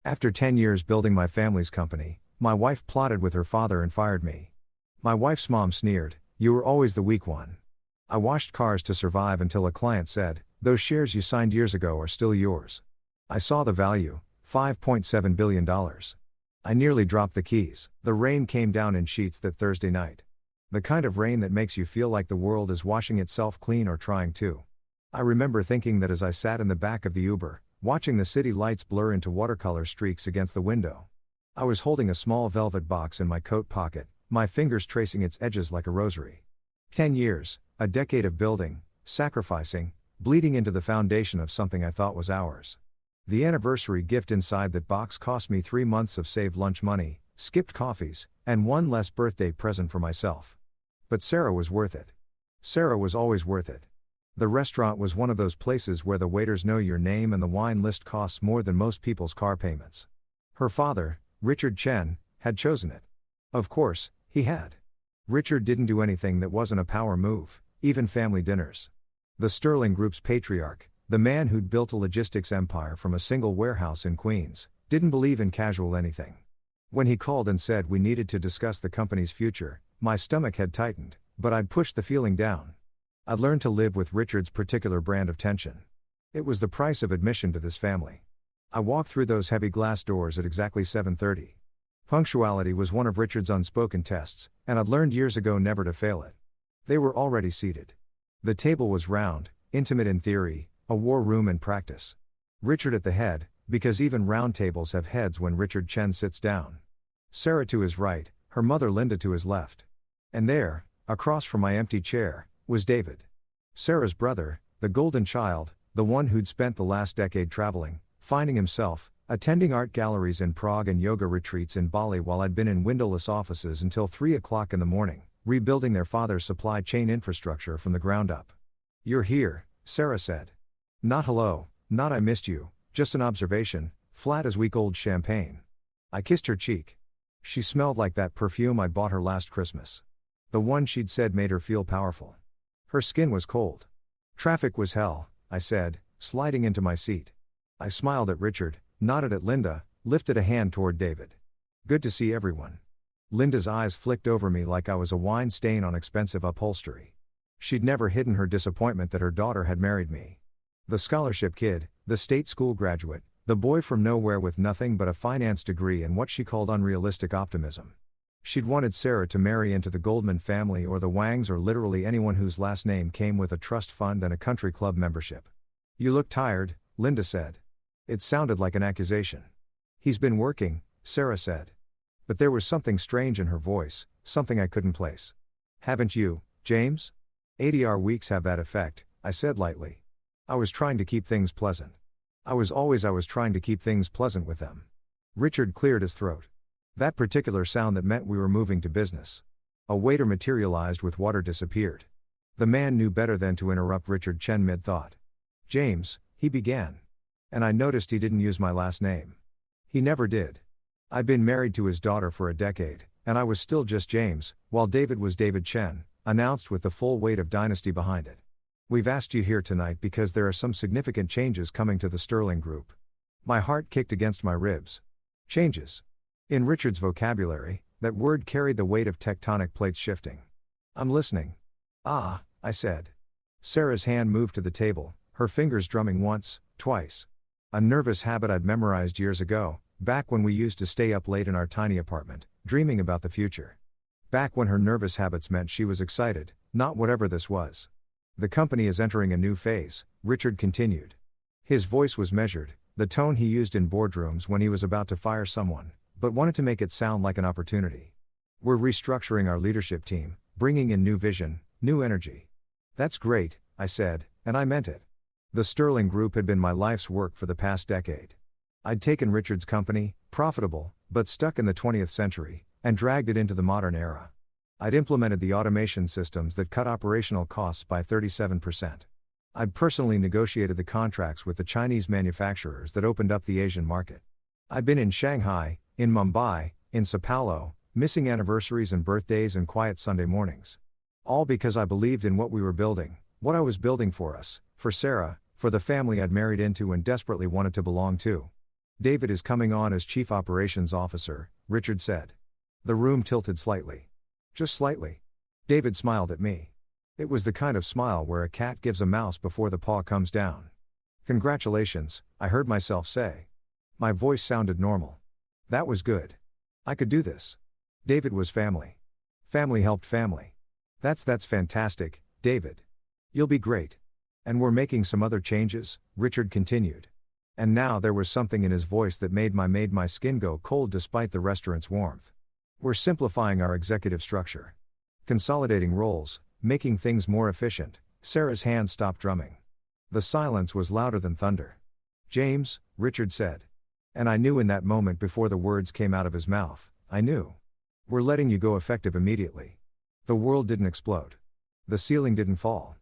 After 10 years building my family's company, my wife plotted with her father and fired me. My wife's mom sneered, "You were always the weak one." I washed cars to survive until a client said, "Those shares you signed years ago are still yours." I saw the value, $5.7 billion. I nearly dropped the keys. The rain came down in sheets that Thursday night. The kind of rain that makes you feel like the world is washing itself clean or trying to. I remember thinking that as I sat in the back of the Uber, watching the city lights blur into watercolor streaks against the window. I was holding a small velvet box in my coat pocket, my fingers tracing its edges like a rosary. 10 years, a decade of building, sacrificing, bleeding into the foundation of something I thought was ours. The anniversary gift inside that box cost me 3 months of saved lunch money, skipped coffees, and one less birthday present for myself. But Sarah was worth it. Sarah was always worth it. The restaurant was one of those places where the waiters know your name and the wine list costs more than most people's car payments. Her father, Richard Chen, had chosen it. Of course, he had. Richard didn't do anything that wasn't a power move, even family dinners. The Sterling Group's patriarch, the man who'd built a logistics empire from a single warehouse in Queens, didn't believe in casual anything. When he called and said we needed to discuss the company's future, my stomach had tightened, but I'd pushed the feeling down. I'd learned to live with Richard's particular brand of tension. It was the price of admission to this family. I walked through those heavy glass doors at exactly 7:30. Punctuality was one of Richard's unspoken tests, and I'd learned years ago never to fail it. They were already seated. The table was round, intimate in theory, a war room in practice. Richard at the head, because even round tables have heads when Richard Chen sits down. Sarah to his right, her mother Linda to his left. And there, across from my empty chair, was David. Sarah's brother, the golden child, the one who'd spent the last decade traveling, finding himself, attending art galleries in Prague and yoga retreats in Bali while I'd been in windowless offices until 3 o'clock in the morning, rebuilding their father's supply chain infrastructure from the ground up. "You're here," Sarah said. Not hello, not I missed you, just an observation, flat as week-old champagne. I kissed her cheek. She smelled like that perfume I'd bought her last Christmas. The one she'd said made her feel powerful. Her skin was cold. "Traffic was hell," I said, sliding into my seat. I smiled at Richard, nodded at Linda, lifted a hand toward David. "Good to see everyone." Linda's eyes flicked over me like I was a wine stain on expensive upholstery. She'd never hidden her disappointment that her daughter had married me. The scholarship kid, the state school graduate, the boy from nowhere with nothing but a finance degree and what she called unrealistic optimism. She'd wanted Sarah to marry into the Goldman family or the Wangs or literally anyone whose last name came with a trust fund and a country club membership. "You look tired," Linda said. It sounded like an accusation. "He's been working," Sarah said. But there was something strange in her voice, something I couldn't place. "Haven't you, James?" "ADR weeks have that effect," I said lightly. I was trying to keep things pleasant. I was trying to keep things pleasant with them. Richard cleared his throat. That particular sound that meant we were moving to business. A waiter materialized with water disappeared. The man knew better than to interrupt Richard Chen mid-thought. "James," he began. And I noticed he didn't use my last name. He never did. I'd been married to his daughter for a decade, and I was still just James, while David was David Chen, announced with the full weight of dynasty behind it. "We've asked you here tonight because there are some significant changes coming to the Sterling Group." My heart kicked against my ribs. Changes. In Richard's vocabulary, that word carried the weight of tectonic plates shifting. "I'm listening." "Ah," I said. Sarah's hand moved to the table, her fingers drumming once, twice. A nervous habit I'd memorized years ago, back when we used to stay up late in our tiny apartment, dreaming about the future. Back when her nervous habits meant she was excited, not whatever this was. "The company is entering a new phase," Richard continued. His voice was measured, the tone he used in boardrooms when he was about to fire someone, but wanted to make it sound like an opportunity. "We're restructuring our leadership team, bringing in new vision, new energy." "That's great," I said, and I meant it. The Sterling Group had been my life's work for the past decade. I'd taken Richard's company, profitable, but stuck in the 20th century, and dragged it into the modern era. I'd implemented the automation systems that cut operational costs by 37%. I'd personally negotiated the contracts with the Chinese manufacturers that opened up the Asian market. I'd been in Shanghai, in Mumbai, in Sao Paulo, missing anniversaries and birthdays and quiet Sunday mornings. All because I believed in what we were building, what I was building for us, for Sarah, for the family I'd married into and desperately wanted to belong to. David is coming on as Chief Operations Officer, Richard said. The room tilted slightly. Just slightly. David smiled at me. It was the kind of smile where a cat gives a mouse before the paw comes down. Congratulations, I heard myself say. My voice sounded normal. That was good. I could do this. David was family. Family helped family. That's fantastic, David. You'll be great. And we're making some other changes, Richard continued. And now there was something in his voice that made my skin go cold despite the restaurant's warmth. We're simplifying our executive structure. Consolidating roles, making things more efficient. Sarah's hand stopped drumming. The silence was louder than thunder. James, Richard said. And I knew in that moment before the words came out of his mouth, I knew. We're letting you go effective immediately. The world didn't explode. The ceiling didn't fall.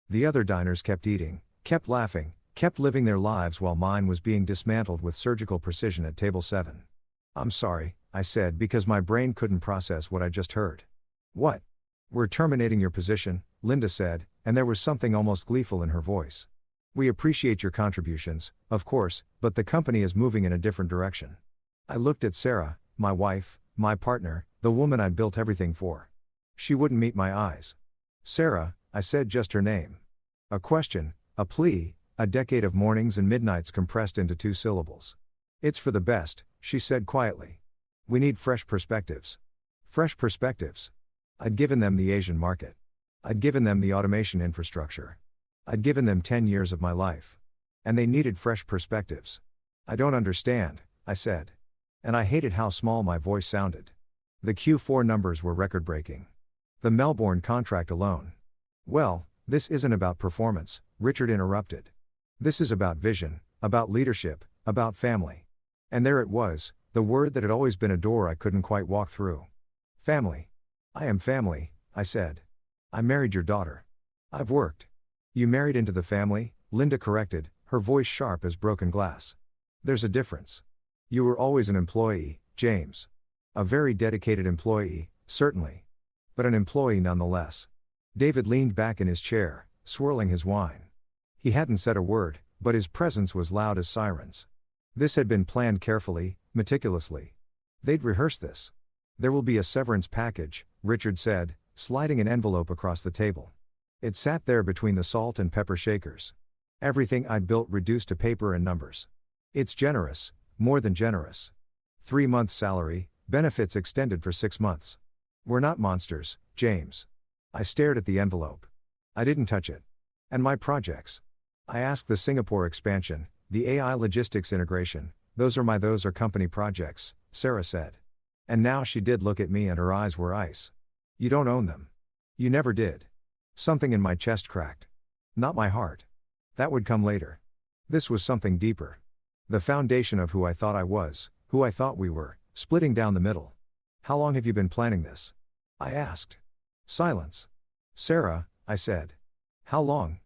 The other diners kept eating, kept laughing, kept living their lives while mine was being dismantled with surgical precision at table 7. I'm sorry, I said because my brain couldn't process what I just heard. What? We're terminating your position, Linda said, and there was something almost gleeful in her voice. We appreciate your contributions, of course, but the company is moving in a different direction. I looked at Sarah, my wife, my partner, the woman I'd built everything for. She wouldn't meet my eyes. Sarah, I said just her name. A question, a plea, a decade of mornings and midnights compressed into 2 syllables. It's for the best, she said quietly. We need fresh perspectives. Fresh perspectives. I'd given them the Asian market. I'd given them the automation infrastructure. I'd given them 10 years of my life. And they needed fresh perspectives. I don't understand, I said. And I hated how small my voice sounded. The Q4 numbers were record-breaking. The Melbourne contract alone. Well, this isn't about performance, Richard interrupted. This is about vision, about leadership, about family. And there it was, the word that had always been a door I couldn't quite walk through. Family. I am family, I said. I married your daughter. I've worked. You married into the family, Linda corrected, her voice sharp as broken glass. There's a difference. You were always an employee, James. A very dedicated employee, certainly. But an employee nonetheless. David leaned back in his chair, swirling his wine. He hadn't said a word, but his presence was loud as sirens. This had been planned carefully, meticulously. They'd rehearsed this. There will be a severance package, Richard said, sliding an envelope across the table. It sat there between the salt and pepper shakers. Everything I'd built reduced to paper and numbers. It's generous, more than generous. 3 months' salary, benefits extended for 6 months. We're not monsters, James. I stared at the envelope. I didn't touch it. And my projects. I asked the Singapore expansion, the AI logistics integration, those are company projects, Sarah said. And now she did look at me and her eyes were ice. You don't own them. You never did. Something in my chest cracked. Not my heart. That would come later. This was something deeper. The foundation of who I thought I was, who I thought we were, splitting down the middle. How long have you been planning this? I asked. Silence. Sarah, I said. How long?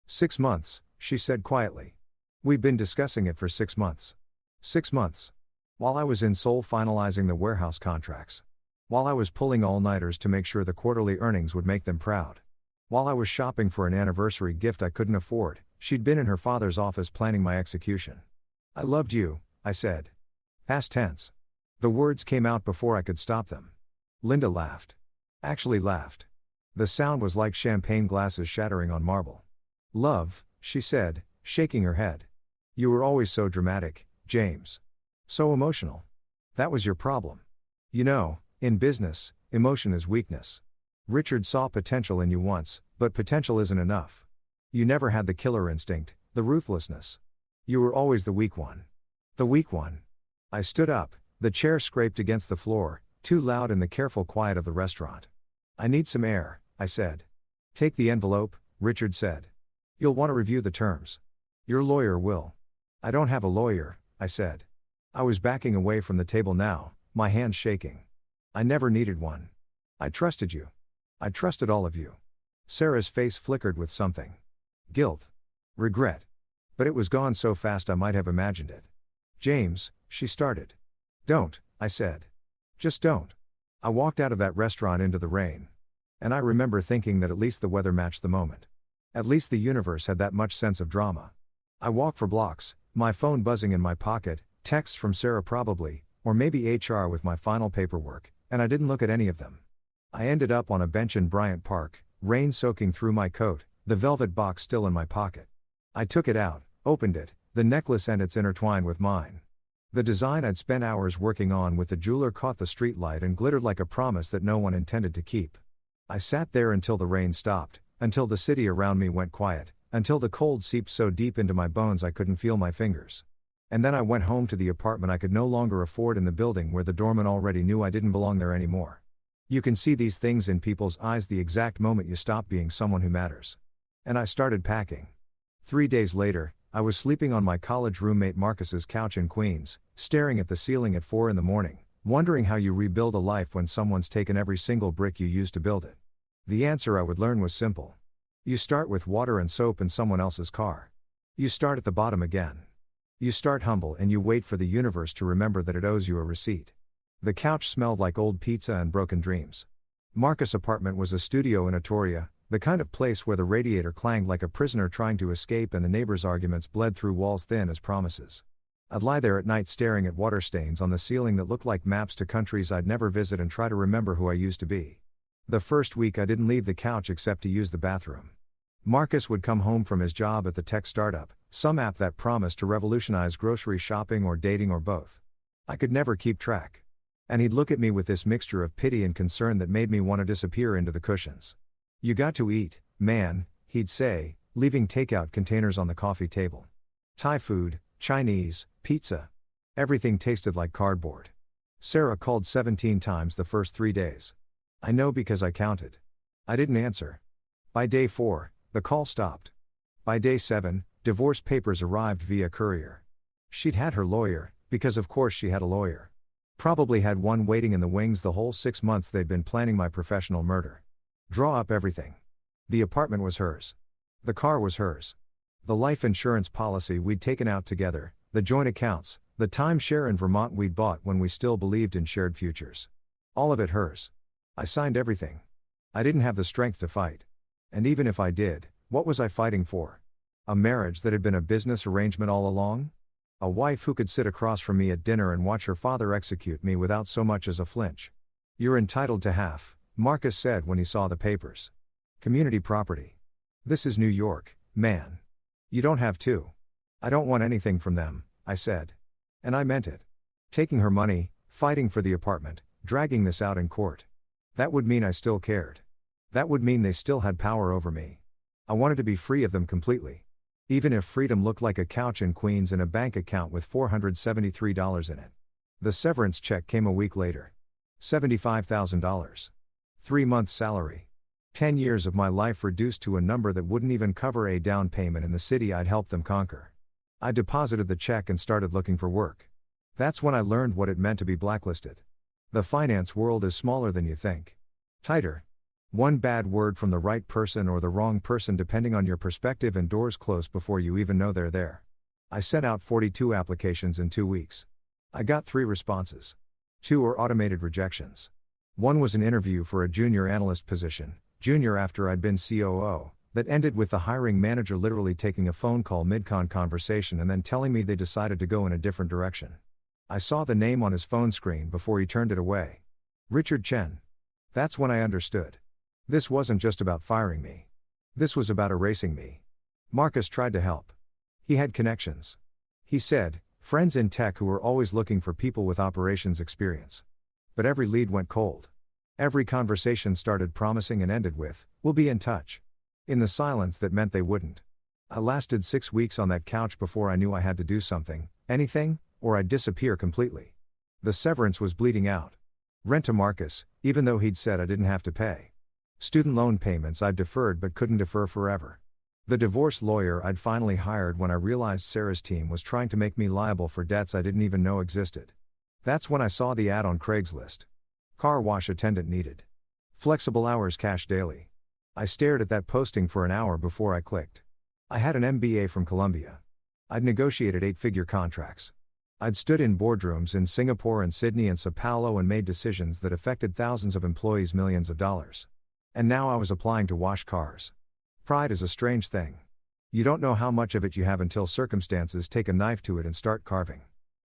6 months, she said quietly. We've been discussing it for 6 months. 6 months. While I was in Seoul finalizing the warehouse contracts. While I was pulling all-nighters to make sure the quarterly earnings would make them proud. While I was shopping for an anniversary gift I couldn't afford, she'd been in her father's office planning my execution. I loved you, I said. Past tense. The words came out before I could stop them. Linda laughed. Actually laughed. The sound was like champagne glasses shattering on marble. Love, she said, shaking her head. You were always so dramatic, James. So emotional. That was your problem. You know, in business, emotion is weakness. Richard saw potential in you once, but potential isn't enough. You never had the killer instinct, the ruthlessness. You were always the weak one. The weak one. I stood up, the chair scraped against the floor, too loud in the careful quiet of the restaurant. I need some air, I said. Take the envelope, Richard said. You'll want to review the terms. Your lawyer will. I don't have a lawyer, I said. I was backing away from the table now, my hands shaking. I never needed one. I trusted you. I trusted all of you. Sarah's face flickered with something. Guilt. Regret. But it was gone so fast I might have imagined it. James, she started. Don't, I said. Just don't. I walked out of that restaurant into the rain. And I remember thinking that at least the weather matched the moment. At least the universe had that much sense of drama. I walked for blocks, my phone buzzing in my pocket, Texts from Sarah probably, or maybe HR with my final paperwork, and I didn't look at any of them. I ended up on a bench in Bryant Park, rain soaking through my coat, the velvet box still in my pocket. I took it out, opened it, the necklace and its intertwined with mine. The design I'd spent hours working on with the jeweler caught the streetlight and glittered like a promise that no one intended to keep. I sat there until the rain stopped, until the city around me went quiet, until the cold seeped so deep into my bones I couldn't feel my fingers. And then I went home to the apartment I could no longer afford in the building where the doorman already knew I didn't belong there anymore. You can see these things in people's eyes the exact moment you stop being someone who matters. And I started packing. 3 days later, I was sleeping on my college roommate Marcus's couch in Queens, staring at the ceiling at 4 a.m, wondering how you rebuild a life when someone's taken every single brick you used to build it. The answer I would learn was simple. You start with water and soap in someone else's car. You start at the bottom again. You start humble and you wait for the universe to remember that it owes you a receipt. The couch smelled like old pizza and broken dreams. Marcus' apartment was a studio in Atoria, the kind of place where the radiator clanged like a prisoner trying to escape and the neighbors' arguments bled through walls thin as promises. I'd lie there at night staring at water stains on the ceiling that looked like maps to countries I'd never visit and try to remember who I used to be. The first week I didn't leave the couch except to use the bathroom. Marcus would come home from his job at the tech startup, some app that promised to revolutionize grocery shopping or dating or both. I could never keep track. And he'd look at me with this mixture of pity and concern that made me want to disappear into the cushions. You got to eat, man, he'd say, leaving takeout containers on the coffee table. Thai food, Chinese, pizza. Everything tasted like cardboard. Sarah called 17 times the first 3 days. I know because I counted. I didn't answer. By day 4, the call stopped. By day 7, divorce papers arrived via courier. She'd had her lawyer, because of course she had a lawyer. Probably had one waiting in the wings the whole 6 months they'd been planning my professional murder. Draw up everything. The apartment was hers. The car was hers. The life insurance policy we'd taken out together, the joint accounts, the timeshare in Vermont we'd bought when we still believed in shared futures. All of it hers. I signed everything. I didn't have the strength to fight. And even if I did, what was I fighting for? A marriage that had been a business arrangement all along? A wife who could sit across from me at dinner and watch her father execute me without so much as a flinch. You're entitled to half, Marcus said when he saw the papers. Community property. This is New York, man. You don't have to. I don't want anything from them, I said. And I meant it. Taking her money, fighting for the apartment, dragging this out in court. That would mean I still cared. That would mean they still had power over me. I wanted to be free of them completely. Even if freedom looked like a couch in Queens and a bank account with $473 in it. The severance check came a week later. $75,000. 3 months' salary. 10 years of my life reduced to a number that wouldn't even cover a down payment in the city I'd helped them conquer. I deposited the check and started looking for work. That's when I learned what it meant to be blacklisted. The finance world is smaller than you think. Tighter. One bad word from the right person or the wrong person depending on your perspective and doors close before you even know they're there. I sent out 42 applications in 2 weeks. I got 3 responses. 2 were automated rejections. One was an interview for a junior analyst position, junior after I'd been COO, that ended with the hiring manager literally taking a phone call mid-conversation and then telling me they decided to go in a different direction. I saw the name on his phone screen before he turned it away. Richard Chen. That's when I understood. This wasn't just about firing me. This was about erasing me. Marcus tried to help. He had connections. He said, friends in tech who were always looking for people with operations experience. But every lead went cold. Every conversation started promising and ended with, "We'll be in touch." In the silence that meant they wouldn't. I lasted 6 weeks on that couch before I knew I had to do something, anything, or I'd disappear completely. The severance was bleeding out. Rent to Marcus, even though he'd said I didn't have to pay. Student loan payments I'd deferred but couldn't defer forever. The divorce lawyer I'd finally hired when I realized Sarah's team was trying to make me liable for debts I didn't even know existed. That's when I saw the ad on Craigslist. Car wash attendant needed. Flexible hours cash daily. I stared at that posting for an hour before I clicked. I had an MBA from Columbia. I'd negotiated 8-figure contracts. I'd stood in boardrooms in Singapore and Sydney and Sao Paulo and made decisions that affected thousands of employees millions of dollars. And now I was applying to wash cars. Pride is a strange thing. You don't know how much of it you have until circumstances take a knife to it and start carving.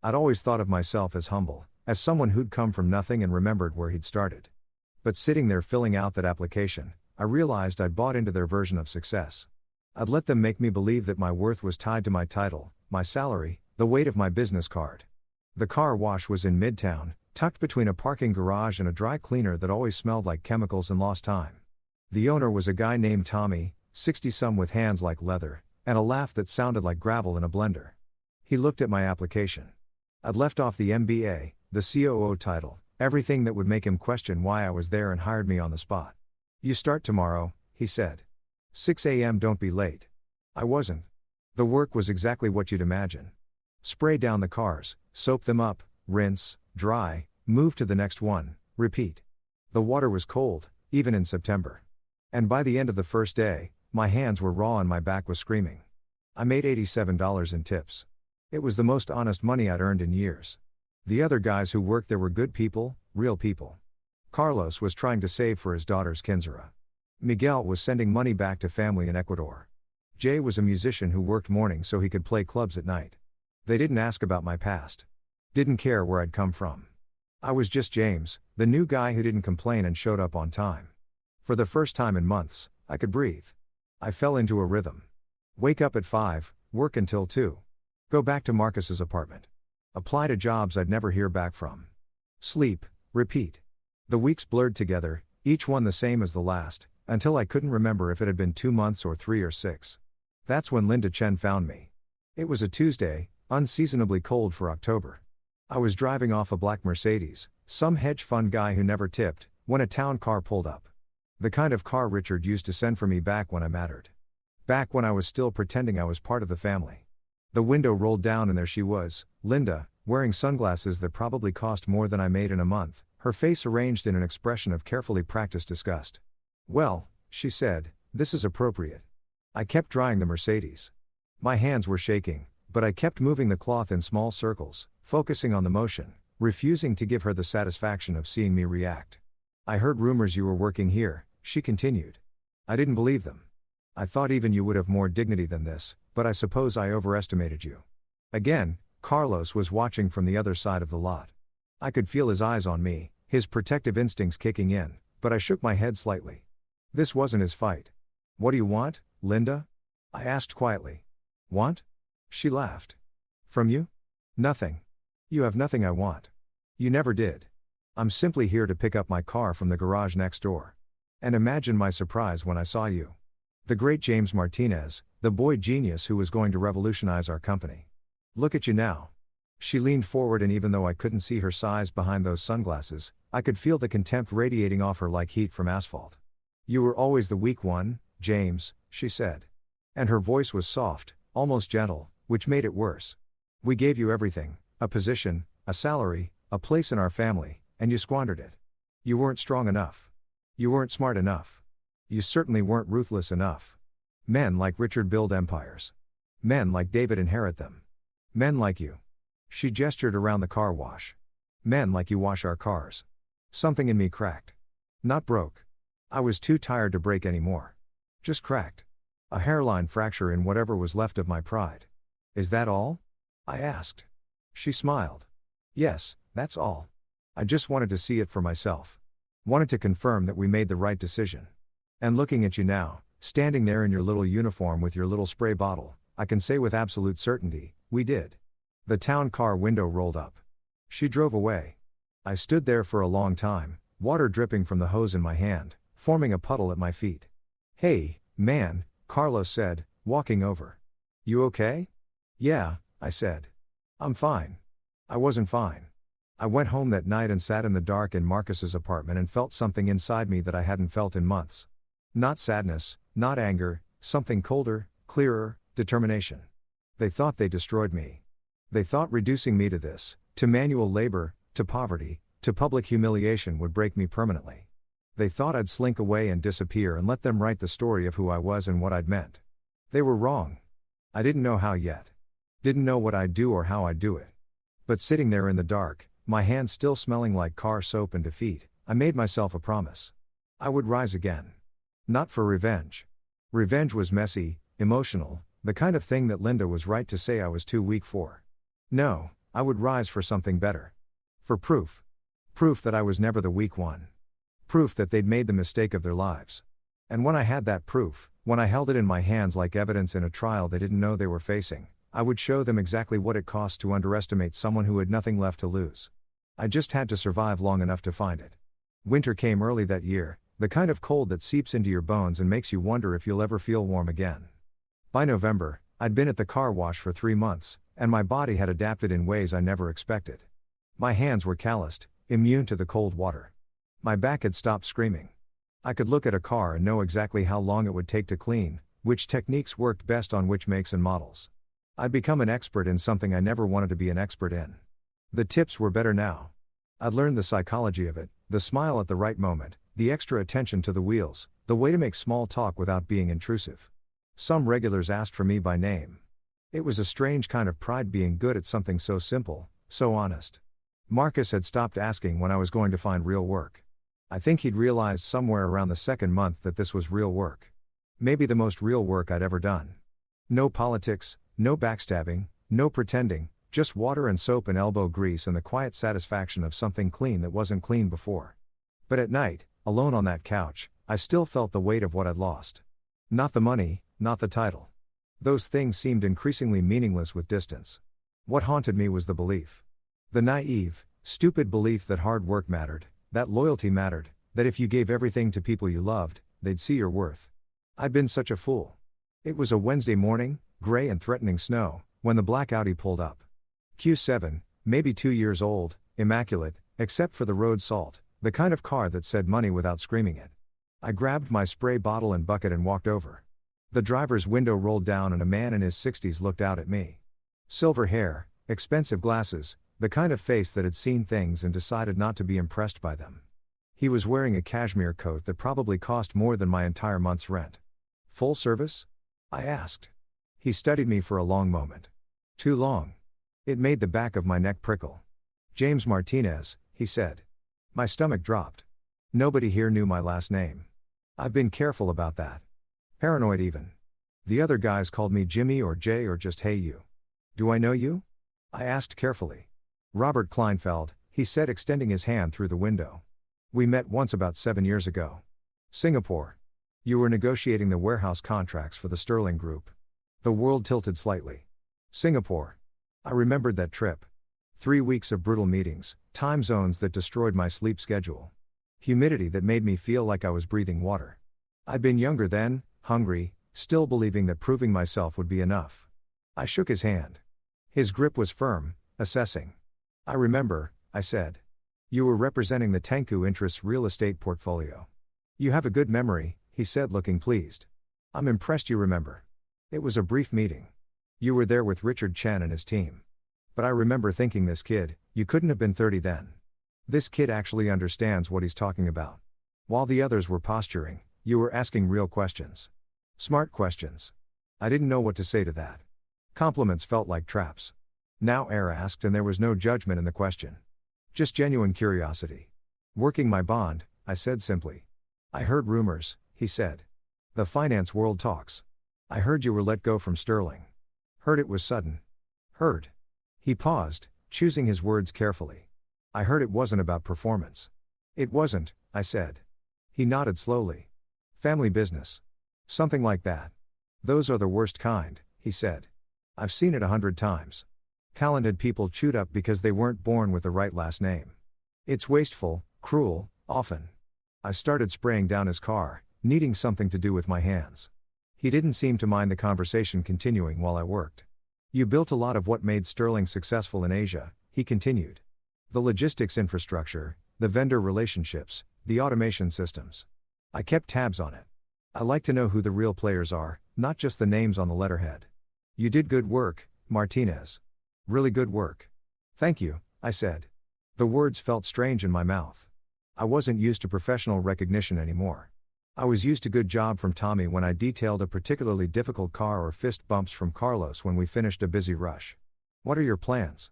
I'd always thought of myself as humble, as someone who'd come from nothing and remembered where he'd started. But sitting there filling out that application, I realized I'd bought into their version of success. I'd let them make me believe that my worth was tied to my title, my salary, the weight of my business card. The car wash was in Midtown, tucked between a parking garage and a dry cleaner that always smelled like chemicals and lost time. The owner was a guy named Tommy, 60-some with hands like leather, and a laugh that sounded like gravel in a blender. He looked at my application. I'd left off the MBA, the COO title, everything that would make him question why I was there, and hired me on the spot. "You start tomorrow," he said. 6 a.m. Don't be late. I wasn't. The work was exactly what you'd imagine. Spray down the cars, soap them up, rinse, dry, move to the next one, repeat. The water was cold, even in September. And by the end of the first day, my hands were raw and my back was screaming. I made $87 in tips. It was the most honest money I'd earned in years. The other guys who worked there were good people, real people. Carlos was trying to save for his daughter's quinceañera. Miguel was sending money back to family in Ecuador. Jay was a musician who worked mornings so he could play clubs at night. They didn't ask about my past. Didn't care where I'd come from. I was just James, the new guy who didn't complain and showed up on time. For the first time in months, I could breathe. I fell into a rhythm. Wake up at 5, work until 2. Go back to Marcus's apartment. Apply to jobs I'd never hear back from. Sleep, repeat. The weeks blurred together, each one the same as the last, until I couldn't remember if it had been 2 months or 3 or 6. That's when Linda Chen found me. It was a Tuesday, unseasonably cold for October. I was driving off a black Mercedes, some hedge fund guy who never tipped, when a town car pulled up. The kind of car Richard used to send for me back when I mattered. Back when I was still pretending I was part of the family. The window rolled down and there she was, Linda, wearing sunglasses that probably cost more than I made in a month, her face arranged in an expression of carefully practiced disgust. "Well," she said, "this is appropriate." I kept drying the Mercedes. My hands were shaking, but I kept moving the cloth in small circles, focusing on the motion, refusing to give her the satisfaction of seeing me react. "I heard rumors you were working here," she continued. I didn't believe them. I thought even you would have more dignity than this, but I suppose I overestimated you. Again, Carlos was watching from the other side of the lot. I could feel his eyes on me, his protective instincts kicking in, but I shook my head slightly. This wasn't his fight. "What do you want, Linda?" I asked quietly. "Want?" She laughed. "From you? Nothing. You have nothing I want. You never did. I'm simply here to pick up my car from the garage next door. And imagine my surprise when I saw you. The great James Martinez, the boy genius who was going to revolutionize our company. Look at you now." She leaned forward and even though I couldn't see her size behind those sunglasses, I could feel the contempt radiating off her like heat from asphalt. "You were always the weak one, James," she said. And her voice was soft, almost gentle, which made it worse. "We gave you everything, a position, a salary, a place in our family, and you squandered it. You weren't strong enough. You weren't smart enough. You certainly weren't ruthless enough. Men like Richard build empires. Men like David inherit them. Men like you." She gestured around the car wash. "Men like you wash our cars." Something in me cracked. Not broke. I was too tired to break anymore. Just cracked. A hairline fracture in whatever was left of my pride. "Is that all?" I asked. She smiled. "Yes, that's all. I just wanted to see it for myself. Wanted to confirm that we made the right decision. And looking at you now, standing there in your little uniform with your little spray bottle, I can say with absolute certainty, we did." The town car window rolled up. She drove away. I stood there for a long time, water dripping from the hose in my hand, forming a puddle at my feet. "Hey, man," Carlos said, walking over. "You okay?" "Yeah," I said. "I'm fine." I wasn't fine. I went home that night and sat in the dark in Marcus's apartment and felt something inside me that I hadn't felt in months. Not sadness, not anger, something colder, clearer, determination. They thought they destroyed me. They thought reducing me to this, to manual labor, to poverty, to public humiliation would break me permanently. They thought I'd slink away and disappear and let them write the story of who I was and what I'd meant. They were wrong. I didn't know how yet. Didn't know what I'd do or how I'd do it. But sitting there in the dark, my hands still smelling like car soap and defeat, I made myself a promise. I would rise again. Not for revenge. Revenge was messy, emotional, the kind of thing that Linda was right to say I was too weak for. No, I would rise for something better. For proof. Proof that I was never the weak one. Proof that they'd made the mistake of their lives. And when I had that proof, when I held it in my hands like evidence in a trial they didn't know they were facing, I would show them exactly what it cost to underestimate someone who had nothing left to lose. I just had to survive long enough to find it. Winter came early that year, the kind of cold that seeps into your bones and makes you wonder if you'll ever feel warm again. By November, I'd been at the car wash for 3 months, and my body had adapted in ways I never expected. My hands were calloused, immune to the cold water. My back had stopped screaming. I could look at a car and know exactly how long it would take to clean, which techniques worked best on which makes and models. I'd become an expert in something I never wanted to be an expert in. The tips were better now. I'd learned the psychology of it, the smile at the right moment, the extra attention to the wheels, the way to make small talk without being intrusive. Some regulars asked for me by name. It was a strange kind of pride being good at something so simple, so honest. Marcus had stopped asking when I was going to find real work. I think he'd realized somewhere around the second month that this was real work. Maybe the most real work I'd ever done. No politics, no backstabbing, no pretending, just water and soap and elbow grease and the quiet satisfaction of something clean that wasn't clean before. But at night, alone on that couch, I still felt the weight of what I'd lost. Not the money, not the title. Those things seemed increasingly meaningless with distance. What haunted me was the belief. The naive, stupid belief that hard work mattered, that loyalty mattered, that if you gave everything to people you loved, they'd see your worth. I'd been such a fool. It was a Wednesday morning, gray and threatening snow, when the black Audi pulled up. Q7, maybe 2 years old, immaculate, except for the road salt, the kind of car that said money without screaming it. I grabbed my spray bottle and bucket and walked over. The driver's window rolled down and a man in his 60s looked out at me. Silver hair, expensive glasses, the kind of face that had seen things and decided not to be impressed by them. He was wearing a cashmere coat that probably cost more than my entire month's rent. Full service? I asked. He studied me for a long moment. Too long. It made the back of my neck prickle. James Martinez, he said. My stomach dropped. Nobody here knew my last name. I've been careful about that. Paranoid even. The other guys called me Jimmy or Jay or just hey you. Do I know you? I asked carefully. Robert Kleinfeld, he said, extending his hand through the window. We met once about 7 years ago. Singapore. You were negotiating the warehouse contracts for the Sterling Group. The world tilted slightly. Singapore. I remembered that trip. 3 weeks of brutal meetings, time zones that destroyed my sleep schedule. Humidity that made me feel like I was breathing water. I'd been younger then, hungry, still believing that proving myself would be enough. I shook his hand. His grip was firm, assessing. I remember, I said. You were representing the Tengku Interests real estate portfolio. You have a good memory, he said, looking pleased. I'm impressed you remember. It was a brief meeting. You were there with Richard Chen and his team. But I remember thinking, this kid, you couldn't have been 30 then. This kid actually understands what he's talking about. While the others were posturing, you were asking real questions. Smart questions. I didn't know what to say to that. Compliments felt like traps. Now air asked and there was no judgment in the question. Just genuine curiosity. Working my bond, I said simply. I heard rumors, he said. The finance world talks. I heard you were let go from Sterling. Heard it was sudden. Heard. He paused, choosing his words carefully. I heard it wasn't about performance. It wasn't, I said. He nodded slowly. Family business. Something like that. Those are the worst kind, he said. I've seen it 100 times. Talented people chewed up because they weren't born with the right last name. It's wasteful, cruel, often. I started spraying down his car, needing something to do with my hands. He didn't seem to mind the conversation continuing while I worked. You built a lot of what made Sterling successful in Asia, he continued. The logistics infrastructure, the vendor relationships, the automation systems. I kept tabs on it. I like to know who the real players are, not just the names on the letterhead. You did good work, Martinez. Really good work. Thank you, I said. The words felt strange in my mouth. I wasn't used to professional recognition anymore. I was used to good job from Tommy when I detailed a particularly difficult car or fist bumps from Carlos when we finished a busy rush. What are your plans?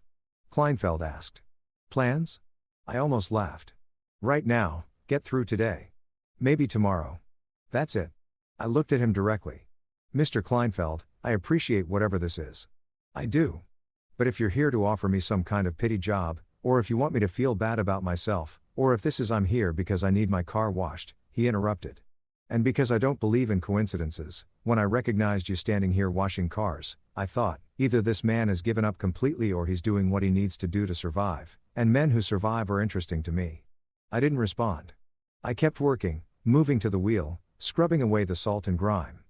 Kleinfeld asked. Plans? I almost laughed. Right now, get through today. Maybe tomorrow. That's it. I looked at him directly. Mr. Kleinfeld, I appreciate whatever this is. I do. But if you're here to offer me some kind of pity job, or if you want me to feel bad about myself, or if this is I'm here because I need my car washed," he interrupted. "And because I don't believe in coincidences, when I recognized you standing here washing cars, I thought, either this man has given up completely or he's doing what he needs to do to survive, and men who survive are interesting to me." I didn't respond. I kept working, moving to the wheel, scrubbing away the salt and grime.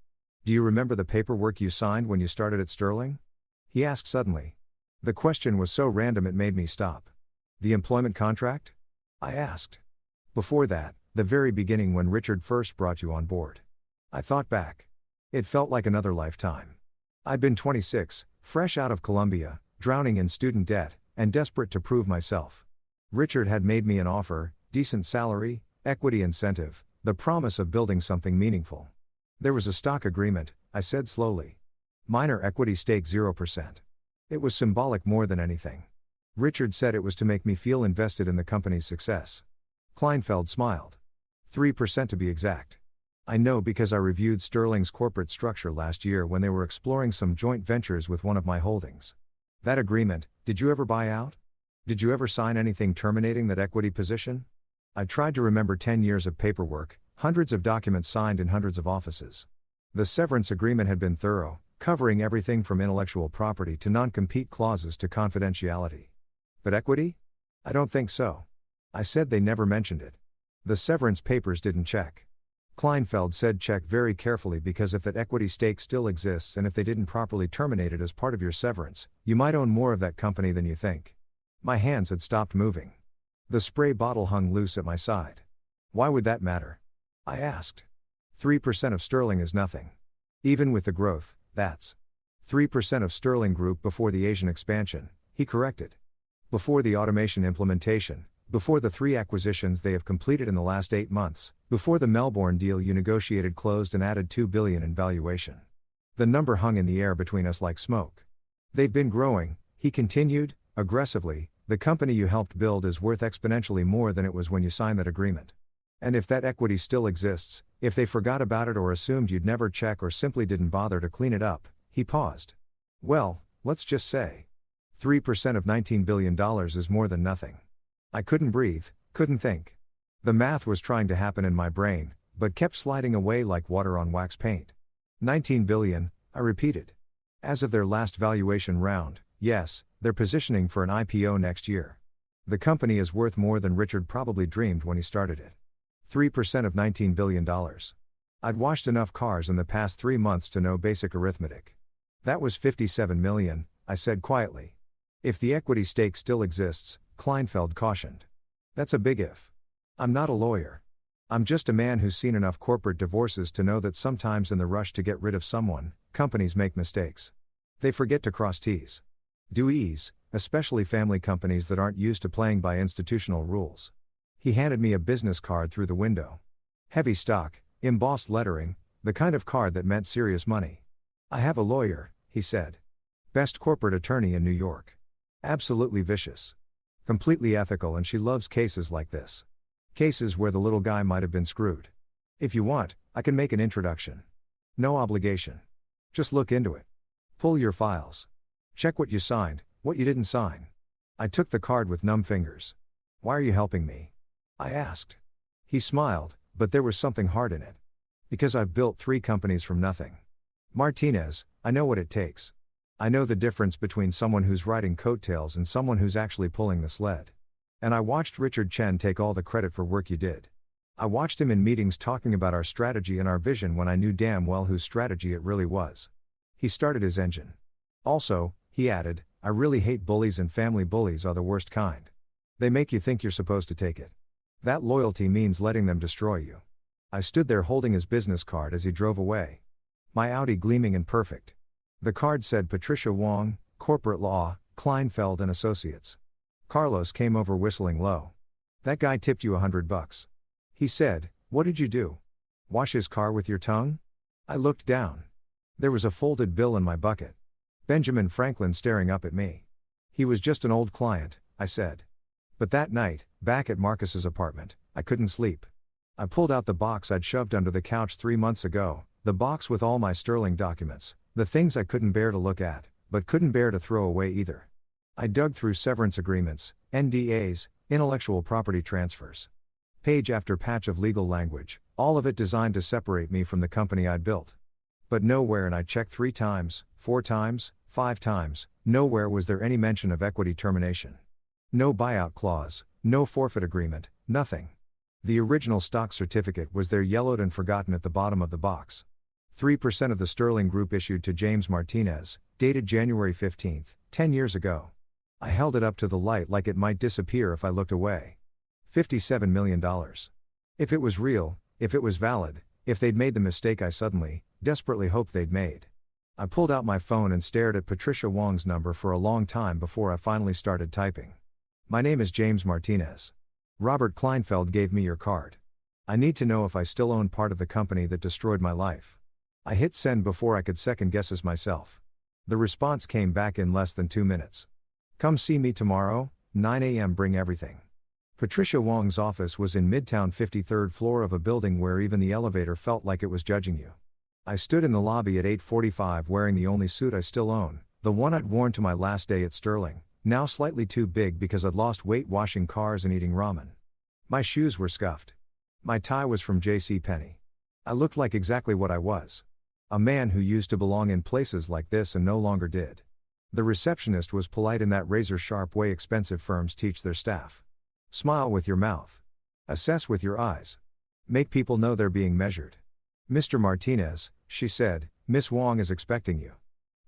"Do you remember the paperwork you signed when you started at Sterling?" he asked suddenly. The question was so random it made me stop. "The employment contract?" I asked. "Before that, the very beginning when Richard first brought you on board." I thought back. It felt like another lifetime. I'd been 26, fresh out of Columbia, drowning in student debt, and desperate to prove myself. Richard had made me an offer, decent salary, equity incentive, the promise of building something meaningful. "There was a stock agreement," I said slowly. "Minor equity stake 0%. It was symbolic more than anything. Richard said it was to make me feel invested in the company's success." Kleinfeld smiled. 3% to be exact. "I know because I reviewed Sterling's corporate structure last year when they were exploring some joint ventures with one of my holdings. That agreement, did you ever buy out? Did you ever sign anything terminating that equity position?" I tried to remember 10 years of paperwork, hundreds of documents signed in hundreds of offices. The severance agreement had been thorough, covering everything from intellectual property to non-compete clauses to confidentiality. "But equity? I don't think so." I said. "They never mentioned it. The severance papers didn't check." Kleinfeld said, "Check very carefully because if that equity stake still exists and if they didn't properly terminate it as part of your severance, you might own more of that company than you think." My hands had stopped moving. The spray bottle hung loose at my side. "Why would that matter?" I asked. 3% of Sterling is nothing. Even with the growth, that's 3% of Sterling Group before the Asian expansion, he corrected. Before the automation implementation, before the 3 acquisitions they have completed in the last 8 months, before the Melbourne deal you negotiated closed and added $2 billion in valuation. The number hung in the air between us like smoke. "They've been growing," he continued, aggressively. "The company you helped build is worth exponentially more than it was when you signed that agreement. And if that equity still exists, if they forgot about it or assumed you'd never check or simply didn't bother to clean it up," he paused. "Well, let's just say 3% of $19 billion is more than nothing." I couldn't breathe, couldn't think. The math was trying to happen in my brain, but kept sliding away like water on wax paint. 19 billion, I repeated. As of their last valuation round, yes, they're positioning for an IPO next year. The company is worth more than Richard probably dreamed when he started it. 3% of $19 billion. I'd washed enough cars in the past 3 months to know basic arithmetic. "That was 57 million, I said quietly. "If the equity stake still exists," Kleinfeld cautioned. "That's a big if. I'm not a lawyer. I'm just a man who's seen enough corporate divorces to know that sometimes in the rush to get rid of someone, companies make mistakes. They forget to cross T's. Do E's, especially family companies that aren't used to playing by institutional rules." He handed me a business card through the window. Heavy stock, embossed lettering, the kind of card that meant serious money. "I have a lawyer," he said. "Best corporate attorney in New York. Absolutely vicious. Completely ethical, and she loves cases like this. Cases where the little guy might have been screwed. If you want, I can make an introduction. No obligation. Just look into it. Pull your files. Check what you signed, what you didn't sign." I took the card with numb fingers. "Why are you helping me?" I asked. He smiled, but there was something hard in it. "Because I've built 3 companies from nothing. Martinez, I know what it takes. I know the difference between someone who's riding coattails and someone who's actually pulling the sled. And I watched Richard Chen take all the credit for work you did. I watched him in meetings talking about our strategy and our vision when I knew damn well whose strategy it really was." He started his engine. "Also," he added, "I really hate bullies, and family bullies are the worst kind. They make you think you're supposed to take it. That loyalty means letting them destroy you." I stood there holding his business card as he drove away. My Audi gleaming and perfect. The card said Patricia Wong, Corporate Law, Kleinfeld and Associates. Carlos came over whistling low. "That guy tipped you $100. He said, "What did you do? Wash his car with your tongue?" I looked down. There was a folded bill in my bucket. Benjamin Franklin staring up at me. "He was just an old client," I said. But that night, back at Marcus's apartment, I couldn't sleep. I pulled out the box I'd shoved under the couch 3 months ago, the box with all my Sterling documents, the things I couldn't bear to look at, but couldn't bear to throw away either. I dug through severance agreements, NDAs, intellectual property transfers. Page after patch of legal language, all of it designed to separate me from the company I'd built. But nowhere, and I checked 3 times, 4 times, 5 times, nowhere was there any mention of equity termination. No buyout clause, no forfeit agreement, nothing. The original stock certificate was there, yellowed and forgotten at the bottom of the box. 3% of the Sterling Group issued to James Martinez, dated January 15, 10 years ago. I held it up to the light like it might disappear if I looked away. $57 million. If it was real, if it was valid, if they'd made the mistake I suddenly, desperately hoped they'd made. I pulled out my phone and stared at Patricia Wong's number for a long time before I finally started typing. My name is James Martinez. Robert Kleinfeld gave me your card. I need to know if I still own part of the company that destroyed my life. I hit send before I could second guess as myself. The response came back in less than 2 minutes. Come see me tomorrow, 9 a.m. Bring everything. Patricia Wong's office was in Midtown, 53rd floor of a building where even the elevator felt like it was judging you. I stood in the lobby at 8:45 wearing the only suit I still own, the one I'd worn to my last day at Sterling, now slightly too big because I'd lost weight washing cars and eating ramen. My shoes were scuffed. My tie was from JCPenney. I looked like exactly what I was. A man who used to belong in places like this and no longer did. The receptionist was polite in that razor-sharp way expensive firms teach their staff. Smile with your mouth. Assess with your eyes. Make people know they're being measured. Mr. Martinez, she said, Miss Wong is expecting you.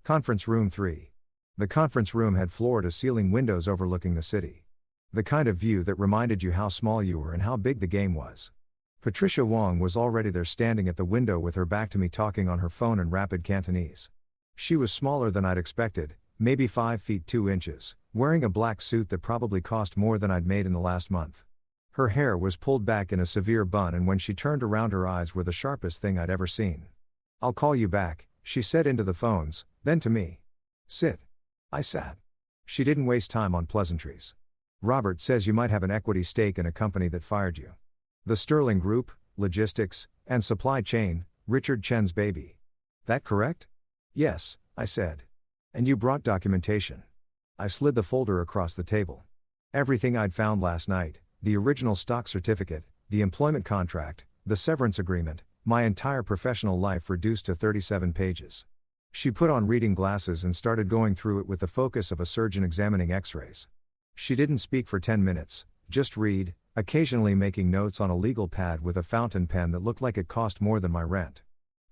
Conference room 3. The conference room had floor-to-ceiling windows overlooking the city. The kind of view that reminded you how small you were and how big the game was. Patricia Wong was already there, standing at the window with her back to me, talking on her phone in rapid Cantonese. She was smaller than I'd expected, maybe 5 feet 2 inches, wearing a black suit that probably cost more than I'd made in the last month. Her hair was pulled back in a severe bun, and when she turned around, her eyes were the sharpest thing I'd ever seen. I'll call you back, she said into the phones, then to me. Sit. I sat. She didn't waste time on pleasantries. Robert says you might have an equity stake in a company that fired you. The Sterling Group, Logistics, and Supply Chain, Richard Chen's baby. That correct? Yes, I said. And you brought documentation. I slid the folder across the table. Everything I'd found last night, the original stock certificate, the employment contract, the severance agreement, my entire professional life reduced to 37 pages. She put on reading glasses and started going through it with the focus of a surgeon examining x-rays. She didn't speak for 10 minutes, just read, occasionally making notes on a legal pad with a fountain pen that looked like it cost more than my rent.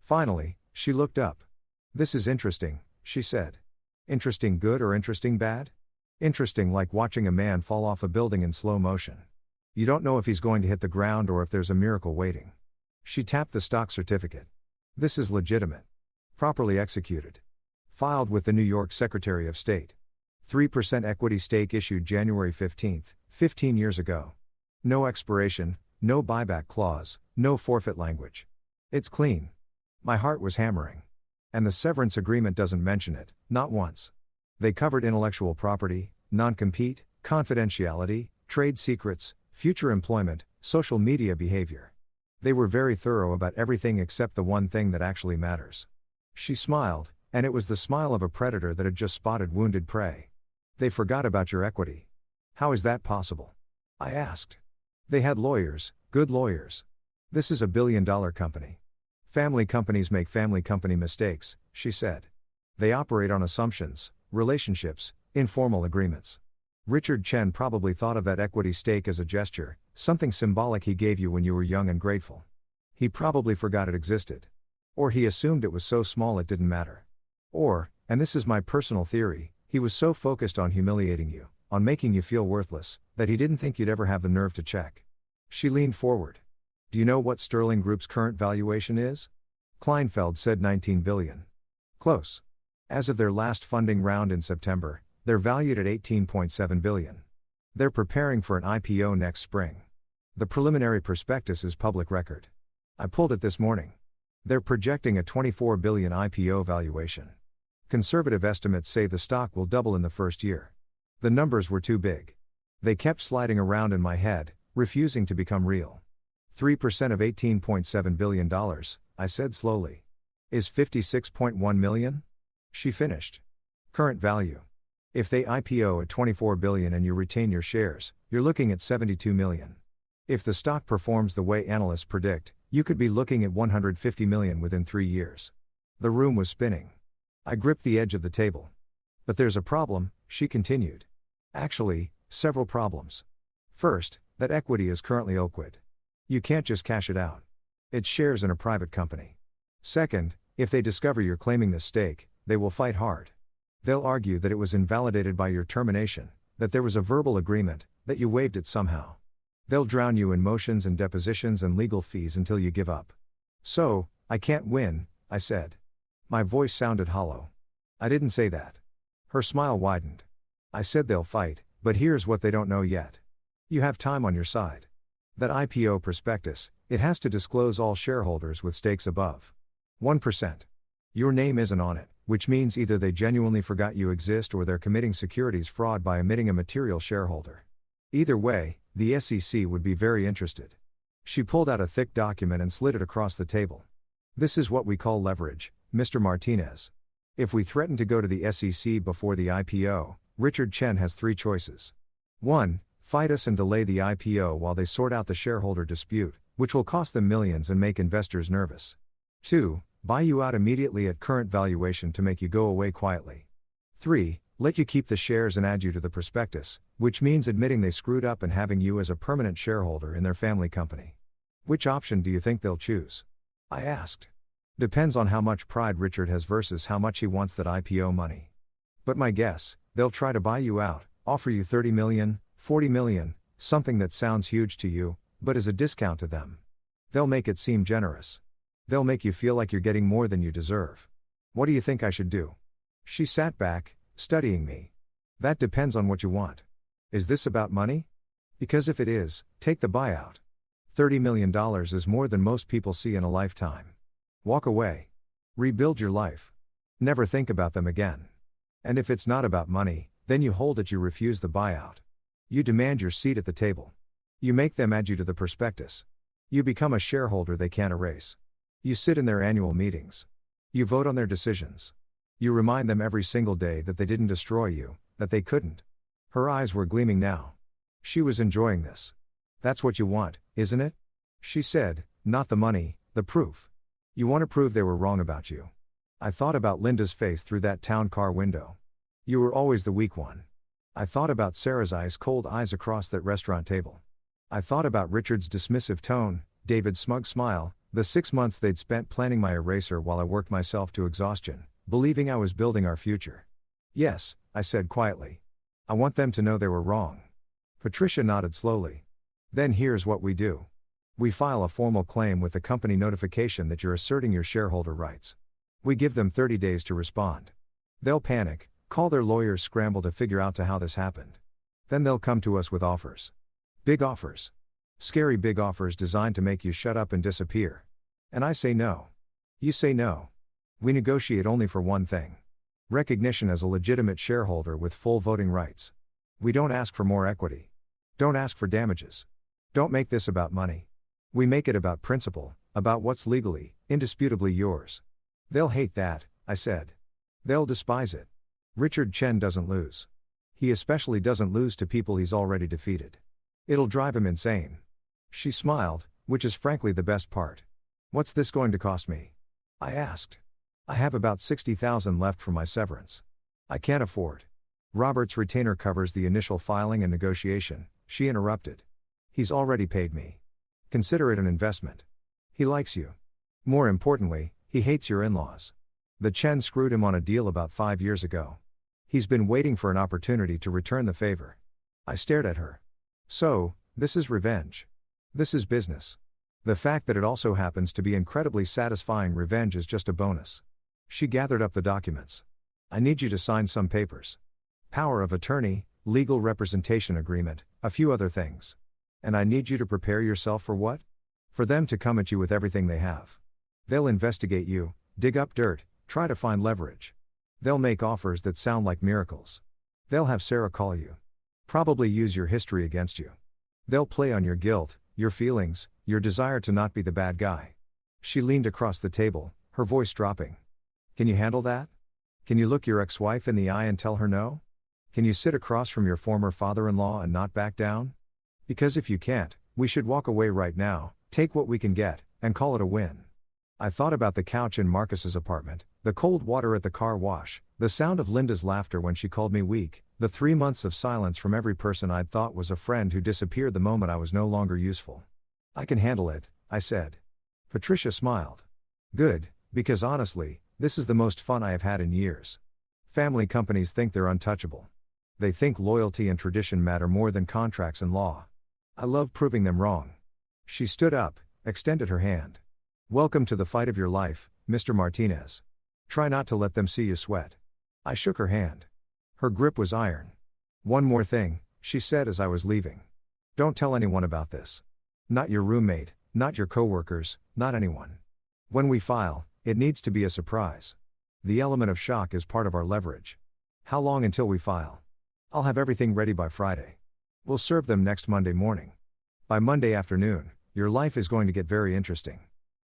Finally, she looked up. This is interesting, she said. Interesting good or interesting bad? Interesting like watching a man fall off a building in slow motion. You don't know if he's going to hit the ground or if there's a miracle waiting. She tapped the stock certificate. This is legitimate. Properly executed. Filed with the New York Secretary of State. 3% equity stake issued January 15, 15 years ago. No expiration, no buyback clause, no forfeit language. It's clean. My heart was hammering. And the severance agreement doesn't mention it, not once. They covered intellectual property, non-compete, confidentiality, trade secrets, future employment, social media behavior. They were very thorough about everything except the one thing that actually matters. She smiled, and it was the smile of a predator that had just spotted wounded prey. They forgot about your equity. How is that possible? I asked. They had lawyers, good lawyers. This is a billion-dollar company. Family companies make family company mistakes, she said. They operate on assumptions, relationships, informal agreements. Richard Chen probably thought of that equity stake as a gesture, something symbolic he gave you when you were young and grateful. He probably forgot it existed. Or he assumed it was so small it didn't matter. Or, and this is my personal theory, he was so focused on humiliating you, on making you feel worthless, that he didn't think you'd ever have the nerve to check. She leaned forward. Do you know what Sterling Group's current valuation is? Kleinfeld said 19 billion. Close. As of their last funding round in September, they're valued at 18.7 billion. They're preparing for an IPO next spring. The preliminary prospectus is public record. I pulled it this morning. They're projecting a 24 billion IPO valuation. Conservative estimates say the stock will double in the first year. The numbers were too big. They kept sliding around in my head, refusing to become real. 3% of $18.7 billion, I said slowly. Is 56.1 million? She finished. Current value. If they IPO at 24 billion and you retain your shares, you're looking at 72 million. If the stock performs the way analysts predict, you could be looking at 150 million within 3 years. The room was spinning. I gripped the edge of the table. But there's a problem, she continued. Actually, several problems. First, that equity is currently illiquid. You can't just cash it out. It's shares in a private company. Second, if they discover you're claiming this stake, they will fight hard. They'll argue that it was invalidated by your termination, that there was a verbal agreement, that you waived it somehow. They'll drown you in motions and depositions and legal fees until you give up. So, I can't win, I said. My voice sounded hollow. I didn't say that. Her smile widened. I said they'll fight, but here's what they don't know yet. You have time on your side. That IPO prospectus, it has to disclose all shareholders with stakes above 1%. Your name isn't on it, which means either they genuinely forgot you exist or they're committing securities fraud by omitting a material shareholder. Either way, the SEC would be very interested. She pulled out a thick document and slid it across the table. This is what we call leverage, Mr. Martinez. If we threaten to go to the SEC before the IPO, Richard Chen has 3 choices. 1. Fight us and delay the IPO while they sort out the shareholder dispute, which will cost them millions and make investors nervous. 2. Buy you out immediately at current valuation to make you go away quietly. 3. Let you keep the shares and add you to the prospectus, which means admitting they screwed up and having you as a permanent shareholder in their family company. Which option do you think they'll choose? I asked. Depends on how much pride Richard has versus how much he wants that IPO money. But my guess, they'll try to buy you out, offer you 30 million, 40 million, something that sounds huge to you, but is a discount to them. They'll make it seem generous. They'll make you feel like you're getting more than you deserve. What do you think I should do? She sat back, studying me. That depends on what you want. Is this about money? Because if it is, take the buyout. $30 million is more than most people see in a lifetime. Walk away. Rebuild your life. Never think about them again. And if it's not about money, then you hold it, you refuse the buyout. You demand your seat at the table. You make them add you to the prospectus. You become a shareholder they can't erase. You sit in their annual meetings. You vote on their decisions. You remind them every single day that they didn't destroy you, that they couldn't. Her eyes were gleaming now. She was enjoying this. That's what you want, isn't it? She said, not the money, the proof. You want to prove they were wrong about you. I thought about Linda's face through that town car window. You were always the weak one. I thought about Sarah's ice-cold eyes across that restaurant table. I thought about Richard's dismissive tone, David's smug smile, the 6 months they'd spent planning my eraser while I worked myself to exhaustion, believing I was building our future. Yes, I said quietly. I want them to know they were wrong. Patricia nodded slowly. Then here's what we do. We file a formal claim with the company notification that you're asserting your shareholder rights. We give them 30 days to respond. They'll panic, call their lawyers, scramble to figure out how this happened. Then they'll come to us with offers. Big offers. Scary big offers designed to make you shut up and disappear. And I say no. You say no. We negotiate only for one thing. Recognition as a legitimate shareholder with full voting rights. We don't ask for more equity. Don't ask for damages. Don't make this about money. We make it about principle, about what's legally, indisputably yours. They'll hate that, I said. They'll despise it. Richard Chen doesn't lose. He especially doesn't lose to people he's already defeated. It'll drive him insane. She smiled, which is frankly the best part. What's this going to cost me? I asked. I have about 60,000 left for my severance. I can't afford. Robert's retainer covers the initial filing and negotiation, she interrupted. He's already paid me. Consider it an investment. He likes you. More importantly, he hates your in-laws. The Chen screwed him on a deal about 5 years ago. He's been waiting for an opportunity to return the favor. I stared at her. So, this is revenge. This is business. The fact that it also happens to be incredibly satisfying revenge is just a bonus. She gathered up the documents. I need you to sign some papers. Power of attorney, legal representation agreement, a few other things. And I need you to prepare yourself for what? For them to come at you with everything they have. They'll investigate you, dig up dirt, try to find leverage. They'll make offers that sound like miracles. They'll have Sarah call you. Probably use your history against you. They'll play on your guilt, your feelings, your desire to not be the bad guy. She leaned across the table, her voice dropping. Can you handle that? Can you look your ex-wife in the eye and tell her no? Can you sit across from your former father-in-law and not back down? Because if you can't, we should walk away right now, take what we can get, and call it a win. I thought about the couch in Marcus's apartment, the cold water at the car wash, the sound of Linda's laughter when she called me weak, the 3 months of silence from every person I'd thought was a friend who disappeared the moment I was no longer useful. I can handle it, I said. Patricia smiled. Good, because honestly, this is the most fun I have had in years. Family companies think they're untouchable. They think loyalty and tradition matter more than contracts and law. I love proving them wrong. She stood up, extended her hand. Welcome to the fight of your life, Mr. Martinez. Try not to let them see you sweat. I shook her hand. Her grip was iron. One more thing, she said as I was leaving. Don't tell anyone about this. Not your roommate, not your coworkers, not anyone. When we file, it needs to be a surprise. The element of shock is part of our leverage. How long until we file? I'll have everything ready by Friday. We'll serve them next Monday morning. By Monday afternoon, your life is going to get very interesting.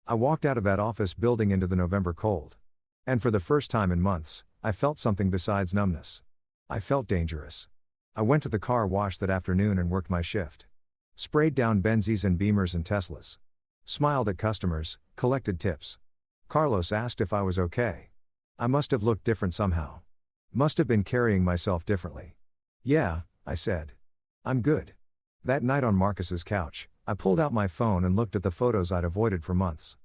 I walked out of that office building into the November cold. And for the first time in months, I felt something besides numbness. I felt dangerous. I went to the car wash that afternoon and worked my shift. Sprayed down Benzes and Beamers and Teslas. Smiled at customers, collected tips. Carlos asked if I was okay. I must have looked different somehow. Must have been carrying myself differently. Yeah, I said. I'm good. That night on Marcus's couch, I pulled out my phone and looked at the photos I'd avoided for months.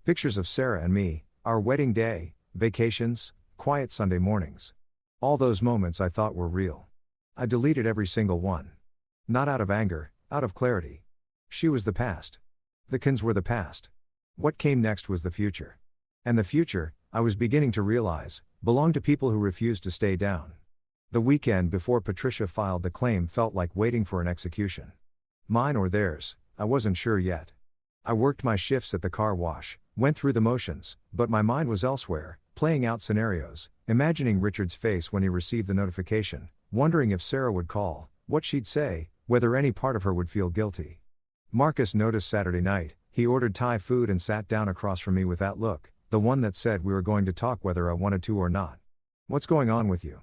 Pictures of Sarah and me, our wedding day, vacations, quiet Sunday mornings. All those moments I thought were real. I deleted every single one. Not out of anger, out of clarity. She was the past. The Kins were the past. What came next was the future. And the future, I was beginning to realize, belonged to people who refused to stay down. The weekend before Patricia filed the claim felt like waiting for an execution. Mine or theirs, I wasn't sure yet. I worked my shifts at the car wash, went through the motions, but my mind was elsewhere, playing out scenarios, imagining Richard's face when he received the notification, wondering if Sarah would call, what she'd say, whether any part of her would feel guilty. Marcus noticed Saturday night, he ordered Thai food and sat down across from me with that look, the one that said we were going to talk whether I wanted to or not. What's going on with you?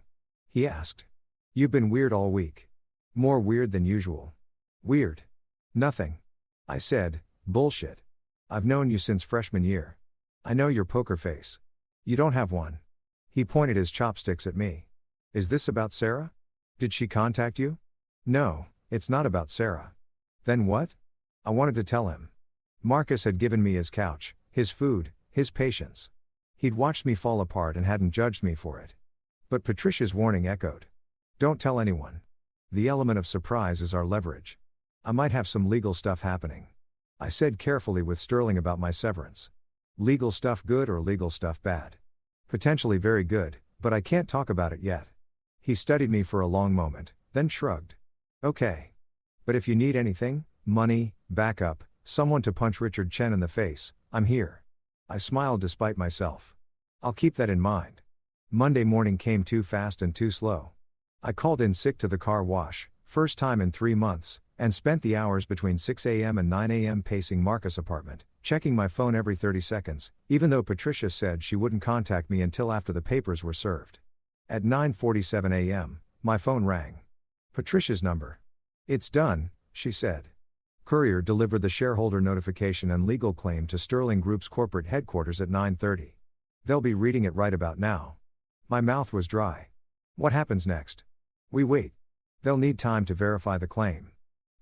He asked. You've been weird all week. More weird than usual. Weird. Nothing. I said, bullshit. I've known you since freshman year. I know your poker face. You don't have one. He pointed his chopsticks at me. Is this about Sarah? Did she contact you? No, it's not about Sarah. Then what? I wanted to tell him. Marcus had given me his couch, his food, his patience. He'd watched me fall apart and hadn't judged me for it. But Patricia's warning echoed. Don't tell anyone. The element of surprise is our leverage. I might have some legal stuff happening. I said carefully with Sterling about my severance. Legal stuff good or legal stuff bad? Potentially very good, but I can't talk about it yet. He studied me for a long moment, then shrugged. Okay. But if you need anything, money, backup, someone to punch Richard Chen in the face, I'm here. I smiled despite myself. I'll keep that in mind. Monday morning came too fast and too slow. I called in sick to the car wash, first time in 3 months, and spent the hours between 6 a.m. and 9 a.m. pacing Marcus' apartment, checking my phone every 30 seconds, even though Patricia said she wouldn't contact me until after the papers were served. At 9:47 a.m., my phone rang. Patricia's number. It's done, she said. Courier delivered the shareholder notification and legal claim to Sterling Group's corporate headquarters at 9:30. They'll be reading it right about now. My mouth was dry. What happens next? We wait. They'll need time to verify the claim.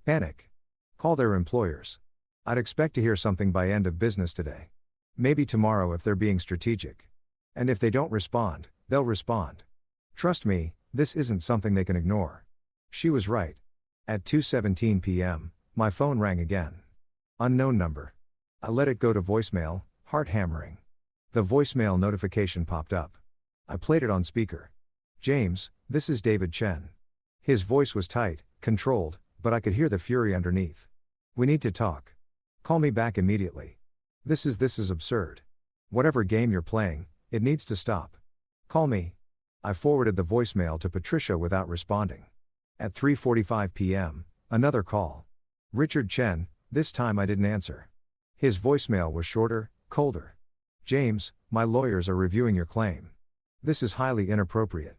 Panic. Call their employers. I'd expect to hear something by end of business today. Maybe tomorrow if they're being strategic. And if they don't respond, they'll respond. Trust me, this isn't something they can ignore. She was right. At 2:17 p.m., my phone rang again. Unknown number. I let it go to voicemail, heart hammering. The voicemail notification popped up. I played it on speaker. James, this is David Chen. His voice was tight, controlled, but I could hear the fury underneath. We need to talk. Call me back immediately. This is absurd. Whatever game you're playing, it needs to stop. Call me. I forwarded the voicemail to Patricia without responding. At 3:45 p.m., another call. Richard Chen, this time I didn't answer. His voicemail was shorter, colder. James, my lawyers are reviewing your claim. This is highly inappropriate.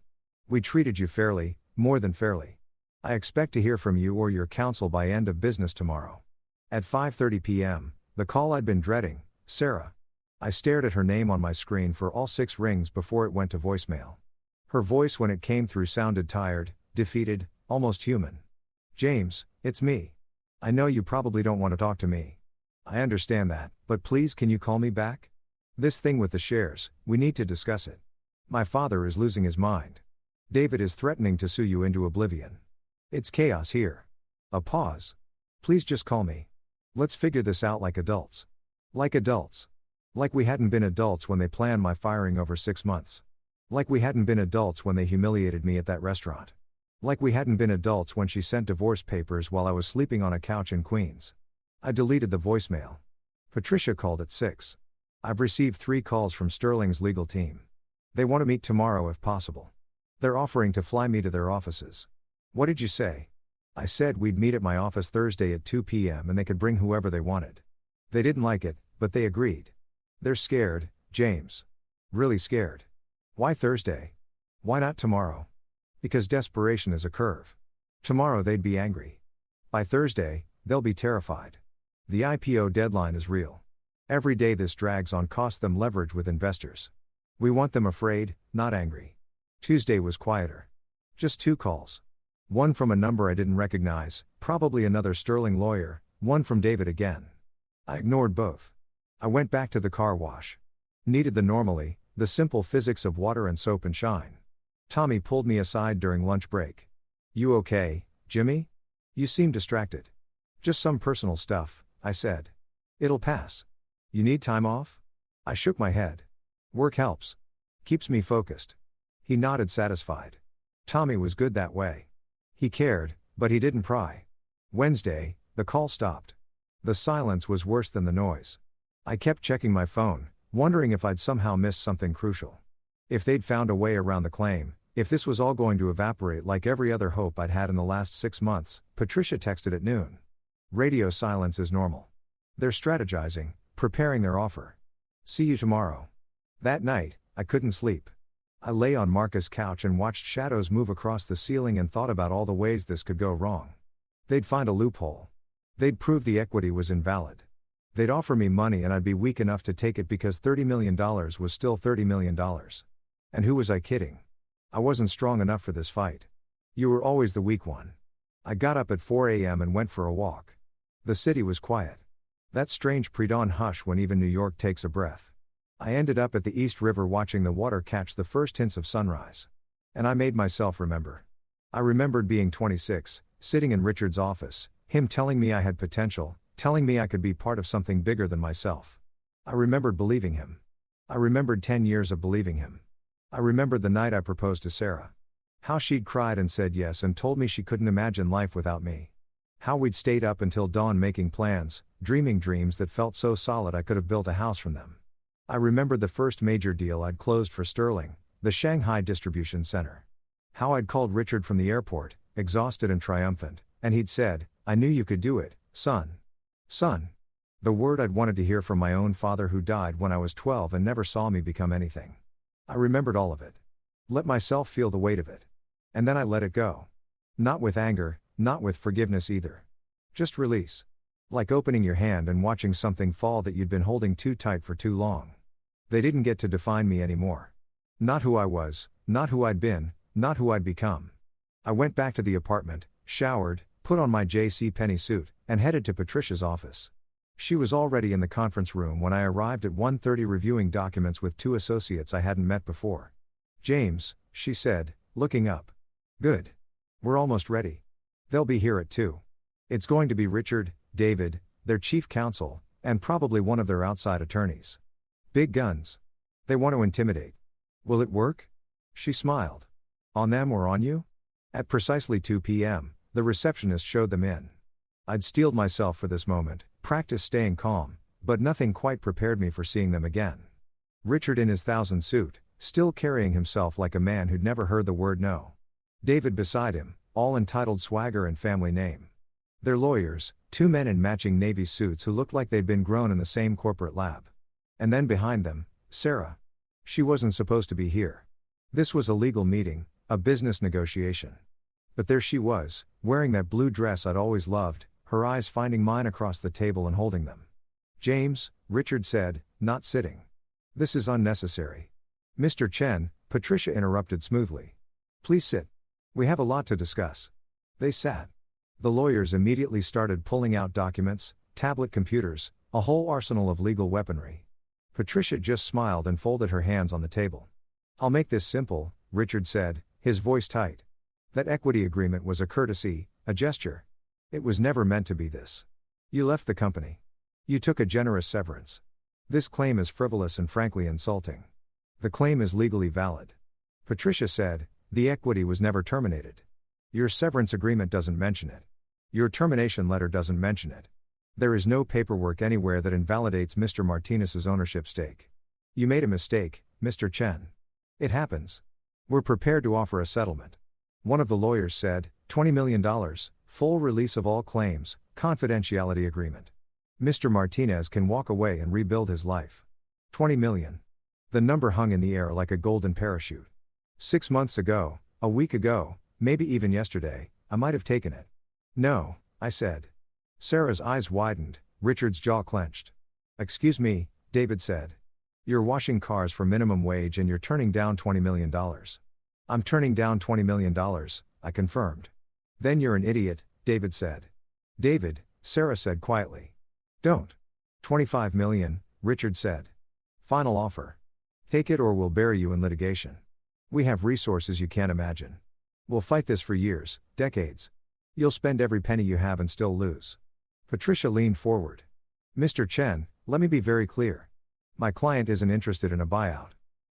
We treated you fairly, more than fairly. I expect to hear from you or your counsel by end of business tomorrow. At 5:30 p.m., the call I'd been dreading, Sarah. I stared at her name on my screen for all 6 rings before it went to voicemail. Her voice when it came through sounded tired, defeated, almost human. James, it's me. I know you probably don't want to talk to me. I understand that, but please can you call me back? This thing with the shares, we need to discuss it. My father is losing his mind. David is threatening to sue you into oblivion. It's chaos here. A pause. Please just call me. Let's figure this out like adults. Like adults. Like we hadn't been adults when they planned my firing over 6 months. Like we hadn't been adults when they humiliated me at that restaurant. Like we hadn't been adults when she sent divorce papers while I was sleeping on a couch in Queens. I deleted the voicemail. Patricia called at 6. I've received 3 calls from Sterling's legal team. They want to meet tomorrow if possible. They're offering to fly me to their offices. What did you say? I said we'd meet at my office Thursday at 2 p.m. and they could bring whoever they wanted. They didn't like it, but they agreed. They're scared, James. Really scared. Why Thursday? Why not tomorrow? Because desperation is a curve. Tomorrow they'd be angry. By Thursday, they'll be terrified. The IPO deadline is real. Every day this drags on costs them leverage with investors. We want them afraid, not angry. Tuesday was quieter. Just 2 calls. One from a number I didn't recognize, probably another Sterling lawyer, one from David again. I ignored both. I went back to the car wash. Needed the simple physics of water and soap and shine. Tommy pulled me aside during lunch break. You okay, Jimmy? You seem distracted. Just some personal stuff, I said. It'll pass. You need time off? I shook my head. Work helps. Keeps me focused. He nodded satisfied. Tommy was good that way. He cared, but he didn't pry. Wednesday, the call stopped. The silence was worse than the noise. I kept checking my phone, wondering if I'd somehow missed something crucial. If they'd found a way around the claim, if this was all going to evaporate like every other hope I'd had in the last 6 months. Patricia texted at noon. Radio silence is normal. They're strategizing, preparing their offer. See you tomorrow. That night, I couldn't sleep. I lay on Marcus' couch and watched shadows move across the ceiling and thought about all the ways this could go wrong. They'd find a loophole. They'd prove the equity was invalid. They'd offer me money and I'd be weak enough to take it because $30 million was still $30 million. And who was I kidding? I wasn't strong enough for this fight. You were always the weak one. I got up at 4 a.m. and went for a walk. The city was quiet. That strange pre-dawn hush when even New York takes a breath. I ended up at the East River watching the water catch the first hints of sunrise. And I made myself remember. I remembered being 26, sitting in Richard's office, him telling me I had potential, telling me I could be part of something bigger than myself. I remembered believing him. I remembered 10 years of believing him. I remembered the night I proposed to Sarah. How she'd cried and said yes and told me she couldn't imagine life without me. How we'd stayed up until dawn making plans, dreaming dreams that felt so solid I could have built a house from them. I remembered the first major deal I'd closed for Sterling, the Shanghai distribution center. How I'd called Richard from the airport, exhausted and triumphant, and he'd said, "I knew you could do it, son." Son. The word I'd wanted to hear from my own father who died when I was 12 and never saw me become anything. I remembered all of it. Let myself feel the weight of it. And then I let it go. Not with anger, not with forgiveness either. Just release. Like opening your hand and watching something fall that you'd been holding too tight for too long. They didn't get to define me anymore. Not who I was, not who I'd been, not who I'd become. I went back to the apartment, showered, put on my JCPenney suit, and headed to Patricia's office. She was already in the conference room when I arrived at 1:30 reviewing documents with 2 associates I hadn't met before. "James," she said, looking up. "Good. We're almost ready. They'll be here at 2. It's going to be Richard, David, their chief counsel, and probably one of their outside attorneys. Big guns. They want to intimidate. Will it work?" She smiled. "On them or on you?" At precisely 2 p.m., the receptionist showed them in. I'd steeled myself for this moment, practiced staying calm, but nothing quite prepared me for seeing them again. Richard in his 1000 suit, still carrying himself like a man who'd never heard the word no. David beside him, all entitled swagger and family name. Their lawyers, 2 men in matching navy suits who looked like they'd been grown in the same corporate lab. And then behind them, Sarah. She wasn't supposed to be here. This was a legal meeting, a business negotiation. But there she was, wearing that blue dress I'd always loved, her eyes finding mine across the table and holding them. James, Richard said, not sitting. This is unnecessary. Mr. Chen, Patricia interrupted smoothly. Please sit. We have a lot to discuss. They sat. The lawyers immediately started pulling out documents, tablet computers, a whole arsenal of legal weaponry. Patricia just smiled and folded her hands on the table. I'll make this simple, Richard said, his voice tight. That equity agreement was a courtesy, a gesture. It was never meant to be this. You left the company. You took a generous severance. This claim is frivolous and frankly insulting. The claim is legally valid. Patricia said, the equity was never terminated. Your severance agreement doesn't mention it. Your termination letter doesn't mention it. There is no paperwork anywhere that invalidates Mr. Martinez's ownership stake. You made a mistake, Mr. Chen. It happens. We're prepared to offer a settlement. One of the lawyers said, $20 million, full release of all claims, confidentiality agreement. Mr. Martinez can walk away and rebuild his life. 20 million. The number hung in the air like a golden parachute. 6 months ago, a week ago, maybe even yesterday, I might have taken it. No, I said. Sarah's eyes widened, Richard's jaw clenched. Excuse me, David said. You're washing cars for minimum wage and you're turning down $20 million. I'm turning down $20 million, I confirmed. Then you're an idiot, David said. David, Sarah said quietly. Don't. 25 million, Richard said. Final offer. Take it or we'll bury you in litigation. We have resources you can't imagine. We'll fight this for years, decades. You'll spend every penny you have and still lose. Patricia leaned forward. Mr. Chen, let me be very clear. My client isn't interested in a buyout.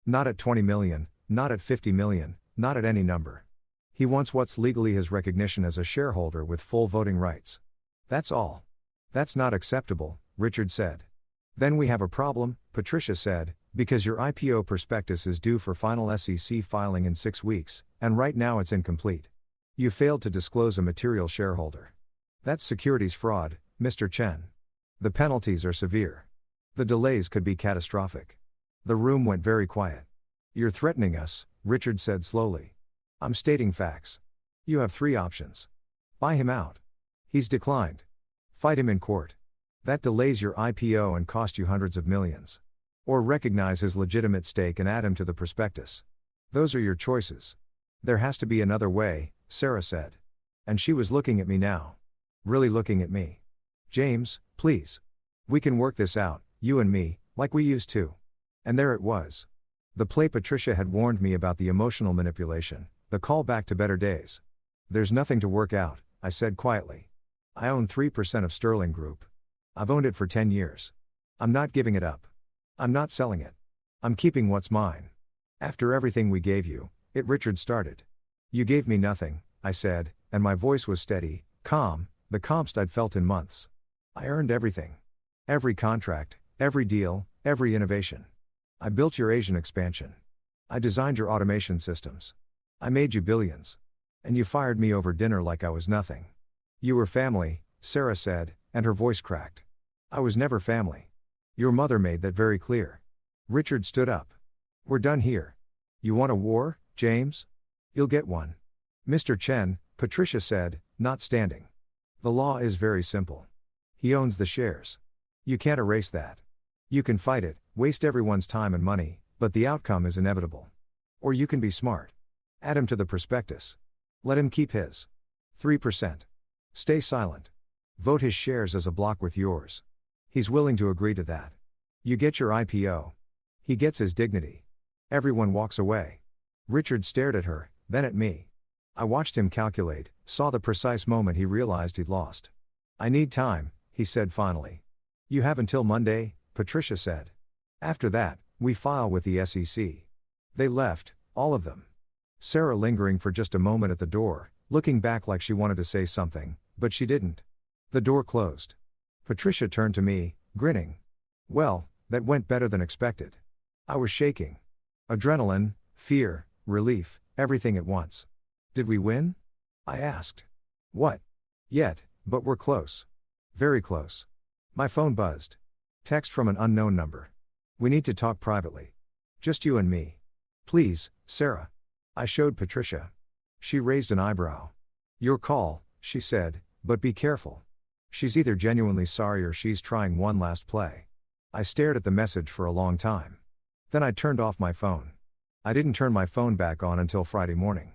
Not at 20 million, not at 50 million, not at any number. He wants what's legally his recognition as a shareholder with full voting rights. That's all. That's not acceptable, Richard said. Then we have a problem, Patricia said, because your IPO prospectus is due for final SEC filing in 6 weeks, and right now it's incomplete. You failed to disclose a material shareholder. That's securities fraud, Mr. Chen. The penalties are severe. The delays could be catastrophic. The room went very quiet. You're threatening us, Richard said slowly. I'm stating facts. You have 3 options. Buy him out. He's declined. Fight him in court. That delays your IPO and cost you hundreds of millions. Or recognize his legitimate stake and add him to the prospectus. Those are your choices. There has to be another way, Sarah said. And she was looking at me now. Really looking at me. James, please. We can work this out, you and me, like we used to. And there it was. The play Patricia had warned me about, the emotional manipulation, the call back to better days. There's nothing to work out, I said quietly. I own 3% of Sterling Group. I've owned it for 10 years. I'm not giving it up. I'm not selling it. I'm keeping what's mine. After everything we gave you, Richard started. You gave me nothing, I said, and my voice was steady, calm, the calmest I'd felt in months. I earned everything. Every contract, every deal, every innovation. I built your Asian expansion. I designed your automation systems. I made you billions. And you fired me over dinner like I was nothing. You were family, Sarah said, and her voice cracked. I was never family. Your mother made that very clear. Richard stood up. We're done here. You want a war, James? You'll get one. Mr. Chen, Patricia said, not standing. The law is very simple. He owns the shares. You can't erase that. You can fight it, waste everyone's time and money, but the outcome is inevitable. Or you can be smart. Add him to the prospectus. Let him keep his 3%. Stay silent. Vote his shares as a block with yours. He's willing to agree to that. You get your IPO. He gets his dignity. Everyone walks away. Richard stared at her, then at me. I watched him calculate, saw the precise moment he realized he'd lost. I need time, he said finally. You have until Monday, Patricia said. After that, we file with the SEC. They left, all of them. Sarah lingering for just a moment at the door, looking back like she wanted to say something, but she didn't. The door closed. Patricia turned to me, grinning. Well, that went better than expected. I was shaking. Adrenaline, fear, relief, everything at once. Did we win? I asked. What? Yet, but we're close. Very close. My phone buzzed. Text from an unknown number. We need to talk privately. Just you and me. Please, Sarah. I showed Patricia. She raised an eyebrow. Your call, she said, but be careful. She's either genuinely sorry or she's trying one last play. I stared at the message for a long time. Then I turned off my phone. I didn't turn my phone back on until Friday morning.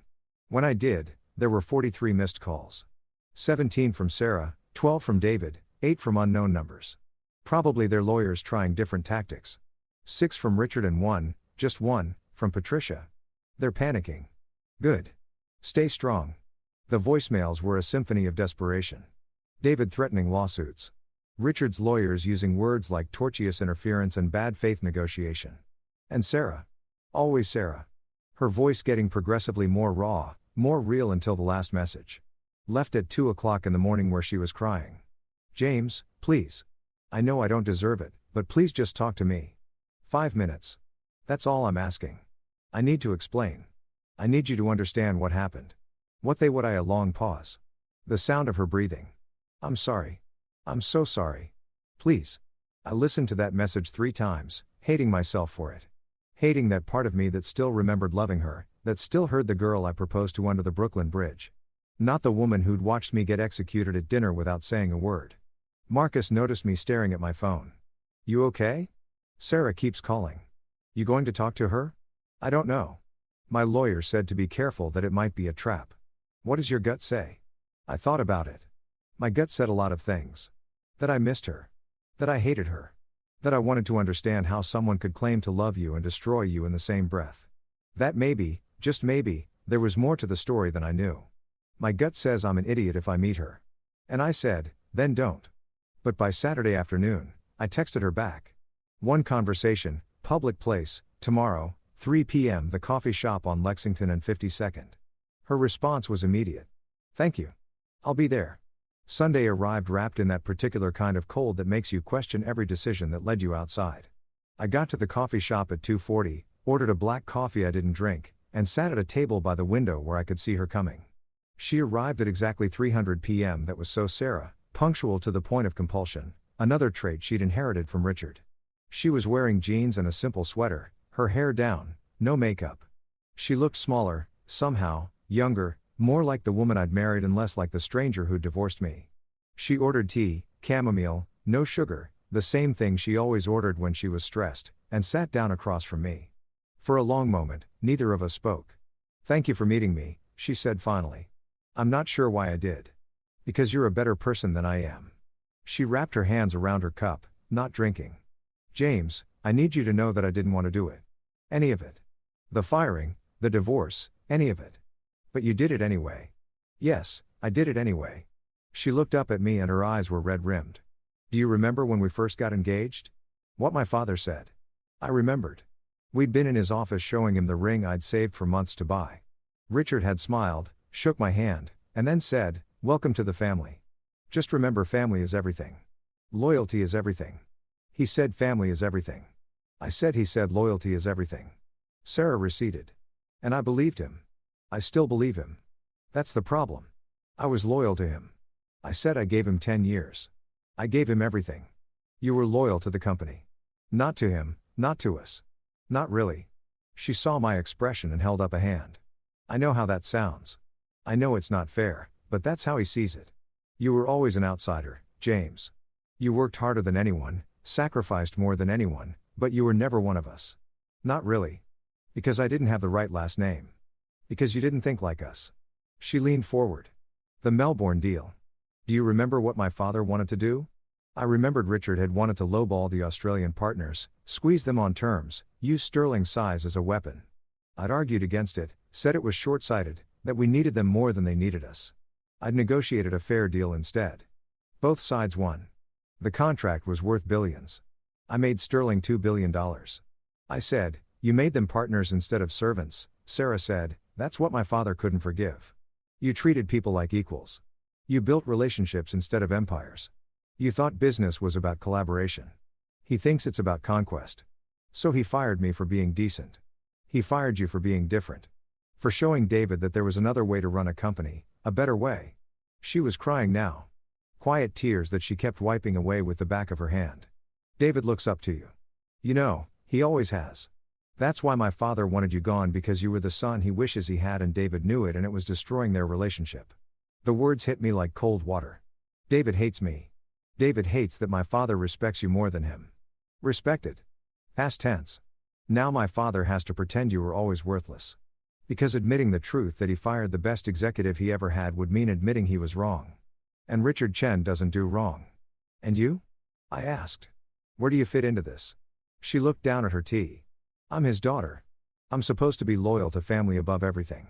When I did, there were 43 missed calls. 17 from Sarah, 12 from David, 8 from unknown numbers. Probably their lawyers trying different tactics. 6 from Richard and just one, from Patricia. They're panicking. Good. Stay strong. The voicemails were a symphony of desperation. David threatening lawsuits. Richard's lawyers using words like tortious interference and bad faith negotiation. And Sarah. Always Sarah. Her voice getting progressively more raw, more real until the last message. Left at 2 o'clock in the morning where she was crying. James, please. I know I don't deserve it, but please just talk to me. 5 minutes. That's all I'm asking. I need to explain. I need you to understand what happened. What I a long pause. The sound of her breathing. I'm sorry. I'm so sorry. Please. I listened to that message 3 times, hating myself for it. Hating that part of me that still remembered loving her, that still heard the girl I proposed to under the Brooklyn Bridge. Not the woman who'd watched me get executed at dinner without saying a word. Marcus noticed me staring at my phone. You okay? Sarah keeps calling. You going to talk to her? I don't know. My lawyer said to be careful that it might be a trap. What does your gut say? I thought about it. My gut said a lot of things. That I missed her. That I hated her. That I wanted to understand how someone could claim to love you and destroy you in the same breath. That maybe, just maybe, there was more to the story than I knew. My gut says I'm an idiot if I meet her. And I said, then don't. But by Saturday afternoon, I texted her back. One conversation, public place, tomorrow, 3 p.m. the coffee shop on Lexington and 52nd. Her response was immediate. Thank you. I'll be there. Sunday arrived wrapped in that particular kind of cold that makes you question every decision that led you outside. I got to the coffee shop at 2:40, ordered a black coffee I didn't drink, and sat at a table by the window where I could see her coming. She arrived at exactly 3:00 p.m. That was so Sarah, punctual to the point of compulsion, another trait she'd inherited from Richard. She was wearing jeans and a simple sweater, her hair down, no makeup. She looked smaller, somehow, younger, more like the woman I'd married and less like the stranger who'd divorced me. She ordered tea, chamomile, no sugar, the same thing she always ordered when she was stressed, and sat down across from me. For a long moment, neither of us spoke. Thank you for meeting me, she said finally. I'm not sure why I did. Because you're a better person than I am. She wrapped her hands around her cup, not drinking. James, I need you to know that I didn't want to do it. Any of it. The firing, the divorce, any of it. But you did it anyway. Yes, I did it anyway. She looked up at me and her eyes were red-rimmed. Do you remember when we first got engaged? What my father said. I remembered. We'd been in his office showing him the ring I'd saved for months to buy. Richard had smiled, shook my hand, and then said, "Welcome to the family. Just remember family is everything. Loyalty is everything." He said family is everything. I said he said loyalty is everything. Sarah receded. And I believed him. I still believe him. That's the problem. I was loyal to him. I said I gave him 10 years. I gave him everything. You were loyal to the company. Not to him, not to us. Not really. She saw my expression and held up a hand. I know how that sounds. I know it's not fair, but that's how he sees it. You were always an outsider, James. You worked harder than anyone, sacrificed more than anyone, but you were never one of us. Not really. Because I didn't have the right last name. Because you didn't think like us. She leaned forward. The Melbourne deal. Do you remember what my father wanted to do? I remembered Richard had wanted to lowball the Australian partners, squeeze them on terms, use sterling's size as a weapon. I'd argued against it, said it was short-sighted, that we needed them more than they needed us. I'd negotiated a fair deal instead. Both sides won. The contract was worth billions. I made sterling $2 billion. I said, you made them partners instead of servants. Sarah said, that's what my father couldn't forgive. You treated people like equals. You built relationships instead of empires. You thought business was about collaboration. He thinks it's about conquest. So he fired me for being decent. He fired you for being different. For showing David that there was another way to run a company, a better way. She was crying now. Quiet tears that she kept wiping away with the back of her hand. David looks up to you. You know, he always has. That's why my father wanted you gone, because you were the son he wishes he had, and David knew it, and it was destroying their relationship. The words hit me like cold water. David hates me. David hates that my father respects you more than him. Respected. Past tense. Now my father has to pretend you were always worthless. Because admitting the truth that he fired the best executive he ever had would mean admitting he was wrong. And Richard Chen doesn't do wrong. And you? I asked. Where do you fit into this? She looked down at her tea. I'm his daughter. I'm supposed to be loyal to family above everything.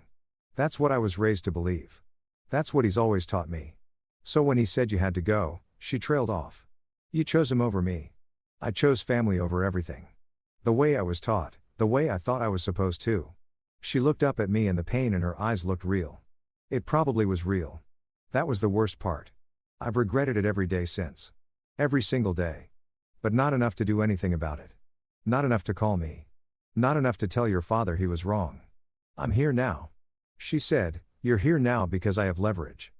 That's what I was raised to believe. That's what he's always taught me. So when he said you had to go, she trailed off. You chose him over me. I chose family over everything. The way I was taught, the way I thought I was supposed to. She looked up at me and the pain in her eyes looked real. It probably was real. That was the worst part. I've regretted it every day since. Every single day. But not enough to do anything about it. Not enough to call me. Not enough to tell your father he was wrong. I'm here now. She said, you're here now because I have leverage.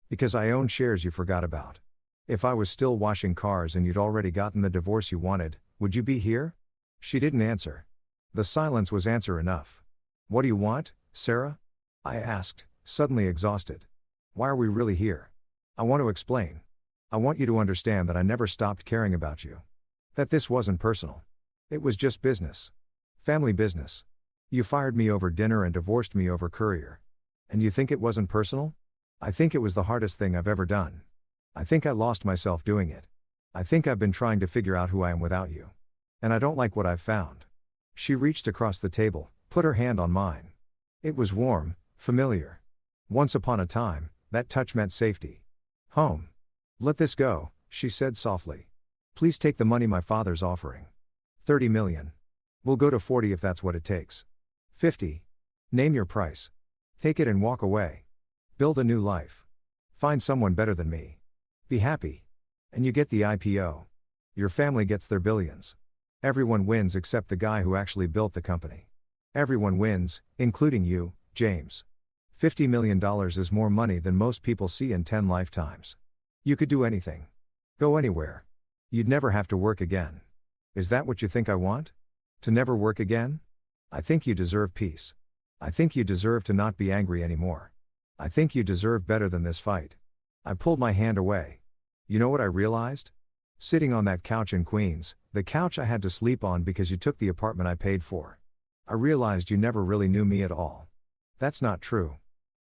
Because I own shares you forgot about. If I was still washing cars and you'd already gotten the divorce you wanted, would you be here? She didn't answer. The silence was answer enough. What do you want, Sarah? I asked, suddenly exhausted. Why are we really here? I want to explain. I want you to understand that I never stopped caring about you. That this wasn't personal. It was just business. Family business. You fired me over dinner and divorced me over courier. And you think it wasn't personal? I think it was the hardest thing I've ever done. I think I lost myself doing it. I think I've been trying to figure out who I am without you. And I don't like what I've found. She reached across the table, put her hand on mine. It was warm, familiar. Once upon a time, that touch meant safety. Home. Let this go, she said softly. Please take the money my father's offering. 30 million. We'll go to 40 if that's what it takes. 50. Name your price. Take it and walk away. Build a new life. Find someone better than me. Be happy. And you get the IPO. Your family gets their billions. Everyone wins except the guy who actually built the company. Everyone wins, including you, James. $50 million is more money than most people see in 10 lifetimes. You could do anything. Go anywhere. You'd never have to work again. Is that what you think I want? To never work again? I think you deserve peace. I think you deserve to not be angry anymore. I think you deserve better than this fight. I pulled my hand away. You know what I realized? Sitting on that couch in Queens, the couch I had to sleep on because you took the apartment I paid for. I realized you never really knew me at all. That's not true.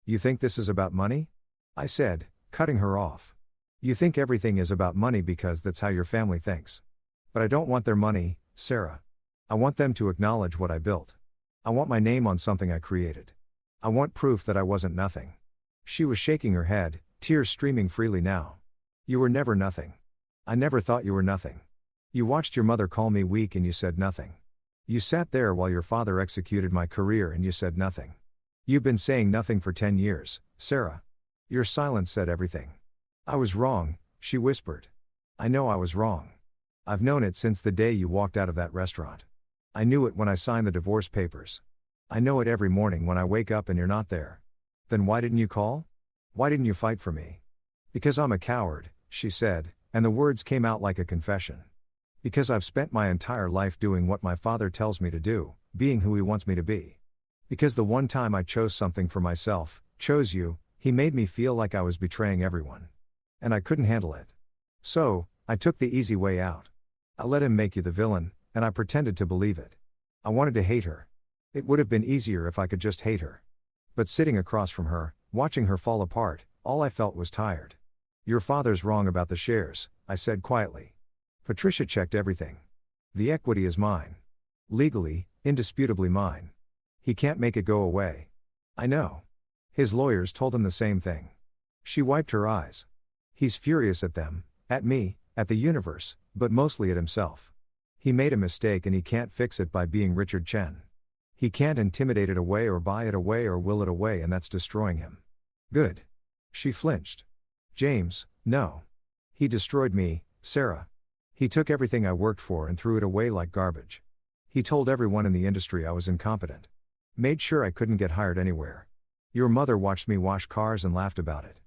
You think this is about money? I said, cutting her off. You think everything is about money because that's how your family thinks. But I don't want their money, Sarah. I want them to acknowledge what I built. I want my name on something I created. I want proof that I wasn't nothing. She was shaking her head, tears streaming freely now. You were never nothing. I never thought you were nothing. You watched your mother call me weak and you said nothing. You sat there while your father executed my career and you said nothing. You've been saying nothing for 10 years, Sarah. Your silence said everything. I was wrong, she whispered. I know I was wrong. I've known it since the day you walked out of that restaurant. I knew it when I signed the divorce papers. I know it every morning when I wake up and you're not there. Then why didn't you call? Why didn't you fight for me? Because I'm a coward, she said, and the words came out like a confession. Because I've spent my entire life doing what my father tells me to do, being who he wants me to be. Because the one time I chose something for myself, chose you, he made me feel like I was betraying everyone. And I couldn't handle it. So, I took the easy way out. I let him make you the villain, and I pretended to believe it. I wanted to hate her. It would have been easier if I could just hate her. But sitting across from her, watching her fall apart, all I felt was tired. Your father's wrong about the shares, I said quietly. Patricia checked everything. The equity is mine. Legally, indisputably mine. He can't make it go away. I know. His lawyers told him the same thing. She wiped her eyes. He's furious at them, at me, at the universe, but mostly at himself. He made a mistake and he can't fix it by being Richard Chen. He can't intimidate it away or buy it away or will it away, and that's destroying him. Good. She flinched. James, no. He destroyed me, Sarah. He took everything I worked for and threw it away like garbage. He told everyone in the industry I was incompetent. Made sure I couldn't get hired anywhere. Your mother watched me wash cars and laughed about it.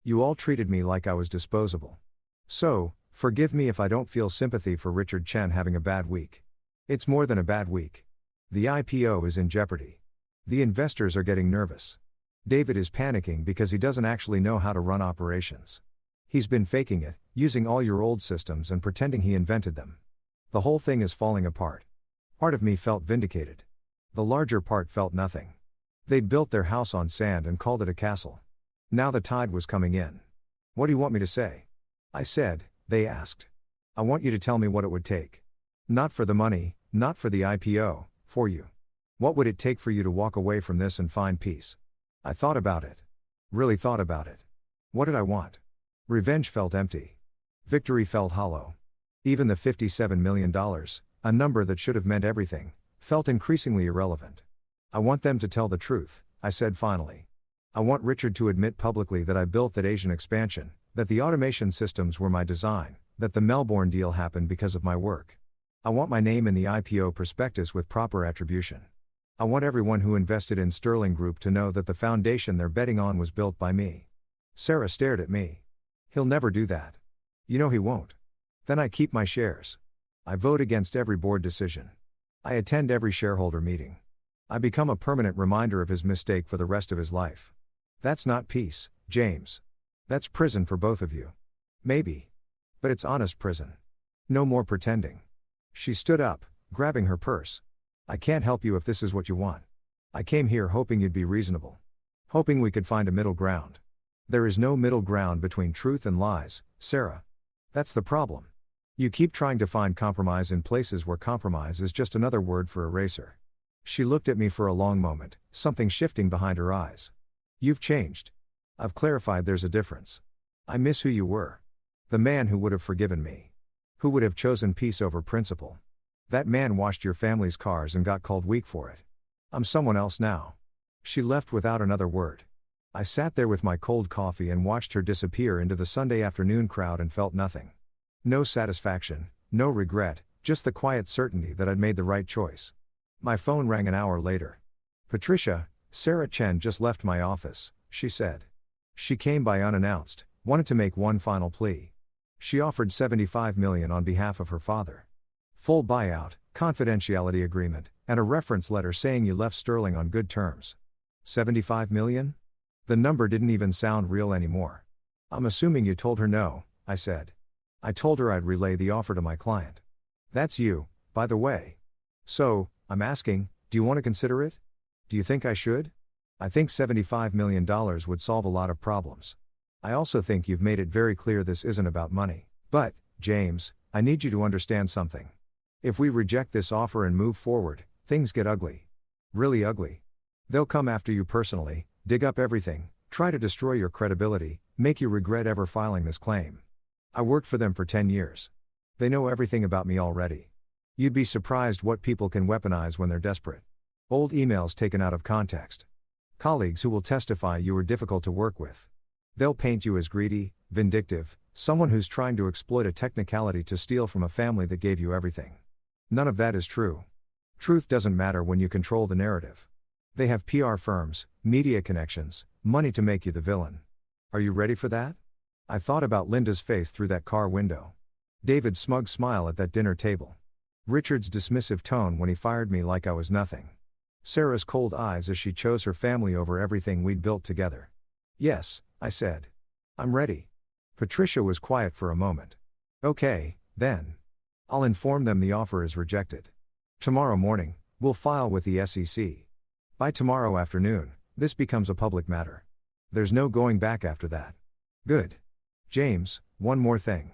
You all treated me like I was disposable. So, forgive me if I don't feel sympathy for Richard Chen having a bad week. It's more than a bad week. The IPO is in jeopardy. The investors are getting nervous. David is panicking because he doesn't actually know how to run operations. He's been faking it, using all your old systems and pretending he invented them. The whole thing is falling apart. Part of me felt vindicated. The larger part felt nothing. They'd built their house on sand and called it a castle. Now the tide was coming in. What do you want me to say? I said, they asked. I want you to tell me what it would take. Not for the money, not for the IPO, for you. What would it take for you to walk away from this and find peace? I thought about it. Really thought about it. What did I want? Revenge felt empty. Victory felt hollow. Even the $57 million, a number that should have meant everything, felt increasingly irrelevant. I want them to tell the truth, I said finally. I want Richard to admit publicly that I built that Asian expansion, that the automation systems were my design, that the Melbourne deal happened because of my work. I want my name in the IPO prospectus with proper attribution. I want everyone who invested in Sterling Group to know that the foundation they're betting on was built by me. Sarah stared at me. He'll never do that. You know he won't. Then I keep my shares. I vote against every board decision. I attend every shareholder meeting. I become a permanent reminder of his mistake for the rest of his life. That's not peace, James. That's prison for both of you. Maybe. But it's honest prison. No more pretending. She stood up, grabbing her purse. I can't help you if this is what you want. I came here hoping you'd be reasonable. Hoping we could find a middle ground. There is no middle ground between truth and lies, Sarah. That's the problem. You keep trying to find compromise in places where compromise is just another word for eraser. She looked at me for a long moment, something shifting behind her eyes. You've changed. I've clarified there's a difference. I miss who you were. The man who would have forgiven me. Who would have chosen peace over principle. That man washed your family's cars and got called weak for it. I'm someone else now. She left without another word. I sat there with my cold coffee and watched her disappear into the Sunday afternoon crowd and felt nothing. No satisfaction, no regret, just the quiet certainty that I'd made the right choice. My phone rang an hour later. Patricia, Sarah Chen just left my office, she said. She came by unannounced, wanted to make one final plea. She offered $75 million on behalf of her father. Full buyout, confidentiality agreement, and a reference letter saying you left Sterling on good terms. $75 million? The number didn't even sound real anymore. I'm assuming you told her no, I said. I told her I'd relay the offer to my client. That's you, by the way. So, I'm asking, do you want to consider it? Do you think I should? I think $75 million would solve a lot of problems. I also think you've made it very clear this isn't about money. But, James, I need you to understand something. If we reject this offer and move forward, things get ugly. Really ugly. They'll come after you personally, dig up everything, try to destroy your credibility, make you regret ever filing this claim. I worked for them for 10 years. They know everything about me already. You'd be surprised what people can weaponize when they're desperate. Old emails taken out of context. Colleagues who will testify you were difficult to work with. They'll paint you as greedy, vindictive, someone who's trying to exploit a technicality to steal from a family that gave you everything. None of that is true. Truth doesn't matter when you control the narrative. They have PR firms, media connections, money to make you the villain. Are you ready for that? I thought about Linda's face through that car window. David's smug smile at that dinner table. Richard's dismissive tone when he fired me like I was nothing. Sarah's cold eyes as she chose her family over everything we'd built together. Yes, I said. I'm ready. Patricia was quiet for a moment. Okay, then. I'll inform them the offer is rejected. Tomorrow morning, we'll file with the SEC. By tomorrow afternoon, this becomes a public matter. There's no going back after that. Good. James, one more thing.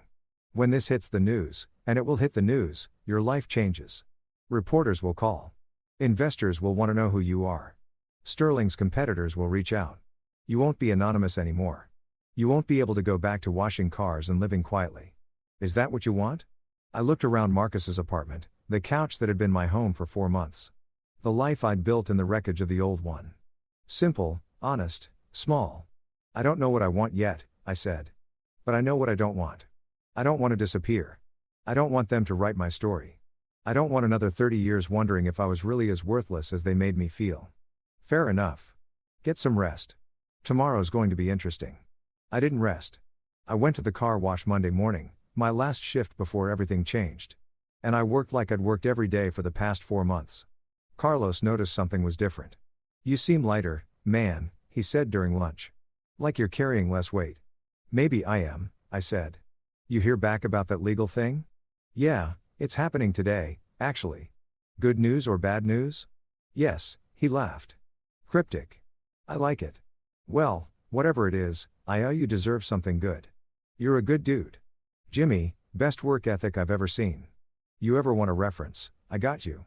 When this hits the news, and it will hit the news, your life changes. Reporters will call. Investors will want to know who you are. Sterling's competitors will reach out. You won't be anonymous anymore. You won't be able to go back to washing cars and living quietly. Is that what you want? I looked around Marcus's apartment, the couch that had been my home for 4 months. The life I'd built in the wreckage of the old one. Simple, honest, small. I don't know what I want yet, I said. But I know what I don't want. I don't want to disappear. I don't want them to write my story. I don't want another 30 years wondering if I was really as worthless as they made me feel. Fair enough. Get some rest. Tomorrow's going to be interesting. I didn't rest. I went to the car wash Monday morning, my last shift before everything changed. And I worked like I'd worked every day for the past 4 months. Carlos noticed something was different. You seem lighter, man, he said during lunch. Like you're carrying less weight. Maybe I am, I said. You hear back about that legal thing? Yeah, it's happening today, actually. Good news or bad news? Yes, he laughed. Cryptic. I like it. Well, whatever it is, I owe you deserve something good. You're a good dude. Jimmy, best work ethic I've ever seen. You ever want a reference, I got you.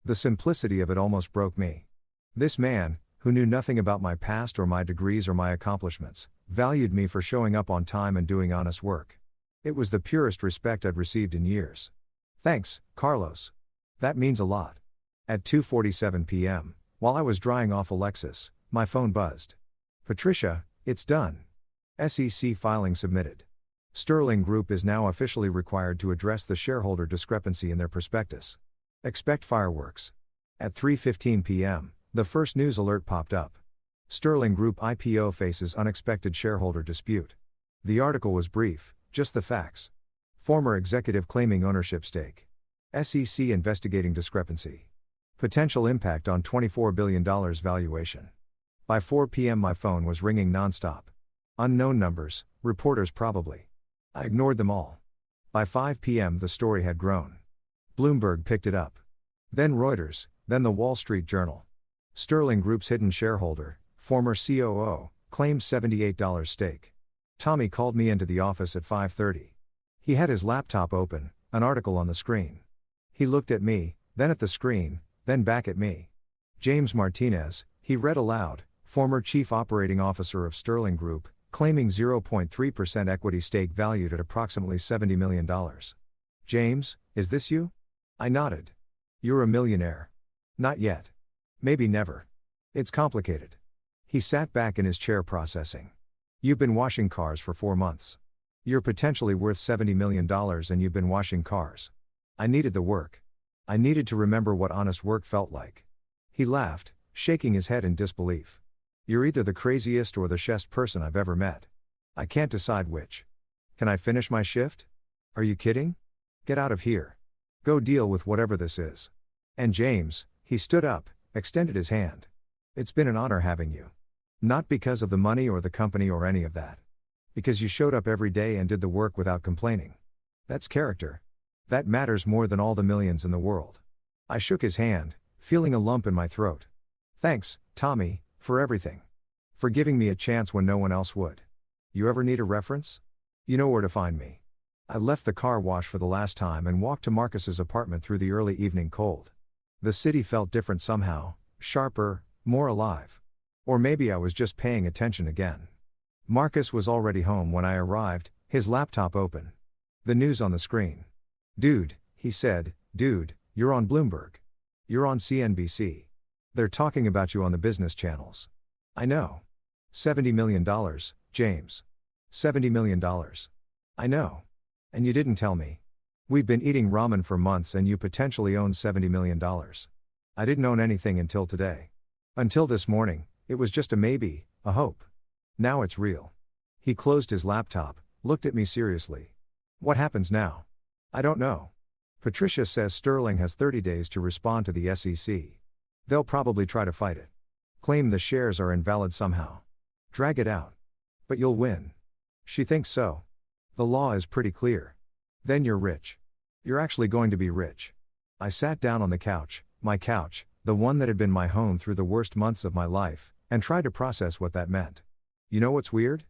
The simplicity of it almost broke me. This man, who knew nothing about my past or my degrees or my accomplishments, valued me for showing up on time and doing honest work. It was the purest respect I'd received in years. Thanks, Carlos. That means a lot. At 2:47 p.m., while I was drying off a Lexus, my phone buzzed. Patricia, it's done. SEC filing submitted. Sterling Group is now officially required to address the shareholder discrepancy in their prospectus. Expect fireworks. At 3:15 p.m., the first news alert popped up. Sterling Group IPO faces unexpected shareholder dispute. The article was brief, just the facts. Former executive claiming ownership stake. SEC investigating discrepancy. Potential impact on $24 billion valuation. By 4 p.m. my phone was ringing nonstop. Unknown numbers, reporters probably. I ignored them all. By 5 p.m. the story had grown. Bloomberg picked it up. Then Reuters, then the Wall Street Journal. Sterling Group's hidden shareholder, former COO, claims $78 stake. Tommy called me into the office at 5:30. He had his laptop open, an article on the screen. He looked at me, then at the screen, then back at me. James Martinez, he read aloud, former chief operating officer of Sterling Group, claiming 0.3% equity stake valued at approximately $70 million. James, is this you? I nodded. You're a millionaire. Not yet. Maybe never. It's complicated. He sat back in his chair processing. You've been washing cars for 4 months. You're potentially worth $70 million and you've been washing cars. I needed the work. I needed to remember what honest work felt like. He laughed, shaking his head in disbelief. You're either the craziest or the chest person I've ever met. I can't decide which. Can I finish my shift? Are you kidding? Get out of here. Go deal with whatever this is. And James, he stood up, extended his hand. It's been an honor having you. Not because of the money or the company or any of that. Because you showed up every day and did the work without complaining. That's character. That matters more than all the millions in the world. I shook his hand, feeling a lump in my throat. Thanks, Tommy, for everything. For giving me a chance when no one else would. You ever need a reference? You know where to find me. I left the car wash for the last time and walked to Marcus's apartment through the early evening cold. The city felt different somehow, sharper, more alive. Or maybe I was just paying attention again. Marcus was already home when I arrived, his laptop open. The news on the screen. Dude, he said, dude, you're on Bloomberg. You're on CNBC. They're talking about you on the business channels. I know. $70 million, James. $70 million. I know. And you didn't tell me. We've been eating ramen for months and you potentially own $70 million. I didn't own anything until today. Until this morning, it was just a maybe, a hope. Now it's real. He closed his laptop, looked at me seriously. What happens now? I don't know. Patricia says Sterling has 30 days to respond to the SEC. They'll probably try to fight it. Claim the shares are invalid somehow. Drag it out. But you'll win. She thinks so. The law is pretty clear. Then you're rich. You're actually going to be rich. I sat down on the couch, my couch, the one that had been my home through the worst months of my life, and tried to process what that meant. You know what's weird?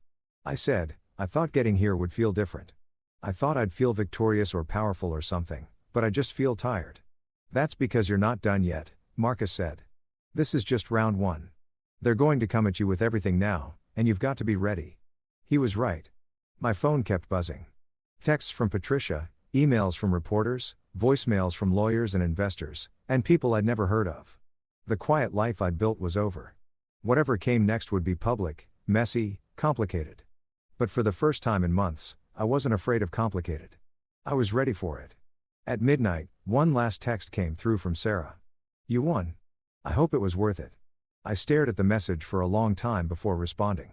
I said, I thought getting here would feel different. I thought I'd feel victorious or powerful or something, but I just feel tired. That's because you're not done yet, Marcus said. This is just round one. They're going to come at you with everything now, and you've got to be ready. He was right. My phone kept buzzing. Texts from Patricia, emails from reporters, voicemails from lawyers and investors, and people I'd never heard of. The quiet life I'd built was over. Whatever came next would be public, messy, complicated. But for the first time in months, I wasn't afraid of complicated. I was ready for it. At midnight, one last text came through from Sarah. You won. I hope it was worth it. I stared at the message for a long time before responding.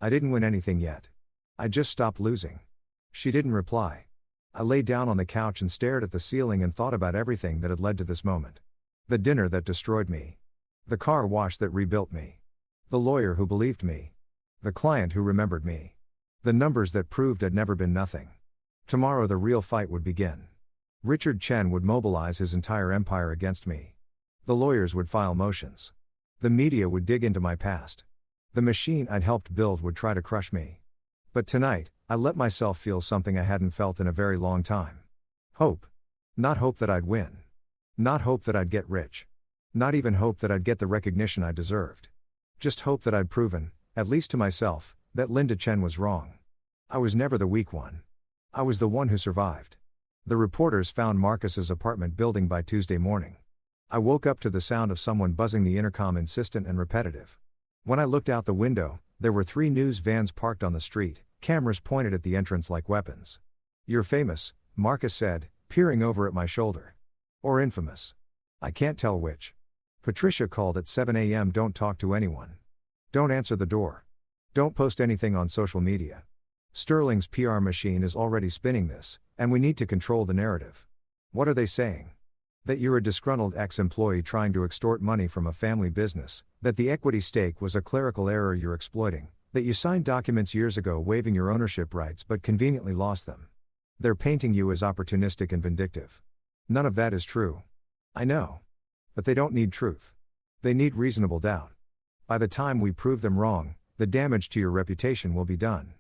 I didn't win anything yet. I just stopped losing. She didn't reply. I lay down on the couch and stared at the ceiling and thought about everything that had led to this moment. The dinner that destroyed me. The car wash that rebuilt me. The lawyer who believed me. The client who remembered me. The numbers that proved I'd never been nothing. Tomorrow the real fight would begin. Richard Chen would mobilize his entire empire against me. The lawyers would file motions. The media would dig into my past. The machine I'd helped build would try to crush me. But tonight, I let myself feel something I hadn't felt in a very long time. Hope. Not hope that I'd win. Not hope that I'd get rich. Not even hope that I'd get the recognition I deserved. Just hope that I'd proven, at least to myself, that Linda Chen was wrong. I was never the weak one. I was the one who survived. The reporters found Marcus's apartment building by Tuesday morning. I woke up to the sound of someone buzzing the intercom, insistent and repetitive. When I looked out the window, there were 3 news vans parked on the street, cameras pointed at the entrance like weapons. "You're famous," Marcus said, peering over at my shoulder. Or infamous. I can't tell which. Patricia called at 7 a.m. Don't talk to anyone. Don't answer the door. Don't post anything on social media. Sterling's PR machine is already spinning this, and we need to control the narrative. What are they saying? That you're a disgruntled ex-employee trying to extort money from a family business, that the equity stake was a clerical error you're exploiting, that you signed documents years ago waiving your ownership rights but conveniently lost them. They're painting you as opportunistic and vindictive. None of that is true. I know. But they don't need truth. They need reasonable doubt. By the time we prove them wrong, the damage to your reputation will be done.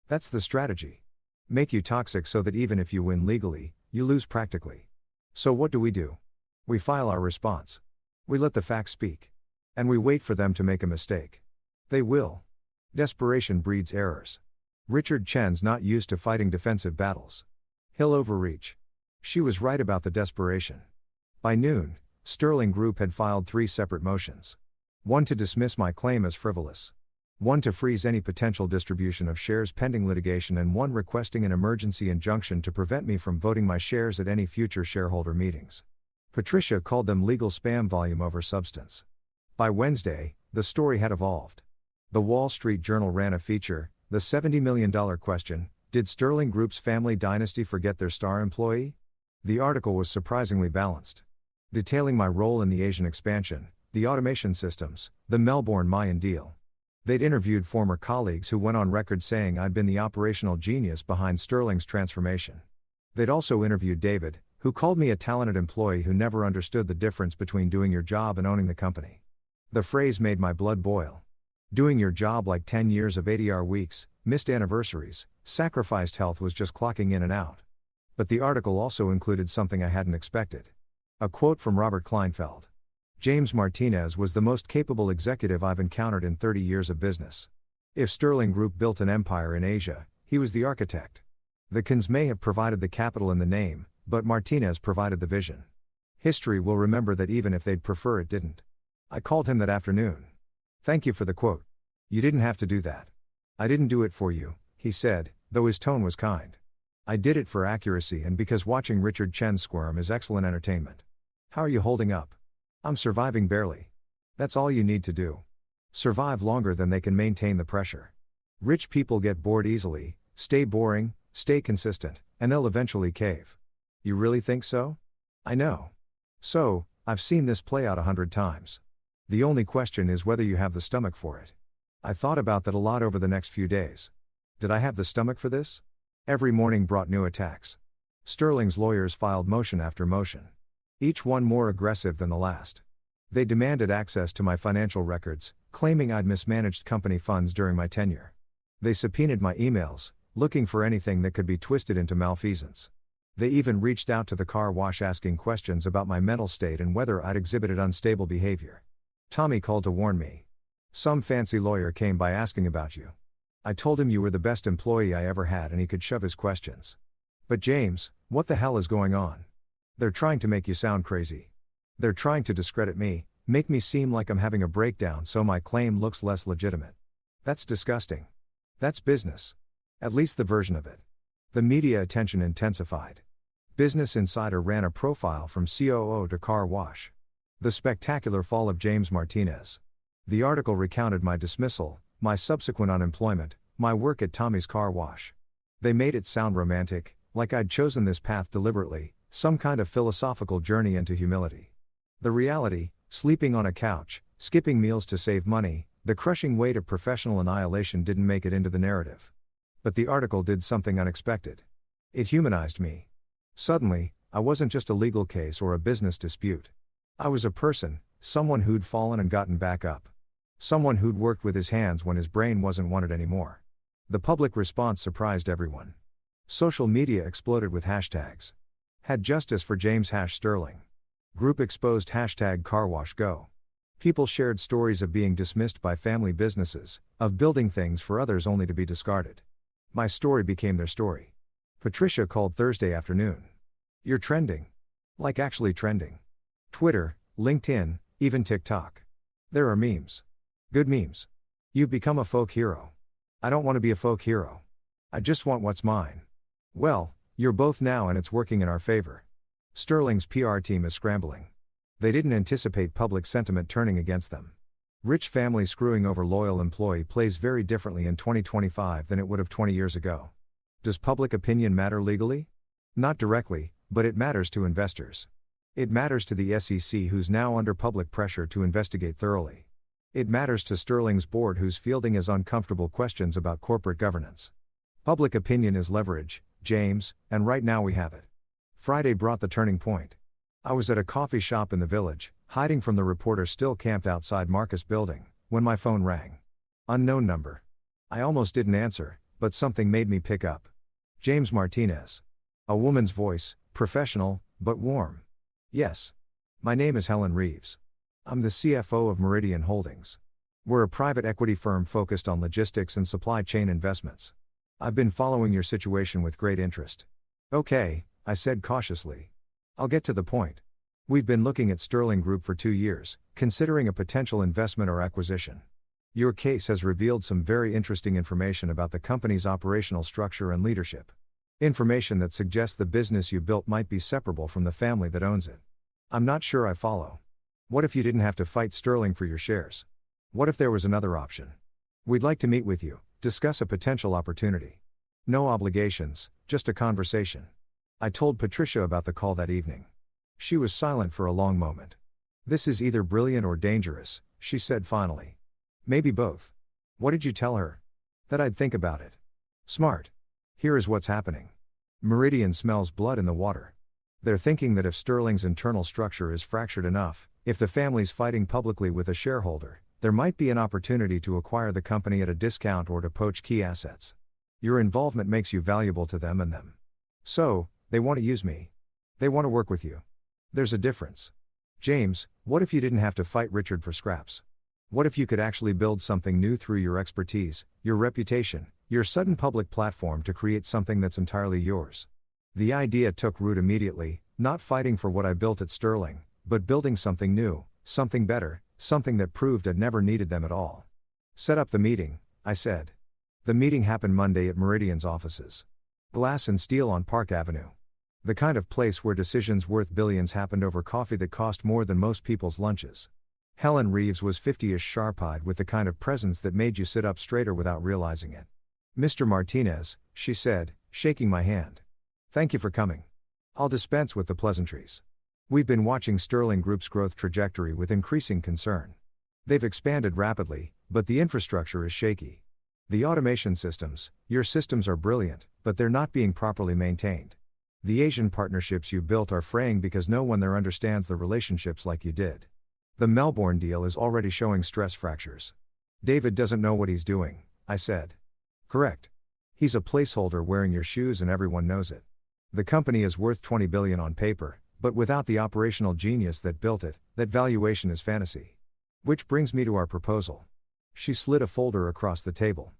That's the strategy. Make you toxic so that even if you win legally, you lose practically. So what do? We file our response. We let the facts speak. And we wait for them to make a mistake. They will. Desperation breeds errors. Richard Chen's not used to fighting defensive battles. He'll overreach. She was right about the desperation. By noon, Sterling Group had filed 3 separate motions. One to dismiss my claim as frivolous. One to freeze any potential distribution of shares pending litigation, and one requesting an emergency injunction to prevent me from voting my shares at any future shareholder meetings. Patricia called them legal spam, volume over substance. By Wednesday, the story had evolved. The Wall Street Journal ran a feature, The $70 Million Question: Did Sterling Group's family dynasty forget their star employee? The article was surprisingly balanced. Detailing my role in the Asian expansion, the automation systems, the Melbourne Mayan deal. They'd interviewed former colleagues who went on record saying I'd been the operational genius behind Sterling's transformation. They'd also interviewed David, who called me a talented employee who never understood the difference between doing your job and owning the company. The phrase made my blood boil. Doing your job like 10 years of 80-hour weeks, missed anniversaries, sacrificed health was just clocking in and out. But the article also included something I hadn't expected. A quote from Robert Kleinfeld. James Martinez was the most capable executive I've encountered in 30 years of business. If Sterling Group built an empire in Asia, he was the architect. The Kins may have provided the capital and the name, but Martinez provided the vision. History will remember that even if they'd prefer it didn't. I called him that afternoon. "Thank you for the quote. You didn't have to do that. I didn't do it for you," he said, though his tone was kind. "I did it for accuracy and because watching Richard Chen squirm is excellent entertainment. How are you holding up?" "I'm surviving barely." That's all you need to do. Survive longer than they can maintain the pressure. Rich people get bored easily, stay boring, stay consistent, and they'll eventually cave. You really think so? I know. So, I've seen this play out 100 times. The only question is whether you have the stomach for it. I thought about that a lot over the next few days. Did I have the stomach for this? Every morning brought new attacks. Sterling's lawyers filed motion after motion. Each one more aggressive than the last. They demanded access to my financial records, claiming I'd mismanaged company funds during my tenure. They subpoenaed my emails, looking for anything that could be twisted into malfeasance. They even reached out to the car wash asking questions about my mental state and whether I'd exhibited unstable behavior. Tommy called to warn me. "Some fancy lawyer came by asking about you. I told him you were the best employee I ever had and he could shove his questions. But James, what the hell is going on? They're trying to make you sound crazy. They're trying to discredit me, make me seem like I'm having a breakdown so my claim looks less legitimate. That's disgusting. That's business. At least the version of it." The media attention intensified. Business Insider ran a profile from COO to car wash. The spectacular fall of James Martinez. The article recounted my dismissal, my subsequent unemployment, my work at Tommy's car wash. They made it sound romantic, like I'd chosen this path deliberately, some kind of philosophical journey into humility. The reality, sleeping on a couch, skipping meals to save money, The crushing weight of professional annihilation didn't make it into the narrative. But the article did something unexpected. It humanized me. Suddenly, I wasn't just a legal case or a business dispute. I was a person, someone who'd fallen and gotten back up. Someone who'd worked with his hands when his brain wasn't wanted anymore. The public response surprised everyone. Social media exploded with hashtags. Had justice for James Sterling. Group exposed #CarWashGo. People shared stories of being dismissed by family businesses, of building things for others only to be discarded. My story became their story. Patricia called Thursday afternoon. "You're trending. Like actually trending. Twitter, LinkedIn, even TikTok. There are memes. Good memes. You've become a folk hero." "I don't want to be a folk hero. I just want what's mine." "Well, you're both now and it's working in our favor." Sterling's PR team is scrambling. They didn't anticipate public sentiment turning against them. Rich family screwing over loyal employee plays very differently in 2025 than it would have 20 years ago. Does public opinion matter legally? Not directly, but it matters to investors. It matters to the SEC, who's now under public pressure to investigate thoroughly. It matters to Sterling's board, who's fielding as uncomfortable questions about corporate governance. Public opinion is leverage, James, and right now we have it. Friday brought the turning point. I was at a coffee shop in the Village, hiding from the reporter still camped outside Marcus Building, when my phone rang. Unknown number. I almost didn't answer, but something made me pick up. James Martinez. A woman's voice, professional, but warm. "Yes. My name is Helen Reeves. I'm the CFO of Meridian Holdings. We're a private equity firm focused on logistics and supply chain investments. I've been following your situation with great interest." "Okay," I said cautiously. "I'll get to the point. We've been looking at Sterling Group for 2 years, considering a potential investment or acquisition. Your case has revealed some very interesting information about the company's operational structure and leadership. Information that suggests the business you built might be separable from the family that owns it. I'm not sure I follow. What if you didn't have to fight Sterling for your shares? What if there was another option? We'd like to meet with you, discuss a potential opportunity. No obligations, just a conversation." I told Patricia about the call that evening. She was silent for a long moment. "This is either brilliant or dangerous," she said finally. "Maybe both." "What did you tell her?" "That I'd think about it." "Smart. Here is what's happening. Meridian smells blood in the water. They're thinking that if Sterling's internal structure is fractured enough, if the family's fighting publicly with a shareholder, there might be an opportunity to acquire the company at a discount or to poach key assets. Your involvement makes you valuable to them and them. So, they want to use me. They want to work with you. There's a difference. James, what if you didn't have to fight Richard for scraps? What if you could actually build something new through your expertise, your reputation, your sudden public platform to create something that's entirely yours?" The idea took root immediately, not fighting for what I built at Sterling, but building something new, something better, something that proved I'd never needed them at all. "Set up the meeting," I said. The meeting happened Monday at Meridian's offices. Glass and steel on Park Avenue. The kind of place where decisions worth billions happened over coffee that cost more than most people's lunches. Helen Reeves was 50-ish, sharp-eyed, with the kind of presence that made you sit up straighter without realizing it. "Mr. Martinez," she said, shaking my hand. "Thank you for coming. I'll dispense with the pleasantries. We've been watching Sterling Group's growth trajectory with increasing concern. They've expanded rapidly, but the infrastructure is shaky. The automation systems, your systems are brilliant, but they're not being properly maintained. The Asian partnerships you built are fraying because no one there understands the relationships like you did. The Melbourne deal is already showing stress fractures." "David doesn't know what he's doing," I said. "Correct. He's a placeholder wearing your shoes and everyone knows it. The company is worth $20 billion on paper, but without the operational genius that built it, that valuation is fantasy. Which brings me to our proposal." She slid a folder across the table.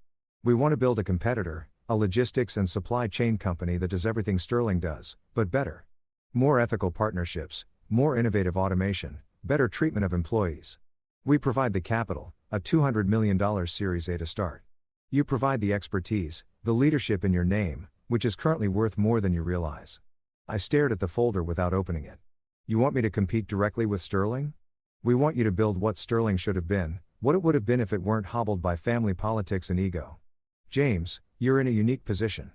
"We want to build a competitor, a logistics and supply chain company that does everything Sterling does, but better. More ethical partnerships, more innovative automation, better treatment of employees. We provide the capital, a $200 million Series A to start. You provide the expertise, the leadership in your name, which is currently worth more than you realize." I stared at the folder without opening it. "You want me to compete directly with Sterling? We want you to build what Sterling should have been, what it would have been if it weren't hobbled by family politics and ego. James, you're in a unique position.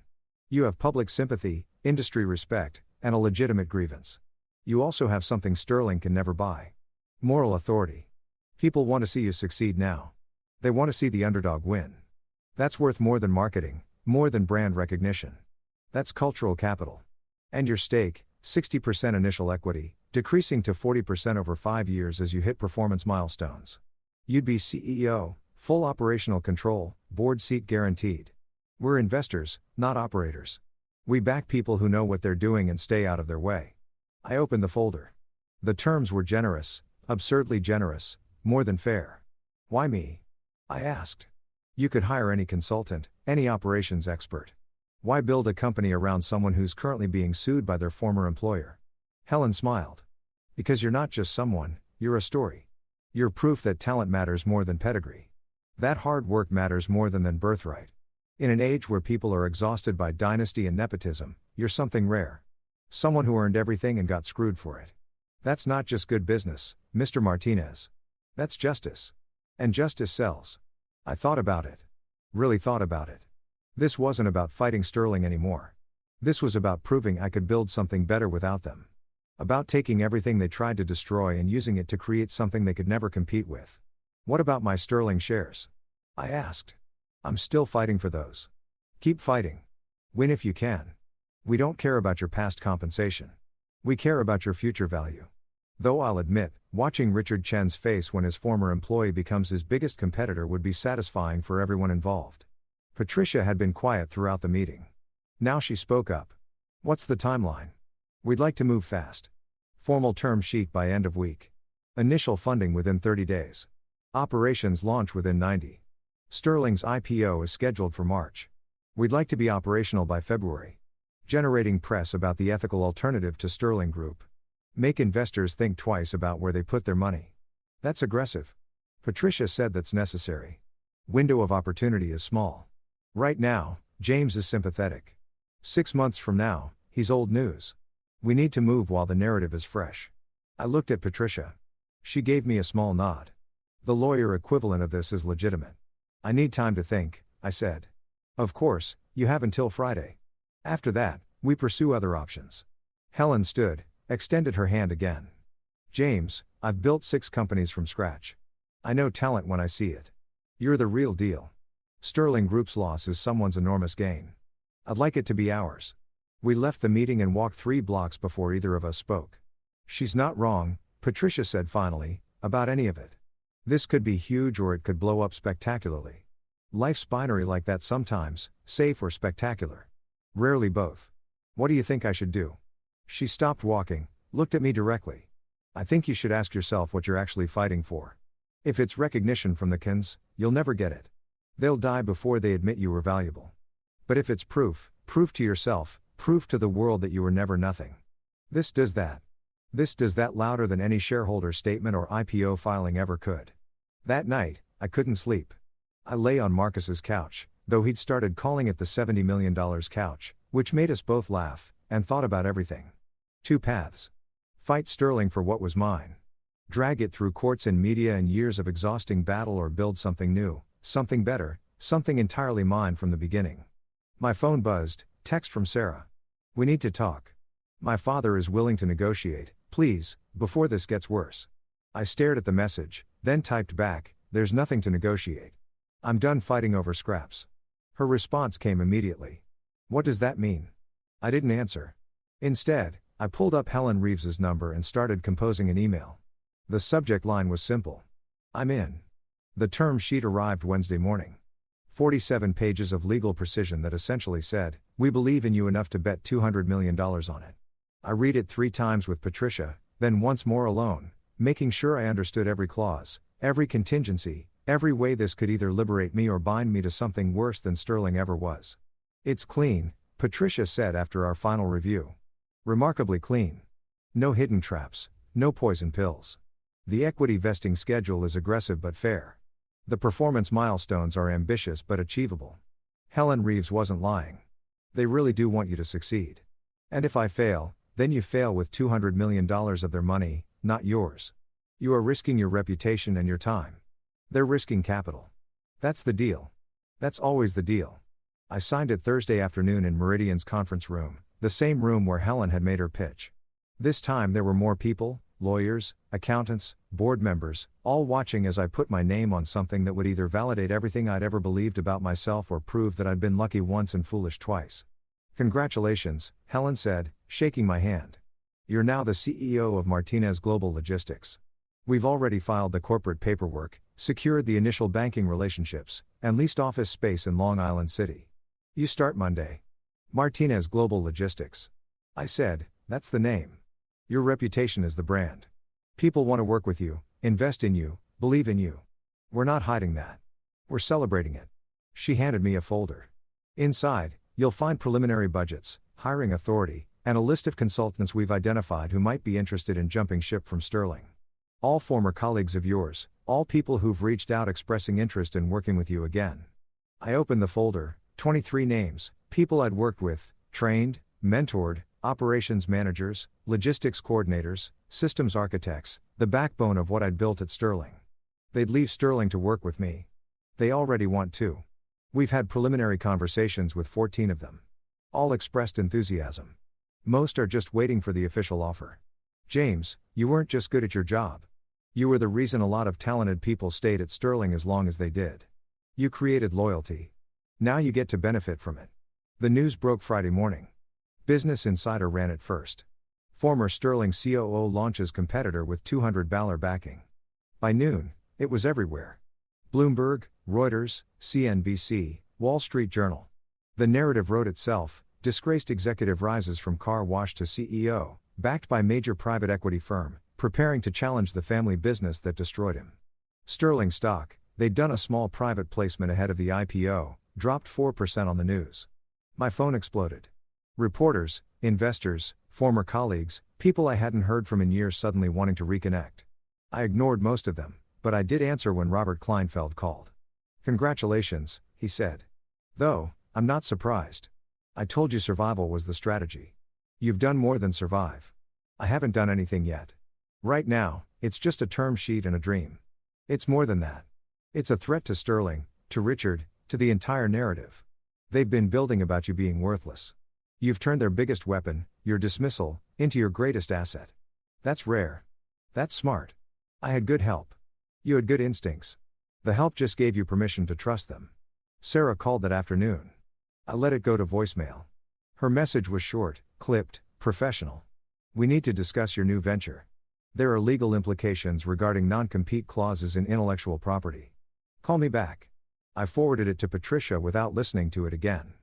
You have public sympathy, industry respect, and a legitimate grievance. You also have something Sterling can never buy. Moral authority. People want to see you succeed now. They want to see the underdog win. That's worth more than marketing, more than brand recognition. That's cultural capital. And your stake, 60% initial equity, decreasing to 40% over 5 years as you hit performance milestones. You'd be CEO, full operational control, board seat guaranteed. We're investors, not operators. We back people who know what they're doing and stay out of their way. I opened the folder. The terms were generous, absurdly generous, more than fair. Why me? I asked. You could hire any consultant, any operations expert. Why build a company around someone who's currently being sued by their former employer? Helen smiled. Because you're not just someone, you're a story. You're proof that talent matters more than pedigree. That hard work matters more than birthright. In an age where people are exhausted by dynasty and nepotism, you're something rare. Someone who earned everything and got screwed for it. That's not just good business, Mr. Martinez. That's justice. And justice sells. I thought about it. Really thought about it. This wasn't about fighting Sterling anymore. This was about proving I could build something better without them. About taking everything they tried to destroy and using it to create something they could never compete with. What about my Sterling shares? I asked. I'm still fighting for those. Keep fighting. Win if you can. We don't care about your past compensation. We care about your future value. Though I'll admit, watching Richard Chen's face when his former employee becomes his biggest competitor would be satisfying for everyone involved. Patricia had been quiet throughout the meeting. Now she spoke up. What's the timeline? We'd like to move fast. Formal term sheet by end of week. Initial funding within 30 days. Operations launch within 90. Sterling's IPO is scheduled for March. We'd like to be operational by February. Generating press about the ethical alternative to Sterling Group. Make investors think twice about where they put their money. That's aggressive. Patricia said that's necessary. Window of opportunity is small. Right now, James is sympathetic. 6 months from now, he's old news. We need to move while the narrative is fresh. I looked at Patricia. She gave me a small nod. The lawyer equivalent of this is legitimate. I need time to think, I said. Of course, you have until Friday. After that, we pursue other options. Helen stood, extended her hand again. James, I've built 6 companies from scratch. I know talent when I see it. You're the real deal. Sterling Group's loss is someone's enormous gain. I'd like it to be ours. We left the meeting and walked 3 blocks before either of us spoke. She's not wrong, Patricia said finally, about any of it. This could be huge or it could blow up spectacularly. Life's binary like that sometimes, safe or spectacular. Rarely both. What do you think I should do? She stopped walking, looked at me directly. I think you should ask yourself what you're actually fighting for. If it's recognition from the Kins, you'll never get it. They'll die before they admit you were valuable. But if it's proof to yourself, proof to the world that you were never nothing. This does that. This does that louder than any shareholder statement or IPO filing ever could. That night, I couldn't sleep. I lay on Marcus's couch, though he'd started calling it the $70 million couch, which made us both laugh, and thought about everything. 2 paths. Fight Sterling for what was mine. Drag it through courts and media and years of exhausting battle, or build something new, something better, something entirely mine from the beginning. My phone buzzed, text from Sarah. We need to talk. My father is willing to negotiate, please, before this gets worse. I stared at the message, then typed back, there's nothing to negotiate. I'm done fighting over scraps. Her response came immediately. What does that mean? I didn't answer. Instead, I pulled up Helen Reeves's number and started composing an email. The subject line was simple. I'm in. The term sheet arrived Wednesday morning. 47 pages of legal precision that essentially said, we believe in you enough to bet $200 million on it. I read it 3 times with Patricia, then once more alone, making sure I understood every clause, every contingency, every way this could either liberate me or bind me to something worse than Sterling ever was. It's clean, Patricia said after our final review. Remarkably clean. No hidden traps, no poison pills. The equity vesting schedule is aggressive but fair. The performance milestones are ambitious but achievable. Helen Reeves wasn't lying. They really do want you to succeed. And if I fail, then you fail with $200 million of their money, not yours. You are risking your reputation and your time. They're risking capital. That's the deal. That's always the deal. I signed it Thursday afternoon in Meridian's conference room, the same room where Helen had made her pitch. This time there were more people, lawyers, accountants, board members, all watching as I put my name on something that would either validate everything I'd ever believed about myself or prove that I'd been lucky once and foolish twice. "Congratulations," Helen said, shaking my hand. "You're now the CEO of Martinez Global Logistics. We've already filed the corporate paperwork, secured the initial banking relationships, and leased office space in Long Island City. You start Monday." "Martinez Global Logistics," I said. "That's the name. Your reputation is the brand. People want to work with you, invest in you, believe in you. We're not hiding that. We're celebrating it." She handed me a folder. "Inside, you'll find preliminary budgets, hiring authority, and a list of consultants we've identified who might be interested in jumping ship from Sterling. All former colleagues of yours, all people who've reached out expressing interest in working with you again." I opened the folder, 23 names, people I'd worked with, trained, mentored, operations managers, logistics coordinators, systems architects, the backbone of what I'd built at Sterling. They'd leave Sterling to work with me. They already want to. We've had preliminary conversations with 14 of them. All expressed enthusiasm. Most are just waiting for the official offer. "James, you weren't just good at your job. You were the reason a lot of talented people stayed at Sterling as long as they did. You created loyalty. Now you get to benefit from it." The news broke Friday morning. Business Insider ran it first. Former Sterling COO launches competitor with $200 backing. By noon, it was everywhere. Bloomberg, Reuters, CNBC, Wall Street Journal. The narrative wrote itself. Disgraced executive rises from car wash to CEO, backed by major private equity firm, preparing to challenge the family business that destroyed him. Sterling stock, they'd done a small private placement ahead of the IPO, dropped 4% on the news. My phone exploded. Reporters, investors, former colleagues, people I hadn't heard from in years suddenly wanting to reconnect. I ignored most of them, but I did answer when Robert Kleinfeld called. "Congratulations," he said. "Though, I'm not surprised. I told you survival was the strategy. You've done more than survive." "I haven't done anything yet. Right now, it's just a term sheet and a dream. It's more than that. It's a threat to Sterling, to Richard, to the entire narrative. They've been building about you being worthless. You've turned their biggest weapon, your dismissal, into your greatest asset. That's rare. That's smart. I had good help. You had good instincts. The help just gave you permission to trust them." Sarah called that afternoon. I let it go to voicemail. Her message was short, clipped, professional. "We need to discuss your new venture. There are legal implications regarding non-compete clauses in intellectual property. Call me back." I forwarded it to Patricia without listening to it again.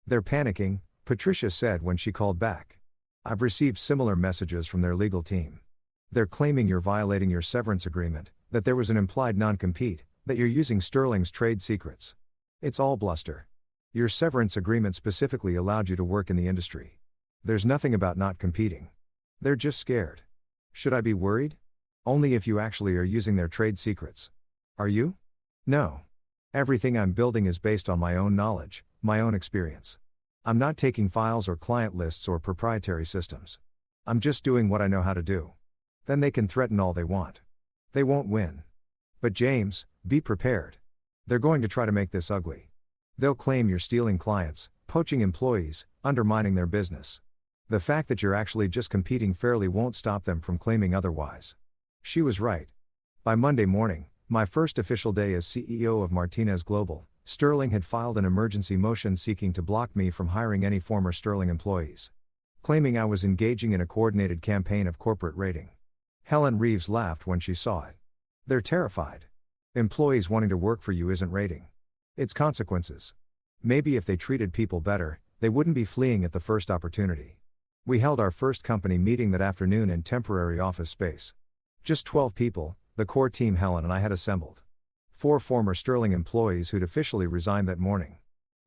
"They're panicking," Patricia said when she called back. "I've received similar messages from their legal team. They're claiming you're violating your severance agreement, that there was an implied non-compete, that you're using Sterling's trade secrets. It's all bluster. Your severance agreement specifically allowed you to work in the industry. There's nothing about not competing. They're just scared. Should I be worried? Only if you actually are using their trade secrets. Are you? No. Everything I'm building is based on my own knowledge, my own experience. I'm not taking files or client lists or proprietary systems. I'm just doing what I know how to do. Then they can threaten all they want. They won't win. But James, be prepared. They're going to try to make this ugly. They'll claim you're stealing clients, poaching employees, undermining their business. The fact that you're actually just competing fairly won't stop them from claiming otherwise." She was right. By Monday morning, my first official day as CEO of Martinez Global, Sterling had filed an emergency motion seeking to block me from hiring any former Sterling employees, claiming I was engaging in a coordinated campaign of corporate raiding. Helen Reeves laughed when she saw it. "They're terrified. Employees wanting to work for you isn't raiding. It's consequences. Maybe if they treated people better, they wouldn't be fleeing at the first opportunity." We held our first company meeting that afternoon in temporary office space. Just 12 people, the core team Helen and I had assembled. 4 former Sterling employees who'd officially resigned that morning.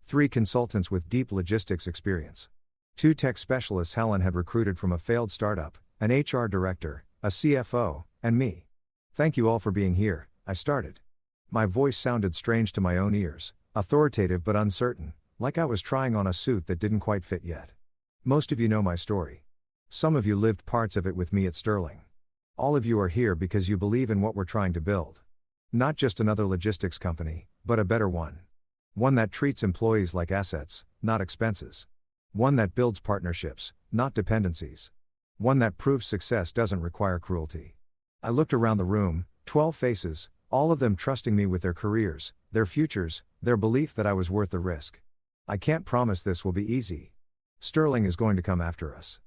3 consultants with deep logistics experience. 2 tech specialists Helen had recruited from a failed startup, an HR director, a CFO, and me. "Thank you all for being here," I started. My voice sounded strange to my own ears, authoritative but uncertain, like I was trying on a suit that didn't quite fit yet. Most of you know my story. Some of you lived parts of it with me at Sterling. All of you are here because you believe in what we're trying to build. Not just another logistics company, but a better one. One that treats employees like assets, not expenses. One that builds partnerships, not dependencies. One that proves success doesn't require cruelty. I looked around the room, 12 faces, all of them trusting me with their careers, their futures, their belief that I was worth the risk. I can't promise this will be easy. Sterling is going to come after us.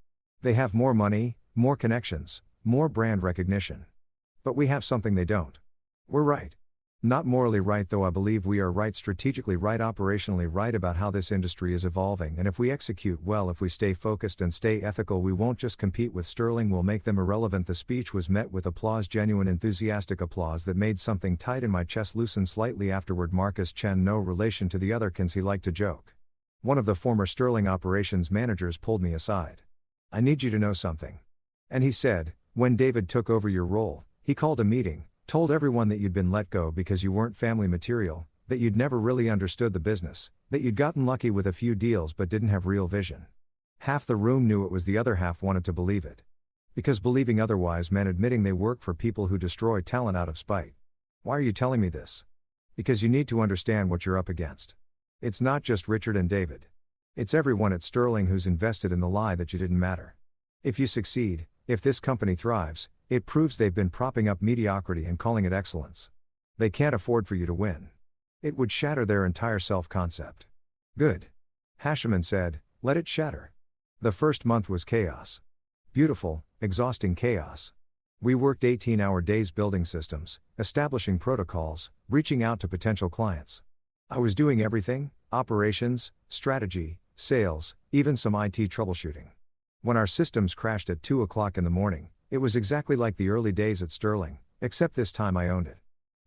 They have more money, more connections, more brand recognition. But we have something they don't. We're right. Not morally right, though. I believe we are right, strategically right, operationally right about how this industry is evolving, and if we execute well, if we stay focused and stay ethical, we won't just compete with Sterling, we'll make them irrelevant. The speech was met with applause, genuine enthusiastic applause that made something tight in my chest loosen slightly afterward. Marcus Chen, no relation to the otherkins, he liked to joke. One of the former Sterling operations managers pulled me aside. "I need you to know something." And he said, "When David took over your role, he called a meeting, told everyone that you'd been let go because you weren't family material, that you'd never really understood the business, that you'd gotten lucky with a few deals but didn't have real vision." Half the room knew it was the other half wanted to believe it. Because believing otherwise meant admitting they work for people who destroy talent out of spite. Why are you telling me this? Because you need to understand what you're up against. It's not just Richard and David. It's everyone at Sterling who's invested in the lie that you didn't matter. If you succeed, if this company thrives, it proves they've been propping up mediocrity and calling it excellence. They can't afford for you to win. It would shatter their entire self-concept. Good. Hashiman said, "Let it shatter." The first month was chaos. Beautiful, exhausting chaos. We worked 18-hour days building systems, establishing protocols, reaching out to potential clients. I was doing everything: operations, strategy, sales, even some IT troubleshooting. When our systems crashed at 2 o'clock in the morning, it was exactly like the early days at Sterling, except this time I owned it.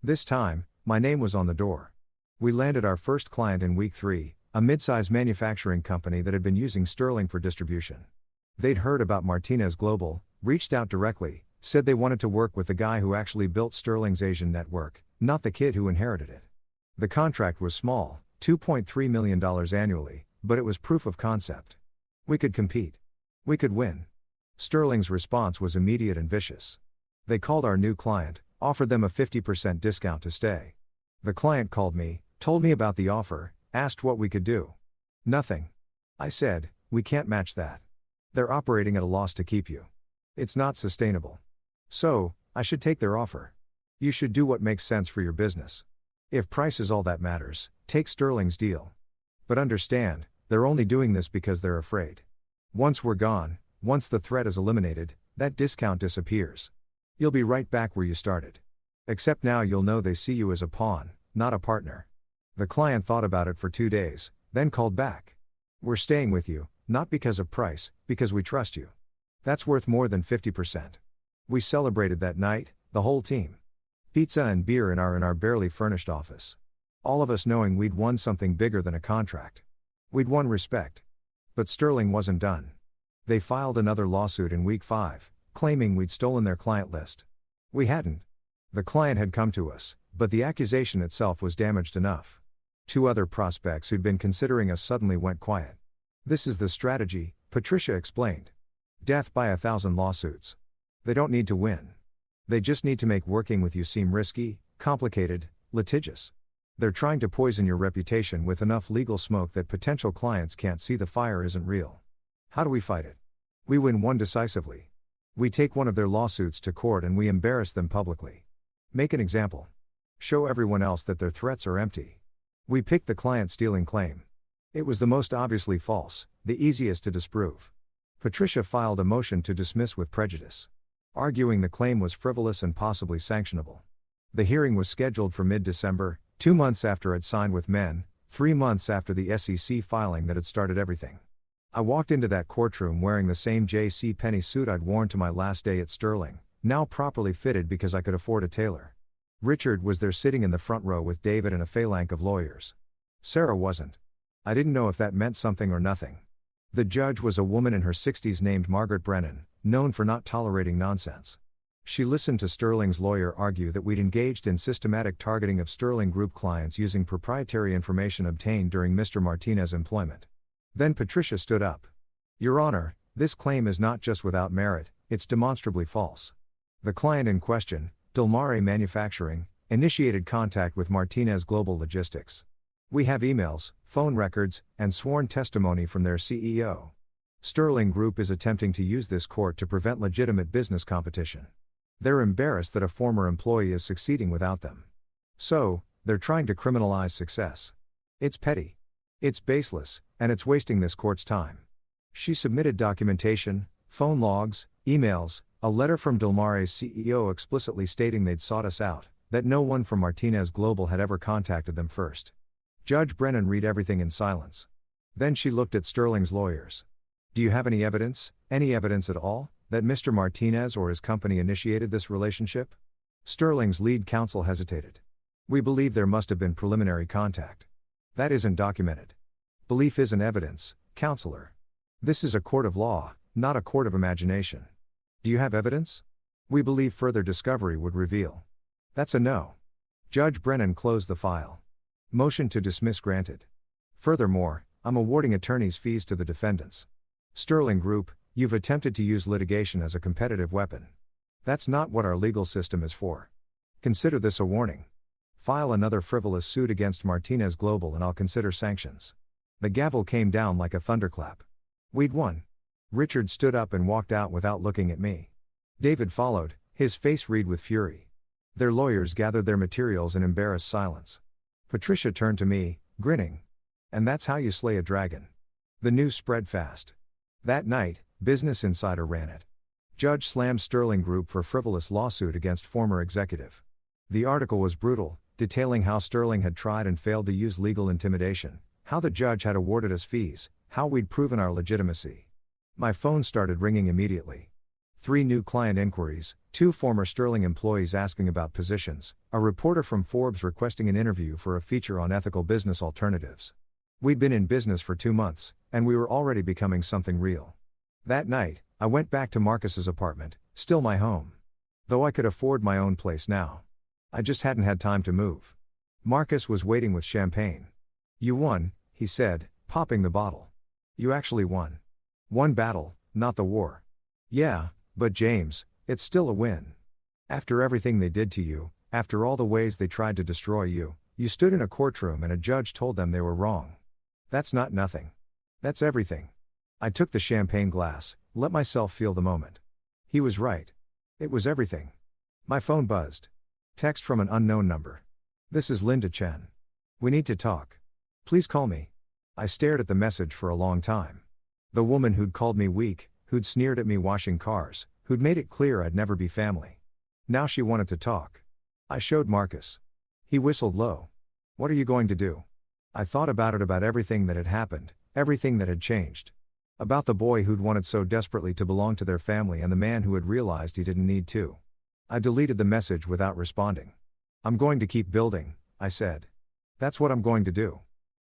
This time, my name was on the door. We landed our first client in week 3, a mid-size manufacturing company that had been using Sterling for distribution. They'd heard about Martinez Global, reached out directly, said they wanted to work with the guy who actually built Sterling's Asian network, not the kid who inherited it. The contract was small, $2.3 million annually, but it was proof of concept. We could compete. We could win. Sterling's response was immediate and vicious. They called our new client, offered them a 50% discount to stay. The client called me, told me about the offer, asked what we could do. Nothing. I said, "We can't match that. They're operating at a loss to keep you. It's not sustainable. So, I should take their offer. You should do what makes sense for your business. If price is all that matters, take Sterling's deal. But understand, they're only doing this because they're afraid. Once we're gone, once the threat is eliminated, that discount disappears. You'll be right back where you started. Except now you'll know they see you as a pawn, not a partner." The client thought about it for 2 days, then called back. "We're staying with you, not because of price, because we trust you. That's worth more than 50%. We celebrated that night, the whole team. Pizza and beer in our barely furnished office. All of us knowing we'd won something bigger than a contract. We'd won respect. But Sterling wasn't done. They filed another lawsuit in week 5, claiming we'd stolen their client list. We hadn't. The client had come to us, but the accusation itself was damaged enough. 2 other prospects who'd been considering us suddenly went quiet. This is the strategy, Patricia explained. Death by 1,000 lawsuits. They don't need to win. They just need to make working with you seem risky, complicated, litigious. They're trying to poison your reputation with enough legal smoke that potential clients can't see the fire isn't real. How do we fight it? We win one decisively. We take one of their lawsuits to court and we embarrass them publicly. Make an example. Show everyone else that their threats are empty. We picked the client-stealing claim. It was the most obviously false, the easiest to disprove. Patricia filed a motion to dismiss with prejudice, arguing the claim was frivolous and possibly sanctionable. The hearing was scheduled for mid-December, 2 months after I'd signed with Men, 3 months after the SEC filing that had started everything. I walked into that courtroom wearing the same J.C. Penney suit I'd worn to my last day at Sterling, now properly fitted because I could afford a tailor. Richard was there sitting in the front row with David and a phalanx of lawyers. Sarah wasn't. I didn't know if that meant something or nothing. The judge was a woman in her 60s named Margaret Brennan, known for not tolerating nonsense. She listened to Sterling's lawyer argue that we'd engaged in systematic targeting of Sterling Group clients using proprietary information obtained during Mr. Martinez's employment. Then Patricia stood up. "Your Honor, this claim is not just without merit, it's demonstrably false. The client in question, Delmare Manufacturing, initiated contact with Martinez Global Logistics. We have emails, phone records, and sworn testimony from their CEO. Sterling Group is attempting to use this court to prevent legitimate business competition. They're embarrassed that a former employee is succeeding without them. So, they're trying to criminalize success. It's petty. It's baseless, and it's wasting this court's time. She submitted documentation, phone logs, emails, a letter from Dilmare's CEO explicitly stating they'd sought us out, that no one from Martinez Global had ever contacted them first. Judge Brennan read everything in silence. Then she looked at Sterling's lawyers. Do you have any evidence at all, that Mr. Martinez or his company initiated this relationship? Sterling's lead counsel hesitated. We believe there must have been preliminary contact. That isn't documented. Belief isn't evidence, counselor. This is a court of law, not a court of imagination. Do you have evidence? We believe further discovery would reveal. That's a no. Judge Brennan closed the file. Motion to dismiss granted. Furthermore, I'm awarding attorney's fees to the defendants. Sterling Group, you've attempted to use litigation as a competitive weapon. That's not what our legal system is for. Consider this a warning. File another frivolous suit against Martinez Global and I'll consider sanctions. The gavel came down like a thunderclap. We'd won. Richard stood up and walked out without looking at me. David followed, his face red with fury. Their lawyers gathered their materials in embarrassed silence. Patricia turned to me, grinning. And that's how you slay a dragon. The news spread fast. That night, Business Insider ran it. Judge slammed Sterling Group for frivolous lawsuit against former executive. The article was brutal, detailing how Sterling had tried and failed to use legal intimidation, how the judge had awarded us fees, how we'd proven our legitimacy. My phone started ringing immediately. 3 new client inquiries, 2 former Sterling employees asking about positions, a reporter from Forbes requesting an interview for a feature on ethical business alternatives. We'd been in business for 2 months, and we were already becoming something real. That night, I went back to Marcus's apartment, still my home. Though I could afford my own place now. I just hadn't had time to move. Marcus was waiting with champagne. You won, he said, popping the bottle. You actually won. One battle, not the war. Yeah, but James, it's still a win. After everything they did to you, after all the ways they tried to destroy you, you stood in a courtroom and a judge told them they were wrong. That's not nothing. That's everything. I took the champagne glass, let myself feel the moment. He was right. It was everything. My phone buzzed. Text from an unknown number. This is Linda Chen. We need to talk. Please call me. I stared at the message for a long time. The woman who'd called me weak, who'd sneered at me washing cars, who'd made it clear I'd never be family. Now she wanted to talk. I showed Marcus. He whistled low. What are you going to do? I thought about everything that had happened, everything that had changed. About the boy who'd wanted so desperately to belong to their family and the man who had realized he didn't need to. I deleted the message without responding. I'm going to keep building, I said. That's what I'm going to do.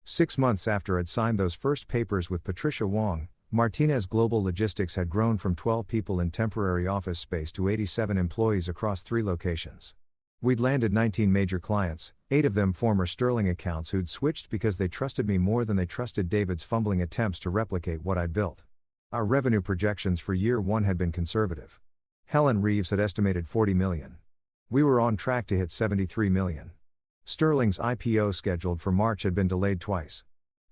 6 months after I'd signed those first papers with Patricia Wong, Martinez Global Logistics had grown from 12 people in temporary office space to 87 employees across 3 locations. We'd landed 19 major clients, 8 of them former Sterling accounts who'd switched because they trusted me more than they trusted David's fumbling attempts to replicate what I'd built. Our revenue projections for year 1 had been conservative. Helen Reeves had estimated $40 million. We were on track to hit $73 million. Sterling's IPO scheduled for March had been delayed twice.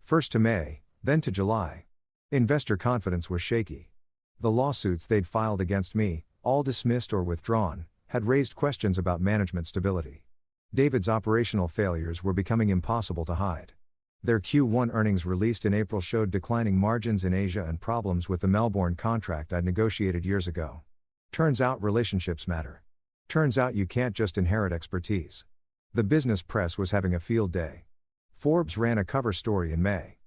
First to May, then to July. Investor confidence was shaky. The lawsuits they'd filed against me, all dismissed or withdrawn, had raised questions about management stability. David's operational failures were becoming impossible to hide. Their Q1 earnings released in April showed declining margins in Asia and problems with the Melbourne contract I'd negotiated years ago. Turns out relationships matter. Turns out you can't just inherit expertise. The business press was having a field day. Forbes ran a cover story in May.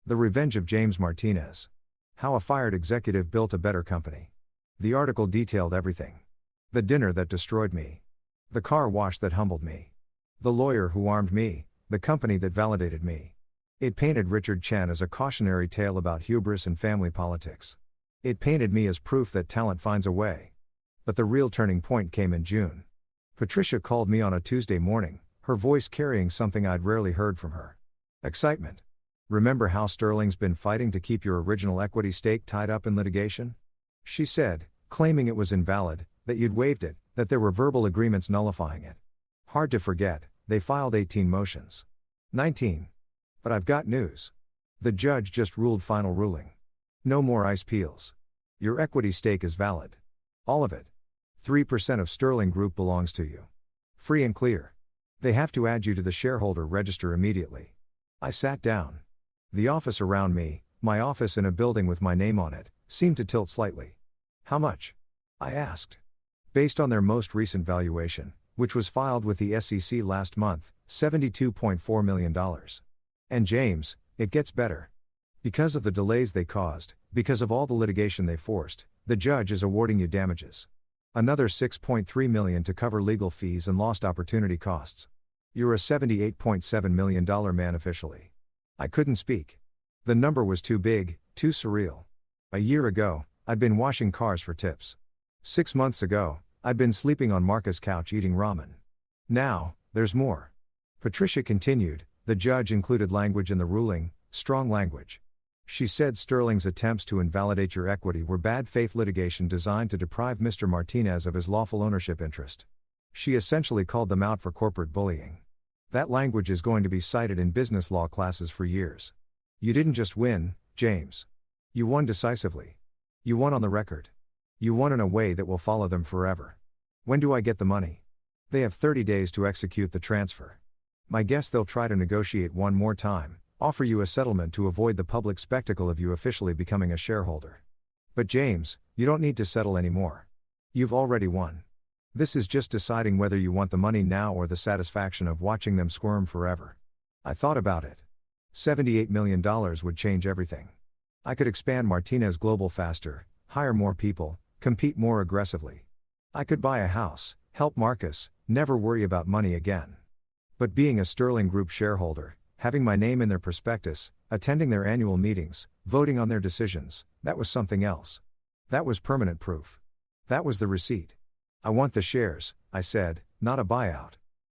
The Revenge of James Martinez. How a fired executive built a better company. The article detailed everything. The dinner that destroyed me. The car wash that humbled me. The lawyer who armed me, the company that validated me. It painted Richard Chen as a cautionary tale about hubris and family politics. It painted me as proof that talent finds a way. But the real turning point came in June. Patricia called me on a Tuesday morning, her voice carrying something I'd rarely heard from her. Excitement. Remember how Sterling's been fighting to keep your original equity stake tied up in litigation? She said, claiming it was invalid, that you'd waived it, that there were verbal agreements nullifying it. Hard to forget, they filed 18 motions. 19. But I've got news. The judge just ruled final ruling. No more ice peels. Your equity stake is valid. All of it. 3% of Sterling Group belongs to you. Free and clear. They have to add you to the shareholder register immediately. I sat down. The office around me, my office in a building with my name on it, seemed to tilt slightly. How much? I asked. Based on their most recent valuation, which was filed with the SEC last month, $72.4 million. And James, it gets better. Because of the delays they caused, because of all the litigation they forced, the judge is awarding you damages. Another $6.3 million to cover legal fees and lost opportunity costs. You're a $78.7 million man officially. I couldn't speak. The number was too big, too surreal. A year ago, I'd been washing cars for tips. 6 months ago, I'd been sleeping on Marca's couch eating ramen. Now, there's more. Patricia continued, the judge included language in the ruling, strong language. She said Sterling's attempts to invalidate your equity were bad faith litigation designed to deprive Mr. Martinez of his lawful ownership interest. She essentially called them out for corporate bullying. That language is going to be cited in business law classes for years. You didn't just win, James. You won decisively. You won on the record. You won in a way that will follow them forever. When do I get the money? They have 30 days to execute the transfer. My guess they'll try to negotiate one more time, offer you a settlement to avoid the public spectacle of you officially becoming a shareholder. But James, you don't need to settle anymore. You've already won. This is just deciding whether you want the money now or the satisfaction of watching them squirm forever. I thought about it. $78 million would change everything. I could expand Martinez Global faster, hire more people, compete more aggressively. I could buy a house, help Marcus, never worry about money again. But being a Sterling Group shareholder, having my name in their prospectus, attending their annual meetings, voting on their decisions, that was something else. That was permanent proof. That was the receipt. I want the shares, I said, not a buyout.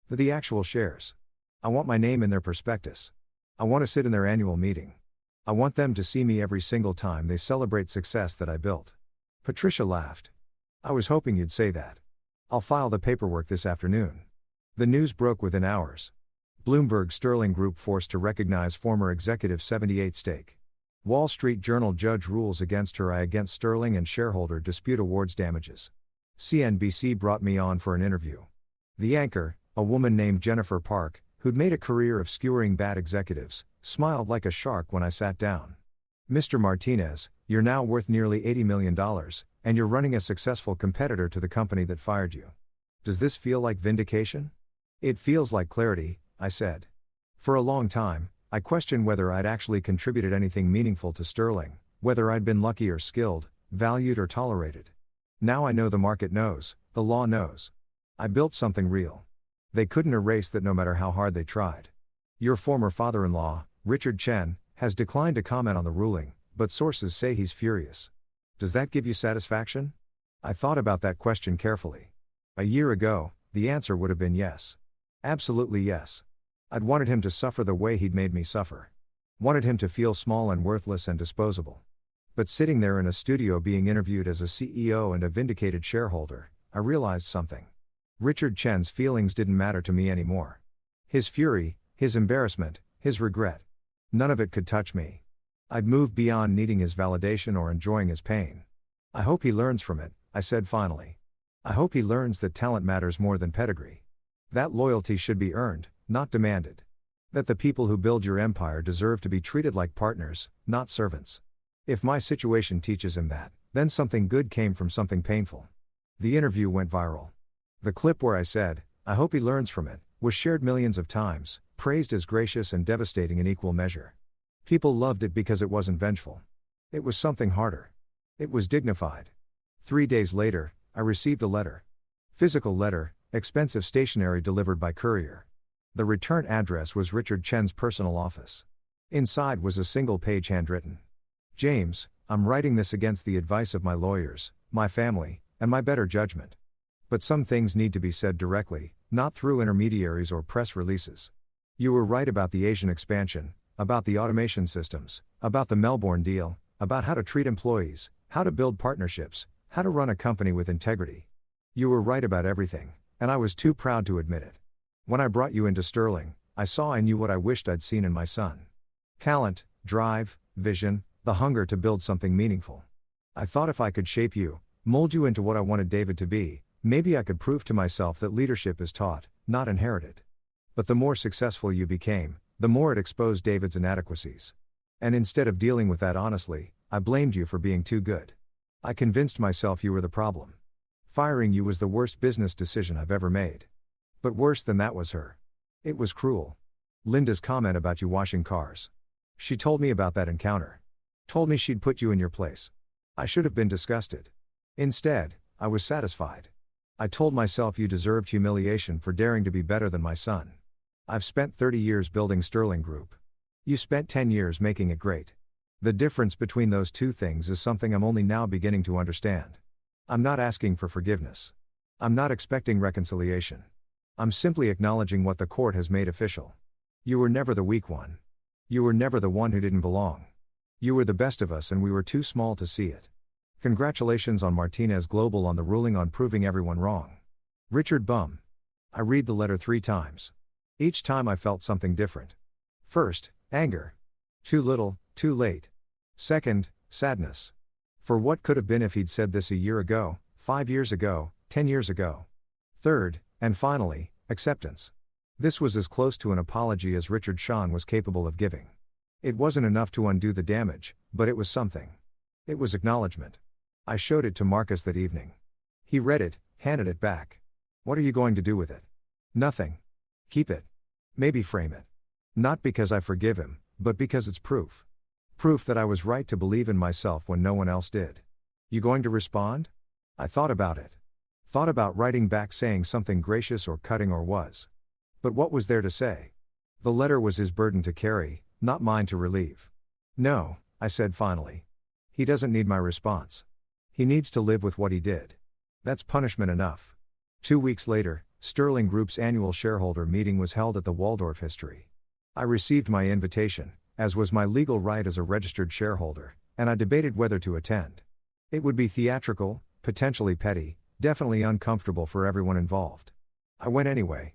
The actual shares. I want my name in their prospectus. I want to sit in their annual meeting. I want them to see me every single time they celebrate success that I built. Patricia laughed. I was hoping you'd say that. I'll file the paperwork this afternoon. The news broke within hours. Bloomberg Sterling Group forced to recognize former executive 78 stake. Wall Street Journal judge rules against her against Sterling and shareholder dispute awards damages. CNBC brought me on for an interview. The anchor, a woman named Jennifer Park, who'd made a career of skewering bad executives, smiled like a shark when I sat down. Mr. Martinez, you're now worth nearly $80 million, and you're running a successful competitor to the company that fired you. Does this feel like vindication? It feels like clarity, I said. For a long time, I questioned whether I'd actually contributed anything meaningful to Sterling, whether I'd been lucky or skilled, valued or tolerated. Now I know the market knows, the law knows. I built something real. They couldn't erase that no matter how hard they tried. Your former father-in-law, Richard Chen, has declined to comment on the ruling, but sources say he's furious. Does that give you satisfaction? I thought about that question carefully. A year ago, the answer would have been yes. Absolutely yes. I'd wanted him to suffer the way he'd made me suffer. Wanted him to feel small and worthless and disposable. But sitting there in a studio being interviewed as a CEO and a vindicated shareholder, I realized something. Richard Chen's feelings didn't matter to me anymore. His fury, his embarrassment, his regret. None of it could touch me. I'd moved beyond needing his validation or enjoying his pain. I hope he learns from it, I said finally. I hope he learns that talent matters more than pedigree. That loyalty should be earned, not demanded. That the people who build your empire deserve to be treated like partners, not servants. If my situation teaches him that, then something good came from something painful. The interview went viral. The clip where I said, I hope he learns from it, was shared millions of times, praised as gracious and devastating in equal measure. People loved it because it wasn't vengeful. It was something harder. It was dignified. 3 days later, I received a letter. Physical letter, expensive stationery delivered by courier. The return address was Richard Chen's personal office. Inside was a single page handwritten. James, I'm writing this against the advice of my lawyers, my family, and my better judgment. But some things need to be said directly, not through intermediaries or press releases. You were right about the Asian expansion, about the automation systems, about the Melbourne deal, about how to treat employees, how to build partnerships, how to run a company with integrity. You were right about everything, and I was too proud to admit it. When I brought you into Sterling, I saw and knew what I wished I'd seen in my son. Talent, drive, vision, The hunger to build something meaningful. I thought if I could shape you, mold you into what I wanted David to be, maybe I could prove to myself that leadership is taught, not inherited. But the more successful you became, the more it exposed David's inadequacies. And instead of dealing with that honestly, I blamed you for being too good. I convinced myself you were the problem. Firing you was the worst business decision I've ever made. But worse than that was her. It was cruel. Linda's comment about you washing cars. She told me about that encounter. Told me she'd put you in your place. I should have been disgusted. Instead, I was satisfied. I told myself you deserved humiliation for daring to be better than my son. I've spent 30 years building Sterling Group. You spent 10 years making it great. The difference between those two things is something I'm only now beginning to understand. I'm not asking for forgiveness. I'm not expecting reconciliation. I'm simply acknowledging what the court has made official. You were never the weak one. You were never the one who didn't belong. You were the best of us and we were too small to see it. Congratulations on Martinez Global on the ruling on proving everyone wrong. Richard Bum. I read the letter 3 times. Each time I felt something different. First, anger. Too little, too late. Second, sadness. For what could have been if he'd said this a year ago, 5 years ago, 10 years ago. Third, and finally, acceptance. This was as close to an apology as Richard Sean was capable of giving. It wasn't enough to undo the damage, but it was something. It was acknowledgement. I showed it to Marcus that evening. He read it, handed it back. What are you going to do with it? Nothing. Keep it. Maybe frame it. Not because I forgive him, but because it's proof. Proof that I was right to believe in myself when no one else did. You going to respond? I thought about it. Thought about writing back saying something gracious or cutting or was. But what was there to say? The letter was his burden to carry, not mine to relieve. No, I said finally. He doesn't need my response. He needs to live with what he did. That's punishment enough. 2 weeks later, Sterling Group's annual shareholder meeting was held at the Waldorf History. I received my invitation, as was my legal right as a registered shareholder, and I debated whether to attend. It would be theatrical, potentially petty, definitely uncomfortable for everyone involved. I went anyway.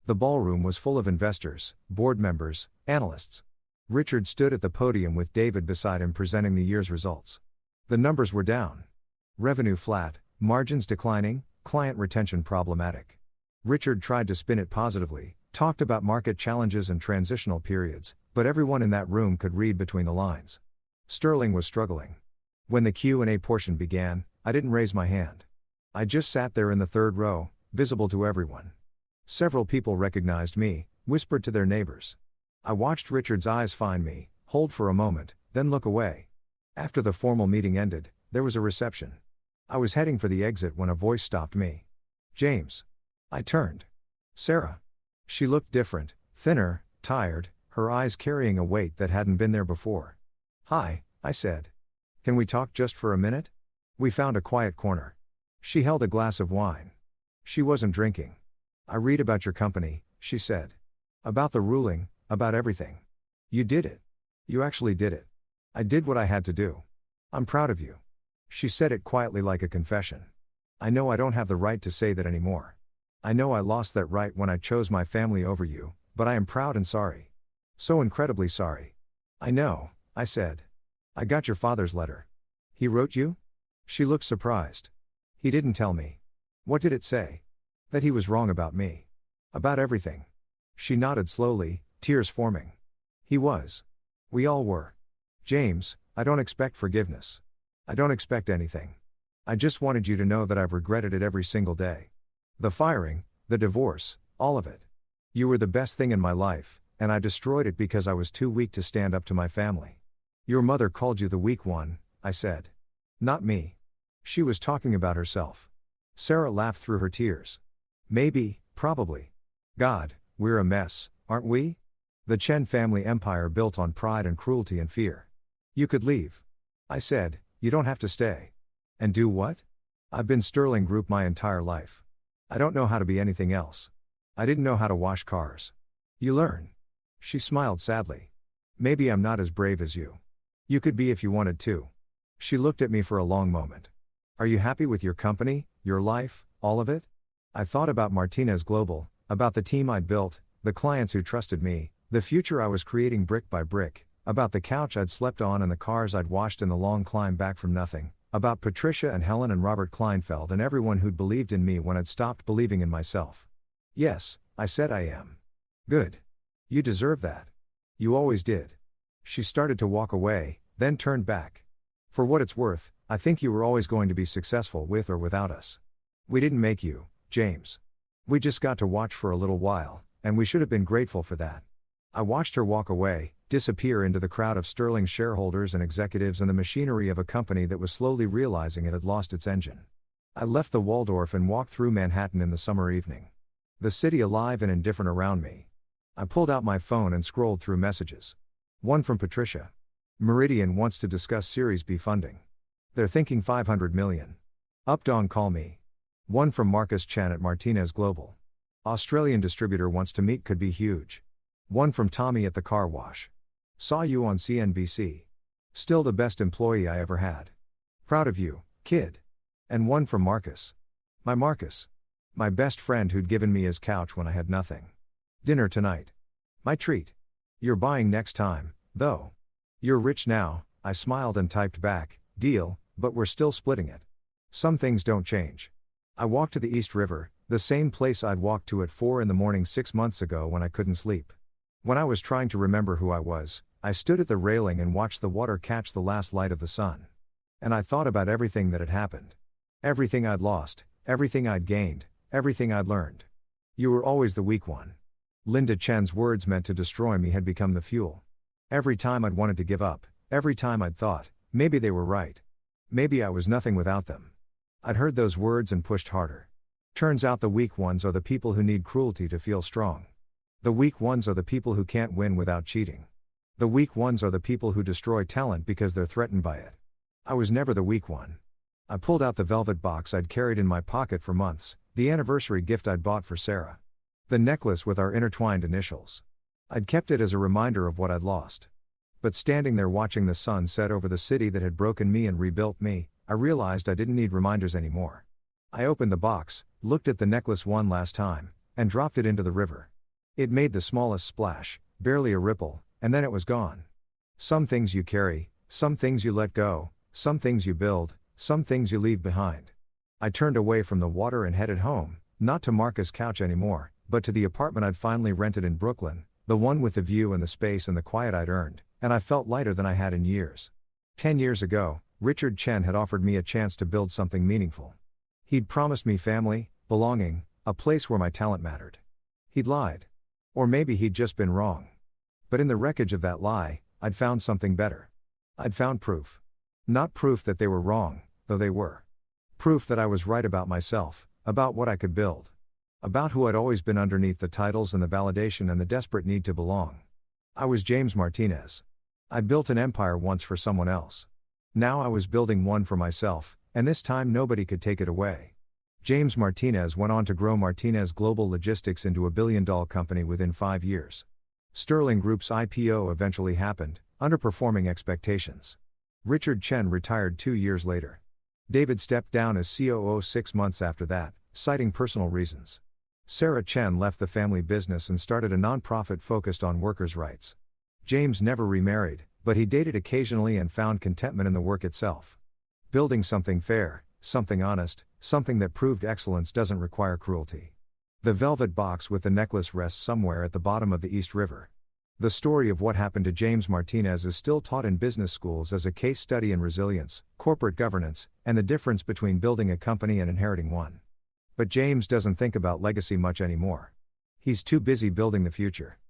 The ballroom was full of investors, board members, analysts. Richard stood at the podium with David beside him presenting the year's results. The numbers were down. Revenue flat, margins declining, client retention problematic. Richard tried to spin it positively, talked about market challenges and transitional periods, but everyone in that room could read between the lines. Sterling was struggling. When the Q&A portion began, I didn't raise my hand. I just sat there in the third row, visible to everyone. Several people recognized me, whispered to their neighbors. I watched Richard's eyes find me, hold for a moment, then look away. After the formal meeting ended, there was a reception. I was heading for the exit when a voice stopped me. James. I turned. Sarah. She looked different, thinner, tired, her eyes carrying a weight that hadn't been there before. Hi, I said. Can we talk just for a minute? We found a quiet corner. She held a glass of wine. She wasn't drinking. I read about your company, she said. About the ruling, about everything. You did it. You actually did it. I did what I had to do. I'm proud of you. She said it quietly like a confession. I know I don't have the right to say that anymore. I know I lost that right when I chose my family over you, but I am proud and sorry. So incredibly sorry. I know, I said. I got your father's letter. He wrote you? She looked surprised. He didn't tell me. What did it say? That he was wrong about me. About everything. She nodded slowly, tears forming. He was. We all were. James, I don't expect forgiveness. I don't expect anything. I just wanted you to know that I've regretted it every single day. The firing, the divorce, all of it. You were the best thing in my life, and I destroyed it because I was too weak to stand up to my family. Your mother called you the weak one, I said. Not me. She was talking about herself. Sarah laughed through her tears. Maybe, probably. God, we're a mess, aren't we? The Chen family empire built on pride and cruelty and fear. You could leave. I said, you don't have to stay. And do what? I've been Sterling Group my entire life. I don't know how to be anything else. I didn't know how to wash cars. You learn. She smiled sadly. Maybe I'm not as brave as you. You could be if you wanted to. She looked at me for a long moment. Are you happy with your company, your life, all of it? I thought about Martinez Global, about the team I'd built, the clients who trusted me, the future I was creating brick by brick, About the couch I'd slept on and the cars I'd washed in the long climb back from nothing. About Patricia and Helen and Robert Kleinfeld and everyone who'd believed in me when I'd stopped believing in myself. Yes, I said I am. Good. You deserve that. You always did. She started to walk away, then turned back. For what it's worth, I think you were always going to be successful with or without us. We didn't make you, James. We just got to watch for a little while, and we should have been grateful for that. I watched her walk away, disappear into the crowd of Sterling shareholders and executives and the machinery of a company that was slowly realizing it had lost its engine. I left the Waldorf and walked through Manhattan in the summer evening. The city alive and indifferent around me. I pulled out my phone and scrolled through messages. One from Patricia. Meridian wants to discuss Series B funding. They're thinking 500 million. Updawn call me. One from Marcus Chen at Martinez Global. Australian distributor wants to meet, could be huge. One from Tommy at the car wash. Saw you on CNBC. Still the best employee I ever had. Proud of you, kid. And one from Marcus. My Marcus. My best friend who'd given me his couch when I had nothing. Dinner tonight. My treat. You're buying next time, though. You're rich now, I smiled and typed back, deal, but we're still splitting it. Some things don't change. I walked to the East River, the same place I'd walked to at 4 a.m. 6 months ago when I couldn't sleep. When I was trying to remember who I was, I stood at the railing and watched the water catch the last light of the sun. And I thought about everything that had happened. Everything I'd lost, everything I'd gained, everything I'd learned. You were always the weak one. Linda Chen's words meant to destroy me had become the fuel. Every time I'd wanted to give up, every time I'd thought, maybe they were right. Maybe I was nothing without them. I'd heard those words and pushed harder. Turns out the weak ones are the people who need cruelty to feel strong. The weak ones are the people who can't win without cheating. The weak ones are the people who destroy talent because they're threatened by it. I was never the weak one. I pulled out the velvet box I'd carried in my pocket for months, the anniversary gift I'd bought for Sarah. The necklace with our intertwined initials. I'd kept it as a reminder of what I'd lost. But standing there watching the sun set over the city that had broken me and rebuilt me, I realized I didn't need reminders anymore. I opened the box, looked at the necklace one last time, and dropped it into the river. It made the smallest splash, barely a ripple, and then it was gone. Some things you carry, some things you let go, some things you build, some things you leave behind. I turned away from the water and headed home, not to Marcus' couch anymore, but to the apartment I'd finally rented in Brooklyn, the one with the view and the space and the quiet I'd earned, and I felt lighter than I had in years. 10 years ago, Richard Chen had offered me a chance to build something meaningful. He'd promised me family, belonging, a place where my talent mattered. He'd lied. Or maybe he'd just been wrong. But in the wreckage of that lie, I'd found something better. I'd found proof. Not proof that they were wrong, though they were. Proof that I was right about myself, about what I could build. About who I'd always been underneath the titles and the validation and the desperate need to belong. I was James Martinez. I'd built an empire once for someone else. Now I was building one for myself, and this time nobody could take it away. James Martinez went on to grow Martinez Global Logistics into a billion-dollar company within 5 years. Sterling Group's IPO eventually happened, underperforming expectations. Richard Chen retired 2 years later. David stepped down as COO 6 months after that, citing personal reasons. Sarah Chen left the family business and started a non-profit focused on workers' rights. James never remarried, but he dated occasionally and found contentment in the work itself. Building something fair, something honest, something that proved excellence doesn't require cruelty. The velvet box with the necklace rests somewhere at the bottom of the East River. The story of what happened to James Martinez is still taught in business schools as a case study in resilience, corporate governance, and the difference between building a company and inheriting one. But James doesn't think about legacy much anymore. He's too busy building the future.